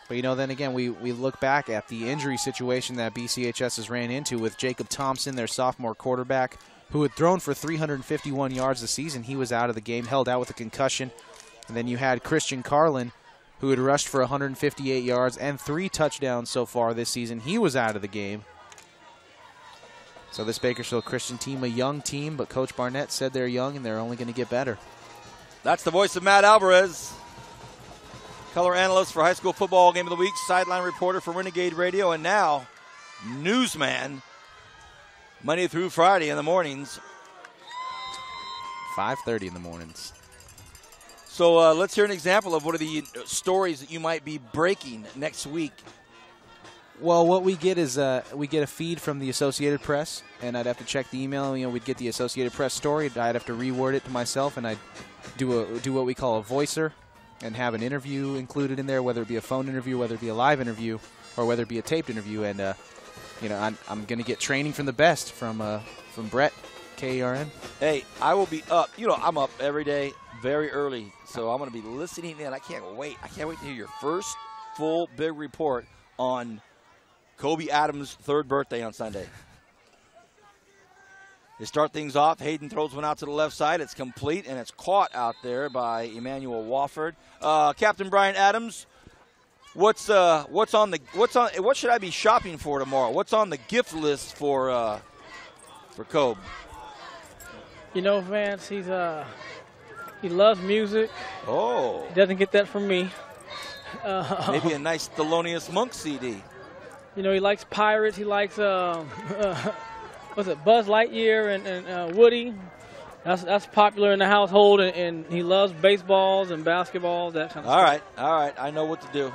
But, you know, then again, we look back at the injury situation that BCHS has ran into with Jacob Thompson, their sophomore quarterback, who had thrown for 351 yards this season. He was out of the game, held out with a concussion. And then you had Christian Carlin, who had rushed for 158 yards and 3 touchdowns so far this season. He was out of the game. So this Bakersfield Christian team, a young team, but Coach Barnett said they're young and they're only going to get better. That's the voice of Matt Alvarez, color analyst for High School Football Game of the Week, sideline reporter for Renegade Radio, and now newsman Monday through Friday in the mornings. 5:30 in the mornings. So let's hear an example of what are the stories that you might be breaking next week. Well, what we get is we get a feed from the Associated Press, and I'd have to check the email. You know, we'd get the Associated Press story. I'd have to reword it to myself, and I'd do what we call a voicer and have an interview included in there, whether it be a phone interview, whether it be a live interview, or whether it be a taped interview. And you know, I'm going to get training from the best from Brett, KERN. Hey, I will be up. You know, I'm up every day very early, so I'm going to be listening in. I can't wait. I can't wait to hear your first full big report on Kobe Adams' 3rd birthday on Sunday. They start things off. Hayden throws one out to the left side. It's complete, and it's caught out there by Emmanuel Wofford. Captain Brian Adams, what should I be shopping for tomorrow? What's on the gift list for Kobe? You know, Vance, he loves music. Oh. He doesn't get that from me. Maybe a nice Thelonious Monk CD. You know, he likes Pirates. He likes, what's it, Buzz Lightyear and Woody. That's popular in the household, and he loves baseballs and basketballs, that kind of stuff. All right. I know what to do.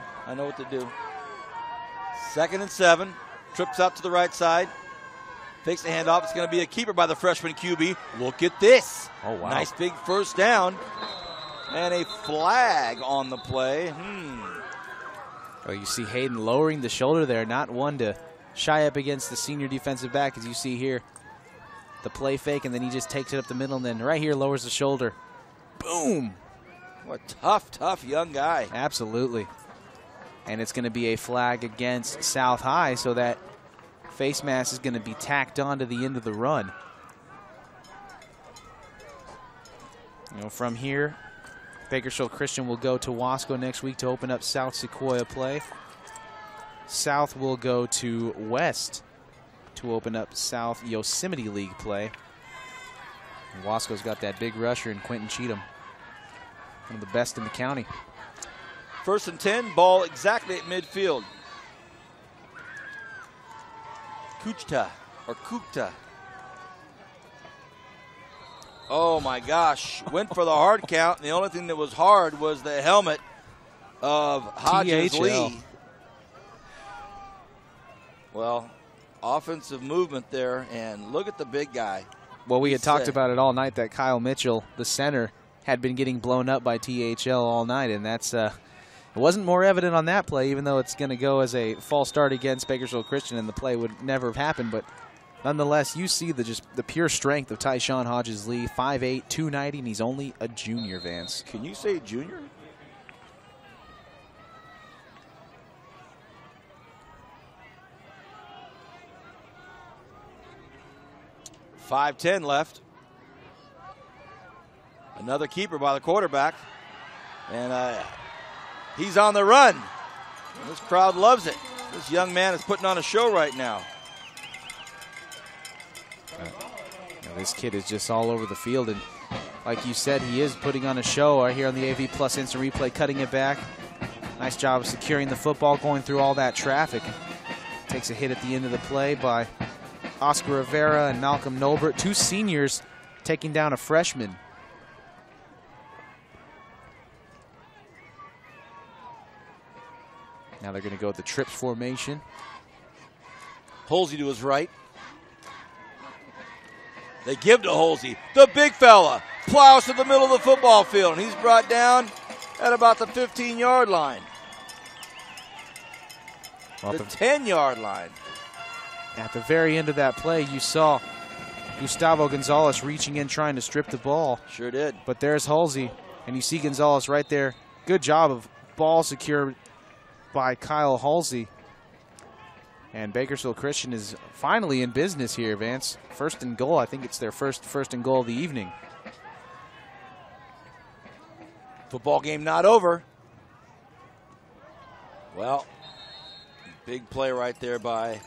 2nd and 7. Trips out to the right side. Fakes the handoff. It's going to be a keeper by the freshman QB. Look at this. Oh, wow. Nice big first down. And a flag on the play. Oh, you see Hayden lowering the shoulder there, not one to shy up against the senior defensive back, as you see here. The play fake, and then he just takes it up the middle, and then right here lowers the shoulder. Boom. What a tough young guy. Absolutely. And it's going to be a flag against South High, so that face mask is going to be tacked on to the end of the run. You know, from here, Bakersfield Christian will go to Wasco next week to open up South Sequoia play. South will go to West to open up South Yosemite League play. And Wasco's got that big rusher in Quentin Cheatham, one of the best in the county. 1st and 10, ball exactly at midfield. Kupta. Oh my gosh, went for the hard count, and the only thing that was hard was the helmet of Hodges THL. Lee. Well, offensive movement there, and look at the big guy. Well, we had talked about it all night that Kyle Mitchell, the center, had been getting blown up by THL all night, and that's it wasn't more evident on that play, even though it's going to go as a false start against Bakersfield Christian, and the play would never have happened. But nonetheless, you see the pure strength of Tyshawn Hodges Lee, 5'8", 290, and he's only a junior, Vance. Can you say junior? .5:10 left. Another keeper by the quarterback. And he's on the run. This crowd loves it. This young man is putting on a show right now. This kid is just all over the field, and like you said, he is putting on a show right here on the AV Plus Instant Replay, cutting it back. Nice job of securing the football, going through all that traffic. Takes a hit at the end of the play by Oscar Rivera and Malcolm Nolbert, 2 seniors taking down a freshman. Now they're going to go with the trips formation. Holsey to his right. They give to Holsey. The big fella plows to the middle of the football field, and he's brought down at about the 15-yard line. Well, the 10-yard line. At the very end of that play, you saw Gustavo Gonzalez reaching in trying to strip the ball. Sure did. But there's Halsey, and you see Gonzalez right there. Good job of ball secure by Kyle Halsey. And Bakersfield Christian is finally in business here, Vance. First and goal. I think it's their first and goal of the evening. Football game not over. Well, big play right there by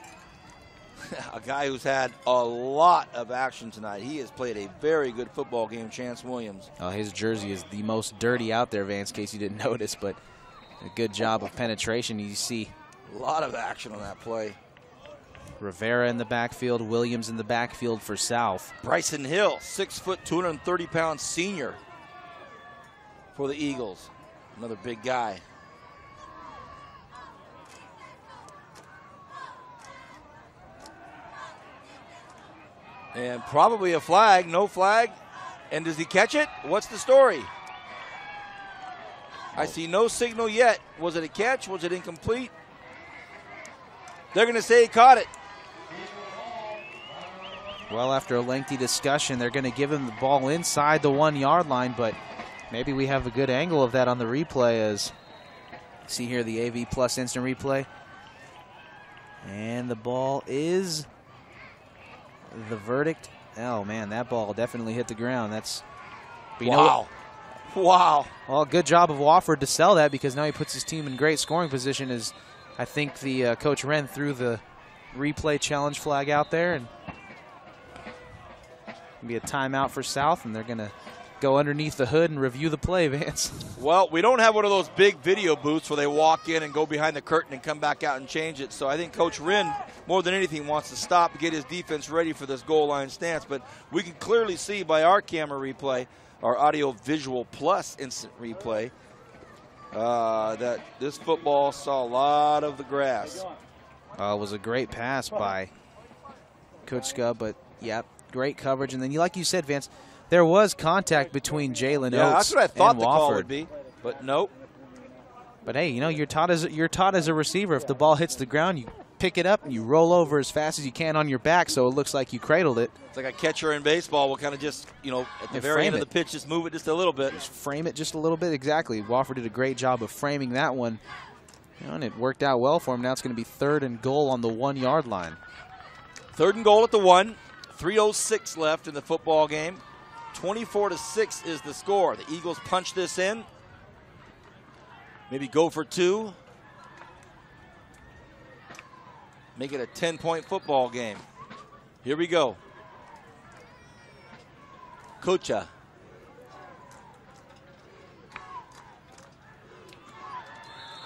a guy who's had a lot of action tonight. He has played a very good football game, Chance Williams. His jersey is the most dirty out there, Vance, in case you didn't notice, but a good job of penetration. You see a lot of action on that play. Rivera in the backfield, Williams in the backfield for South. Bryson Hill, 6 foot, 230-pound senior for the Eagles. Another big guy. And probably a flag, no flag. And does he catch it? What's the story? I see no signal yet. Was it a catch? Was it incomplete? They're going to say he caught it. Well, after a lengthy discussion, they're going to give him the ball inside the 1-yard line, but maybe we have a good angle of that on the replay as see here the AV Plus instant replay. And the ball is the verdict. Oh, man, that ball definitely hit the ground. That's wow. Wow. Well, good job of Wofford to sell that because now he puts his team in great scoring position as I think the Coach Wren threw the replay challenge flag out there. And be a timeout for South, and they're going to go underneath the hood and review the play, Vance. Well, we don't have one of those big video booths where they walk in and go behind the curtain and come back out and change it. So I think Coach Wren, more than anything, wants to stop and get his defense ready for this goal line stance. But we can clearly see by our camera replay, our audio visual plus instant replay, that this football saw a lot of the grass. It was a great pass by Coach Scub, but, yeah, great coverage. And then, like you said, Vance, there was contact between Jalen Oates and Wofford. Yeah, that's what I thought the call would be, but nope. But, hey, you know, you're taught as a receiver, if the ball hits the ground, you pick it up and you roll over as fast as you can on your back so it looks like you cradled it. It's like a catcher in baseball will kind of just, you know, at the very end of the pitch, just move it just a little bit. Just frame it just a little bit, exactly. Wofford did a great job of framing that one, you know, and it worked out well for him. Now it's going to be 3rd and goal on the 1-yard line. 3rd and goal at the 1. 3:06 left in the football game. 24-6 is the score. The Eagles punch this in. Maybe go for 2. Make it a 10-point football game. Here we go. Kocha.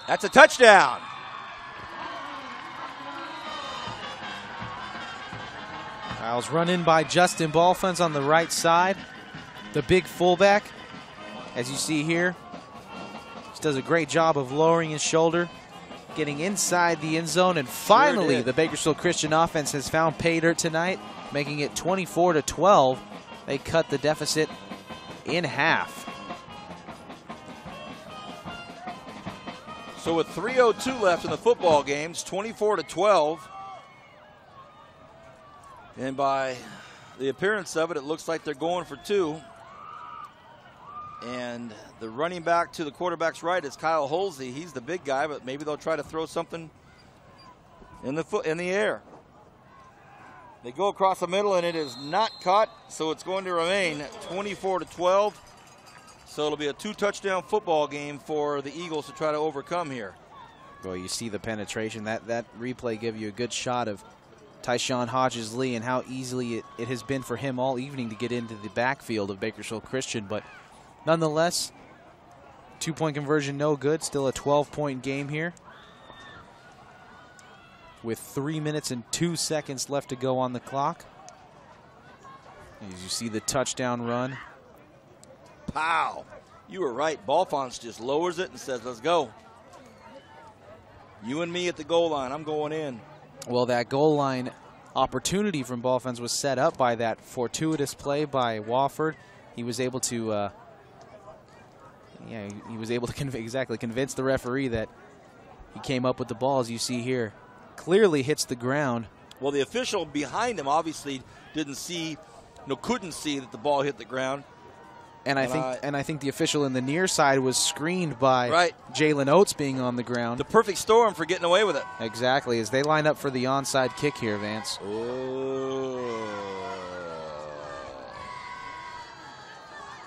That's a touchdown. Kyle's run in by Justin Balfens on the right side. The big fullback, as you see here, just does a great job of lowering his shoulder, getting inside the end zone, and finally the Bakersfield Christian offense has found pay dirt tonight, making it 24-12. They cut the deficit in half. So with 3:02 left in the football game, it's 24-12. And by the appearance of it, it looks like they're going for 2. And the running back to the quarterback's right is Kyle Holsey. He's the big guy, but maybe they'll try to throw something in the air. They go across the middle, and it is not caught, so it's going to remain 24-12. So it'll be a 2-touchdown football game for the Eagles to try to overcome here. Well, you see the penetration. That replay gave you a good shot of Tyshawn Hodges-Lee and how easily it has been for him all evening to get into the backfield of Bakersfield Christian. But nonetheless, 2-point conversion no good. Still a 12-point game here. with 3 minutes and 2 seconds left to go on the clock. As you see the touchdown run. Pow. You were right. Balfonts just lowers it and says, let's go. You and me at the goal line. I'm going in. Well, that goal line opportunity from Balfonts was set up by that fortuitous play by Wofford. He was able to, he was able to convince the referee that he came up with the ball, as you see here. Clearly hits the ground. Well, the official behind him obviously couldn't see that the ball hit the ground. And I think the official in the near side was screened by Jalen Oates being on the ground. The perfect storm for getting away with it. Exactly, as they line up for the onside kick here, Vance. Oh.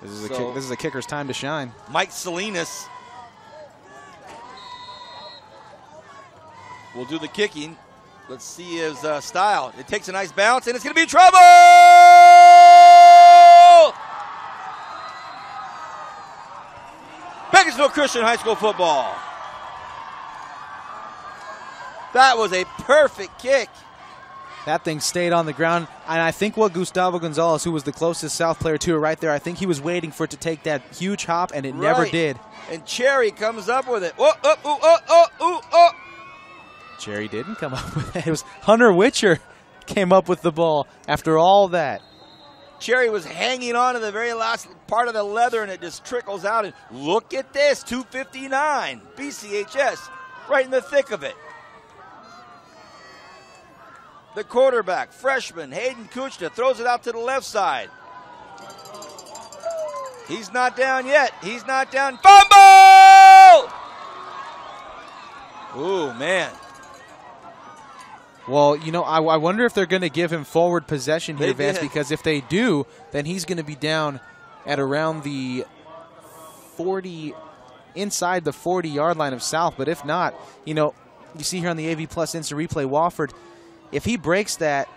This is a kicker's time to shine. Mike Salinas will do the kicking. Let's see his style. It takes a nice bounce, and it's going to be trouble! Bakersfield Christian High School football. That was a perfect kick. That thing stayed on the ground, and I think what Gustavo Gonzalez, who was the closest South player to it right there, I think he was waiting for it to take that huge hop, and it never did. And Cherry comes up with it. Oh. Cherry didn't come up with it. It was Hunter Witcher came up with the ball after all that. Cherry was hanging on to the very last part of the leather, and it just trickles out. And look at this, 2:59, BCHS, right in the thick of it. The quarterback, freshman, Hayden Kuchta, throws it out to the left side. He's not down yet. He's not down. Fumble! Ooh, man. Well, you know, I wonder if they're going to give him forward possession here, Vance, because if they do, then he's going to be down at around the 40, inside the 40-yard line of South. But if not, you know, you see here on the AV Plus Instant Replay, Wofford, if he breaks that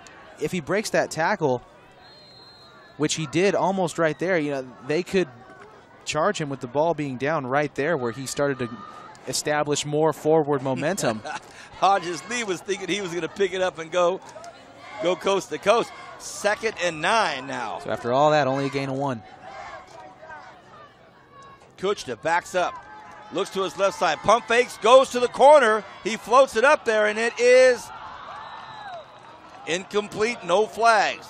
tackle, which he did almost right there, you know, they could charge him with the ball being down right there where he started to establish more forward momentum. Hodges Lee was thinking he was going to pick it up and go coast to coast. 2nd and 9 now. So after all that, only a gain of 1. Kuchta backs up, looks to his left side, pump fakes, goes to the corner. He floats it up there, and it is incomplete, no flags.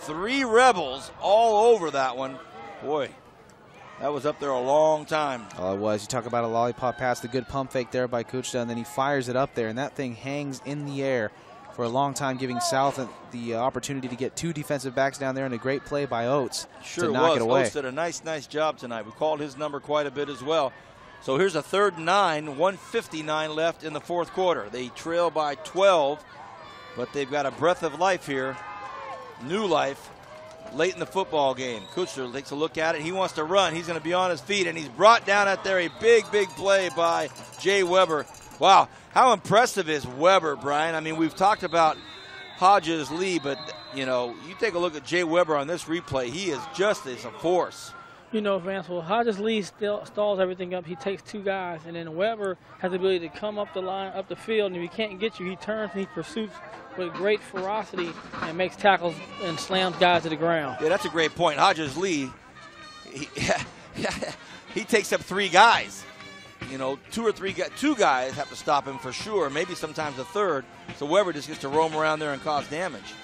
3 Rebels all over that one. Boy, that was up there a long time. Oh, it was. You talk about a lollipop pass, the good pump fake there by Kuchta, and then he fires it up there, and that thing hangs in the air for a long time, giving South the opportunity to get 2 defensive backs down there, and a great play by Oates to knock it away. Oates did a nice job tonight. We called his number quite a bit as well. So here's a 3rd and 9, 1:59 left in the 4th quarter. They trail by 12, but they've got a breath of life here, new life, late in the football game. Kuchta takes a look at it. He wants to run. He's going to be on his feet, and he's brought down out there. A big play by Jay Weber. Wow, how impressive is Weber, Brian? I mean, we've talked about Hodges Lee, but, you know, you take a look at Jay Weber on this replay. He is just as a force. You know, Vance, well, Hodges Lee stalls everything up. He takes 2 guys, and then Weber has the ability to come up the line, up the field, and if he can't get you, he turns and he pursues with great ferocity and makes tackles and slams guys to the ground. Yeah, that's a great point. Hodges Lee, he takes up 3 guys. You know, 2 guys have to stop him for sure, maybe sometimes a 3rd. So Weber just gets to roam around there and cause damage.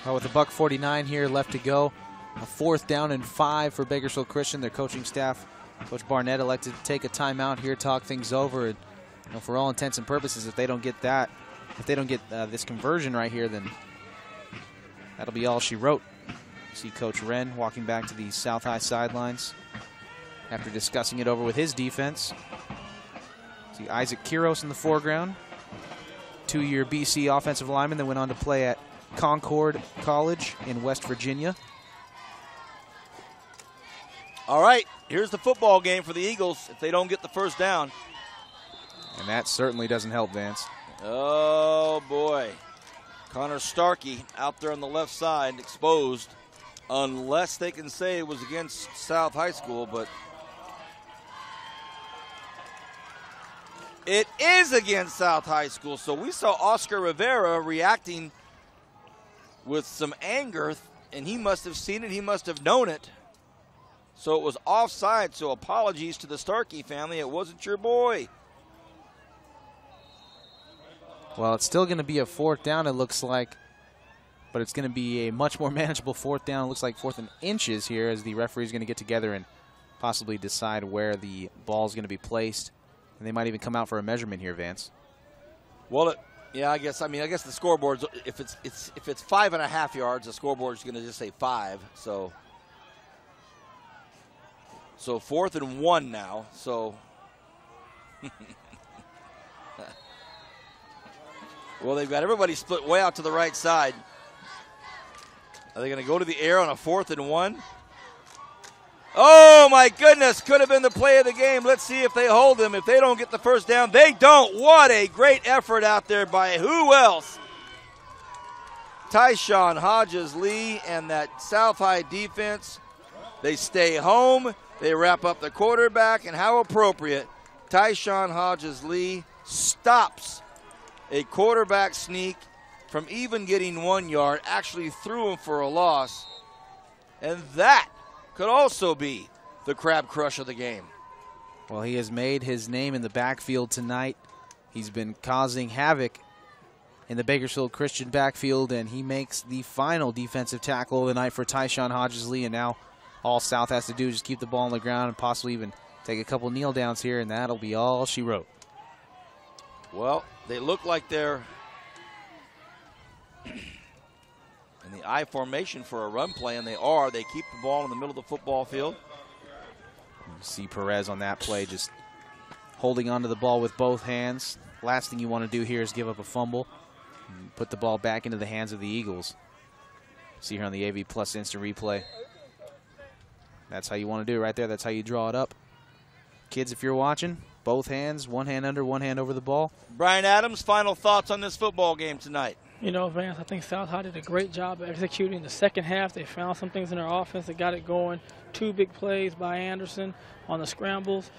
Well, with $1:49 here left to go, a 4th down and 5 for Bakersfield Christian. Their coaching staff, Coach Barnett, elected to take a timeout here, talk things over. And, you know, for all intents and purposes, if they don't get this conversion right here, then that'll be all she wrote. You see Coach Wren walking back to the South High sidelines after discussing it over with his defense. See Isaac Kiros in the foreground, 2-year BC offensive lineman that went on to play at Concord College in West Virginia. All right, here's the football game for the Eagles if they don't get the 1st down. And that certainly doesn't help, Vance. Oh, boy. Connor Starkey out there on the left side, exposed, unless they can say it was against South High School, but It is against South High School. So we saw Oscar Rivera reacting with some anger, and he must have seen it. He must have known it. So it was offside. So apologies to the Starkey family. It wasn't your boy. Well, it's still going to be a 4th down, it looks like. But it's going to be a much more manageable 4th down. It looks like 4th and inches here as the referee's going to get together and possibly decide where the ball is going to be placed. And they might even come out for a measurement here, Vance. Well, yeah, I guess the scoreboard's, if it's 5.5 yards, the scoreboard's going to just say 5. So 4th and 1 now. So well, they've got everybody split way out to the right side. Are they going to go to the air on a 4th and 1? Oh, my goodness. Could have been the play of the game. Let's see if they hold them. If they don't get the first down, they don't. What a great effort out there by who else? Tyshawn Hodges-Lee and that South High defense. They stay home. They wrap up the quarterback. And how appropriate. Tyshawn Hodges-Lee stops a quarterback sneak from even getting 1 yard, actually threw him for a loss. And that could also be the crab crush of the game. Well, he has made his name in the backfield tonight. He's been causing havoc in the Bakersfield Christian backfield, and he makes the final defensive tackle of the night for Tyshawn Hodges-Lee. And now all South has to do is just keep the ball on the ground and possibly even take a couple kneel downs here, and that'll be all she wrote. Well, they look like they're in the I formation for a run play, and they are. They keep the ball in the middle of the football field. You see Perez on that play just holding onto the ball with both hands. Last thing you want to do here is give up a fumble and put the ball back into the hands of the Eagles. See here on the AV Plus instant replay. That's how you want to do it right there. That's how you draw it up. Kids, if you're watching, both hands, one hand under, one hand over the ball. Brian Adams, final thoughts on this football game tonight. You know, Vance, I think South High did a great job of executing the second half. They found some things in their offense that got it going. 2 big plays by Anderson on the scrambles.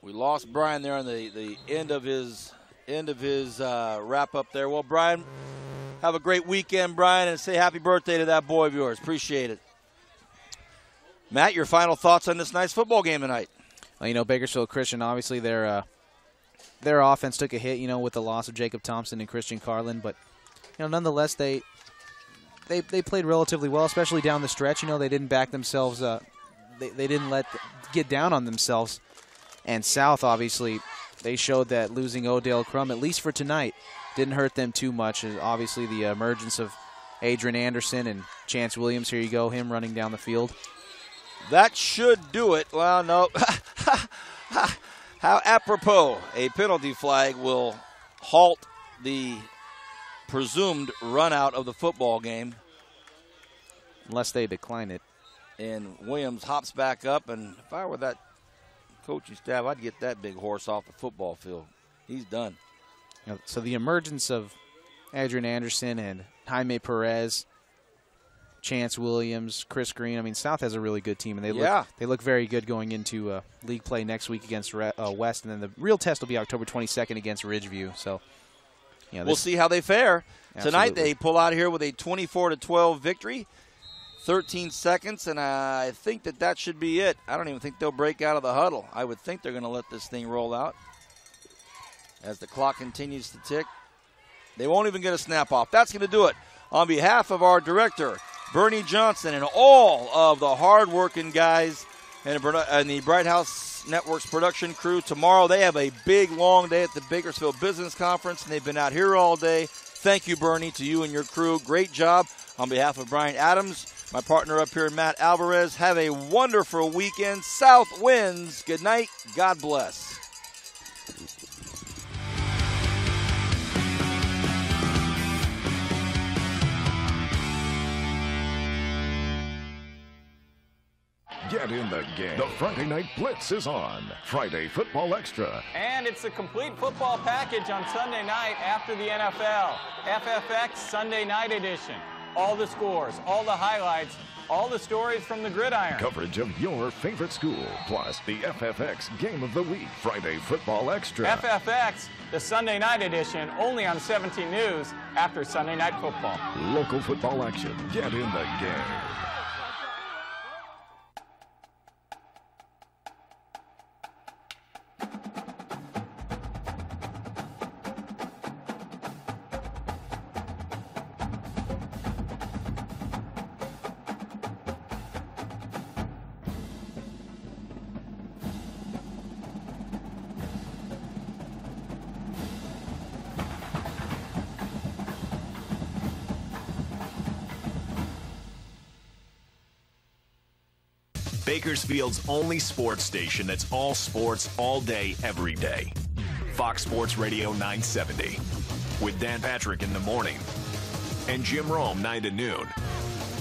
We lost Brian there on the end of his wrap up there. Well, Brian, have a great weekend, Brian, and say happy birthday to that boy of yours. Appreciate it. Matt, your final thoughts on this nice football game tonight? Well, you know, Bakersfield Christian, obviously their offense took a hit, you know, with the loss of Jacob Thompson and Christian Carlin, but you know, nonetheless they played relatively well, especially down the stretch. You know, they didn't back themselves. They didn't get down on themselves. And South, obviously, they showed that losing Odell Crum, at least for tonight, didn't hurt them too much. And obviously, the emergence of Adrian Anderson and Chance Williams, here you go, him running down the field. That should do it. Well, no. How apropos. A penalty flag will halt the presumed run out of the football game. Unless they decline it. And Williams hops back up, and if I were that coaching staff, I'd get that big horse off the football field. He's done. So the emergence of Adrian Anderson and Jaime Perez, Chance Williams, Chris Green. I mean, South has a really good team, and they look very good going into league play next week against West, and then the real test will be October 22nd against Ridgeview. So, you know, we'll see how they fare. Absolutely. Tonight they pull out here with a 24-12 victory. 13 seconds, and I think that should be it. I don't even think they'll break out of the huddle. I would think they're going to let this thing roll out as the clock continues to tick. They won't even get a snap off. That's going to do it. On behalf of our director, Bernie Johnson, and all of the hard-working guys and the Bright House Network's production crew, tomorrow they have a big, long day at the Bakersfield Business Conference, and they've been out here all day. Thank you, Bernie, to you and your crew. Great job. On behalf of Brian Adams, my partner up here, Matt Alvarez, have a wonderful weekend. South wins. Good night. God bless. Get in the game. The Friday Night Blitz is on. Friday Football Extra. And it's a complete football package on Sunday night after the NFL. FFX Sunday Night Edition. all the scores, all the highlights, all the stories from the gridiron. Coverage of your favorite school, plus the FFX Game of the Week Friday Football Extra. FFX, the Sunday night edition, only on 17 News after Sunday Night Football. Local football action. Get in the game. Bakersfield's only sports station that's all sports, all day, every day. Fox Sports Radio 970. With Dan Patrick in the morning and Jim Rome 9 to noon.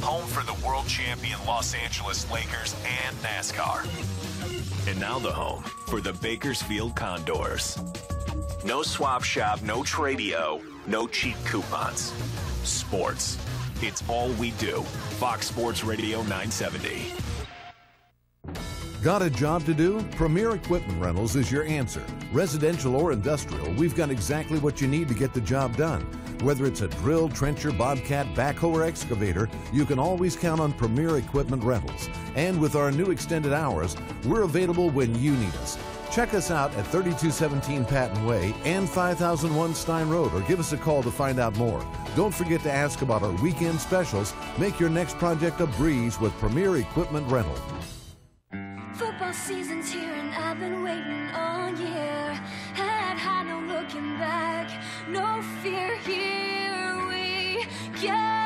Home for the world champion Los Angeles Lakers and NASCAR. And now the home for the Bakersfield Condors. No swap shop, no Tradio, no cheap coupons. Sports. It's all we do. Fox Sports Radio 970. Got a job to do? Premier Equipment Rentals is your answer. Residential or industrial, we've got exactly what you need to get the job done. Whether it's a drill, trencher, bobcat, backhoe, or excavator, you can always count on Premier Equipment Rentals. And with our new extended hours, we're available when you need us. Check us out at 3217 Patton Way and 5001 Stein Road, or give us a call to find out more. Don't forget to ask about our weekend specials. Make your next project a breeze with Premier Equipment Rental. Football season's here and I've been waiting all year. Head high, no looking back, no fear, here we go.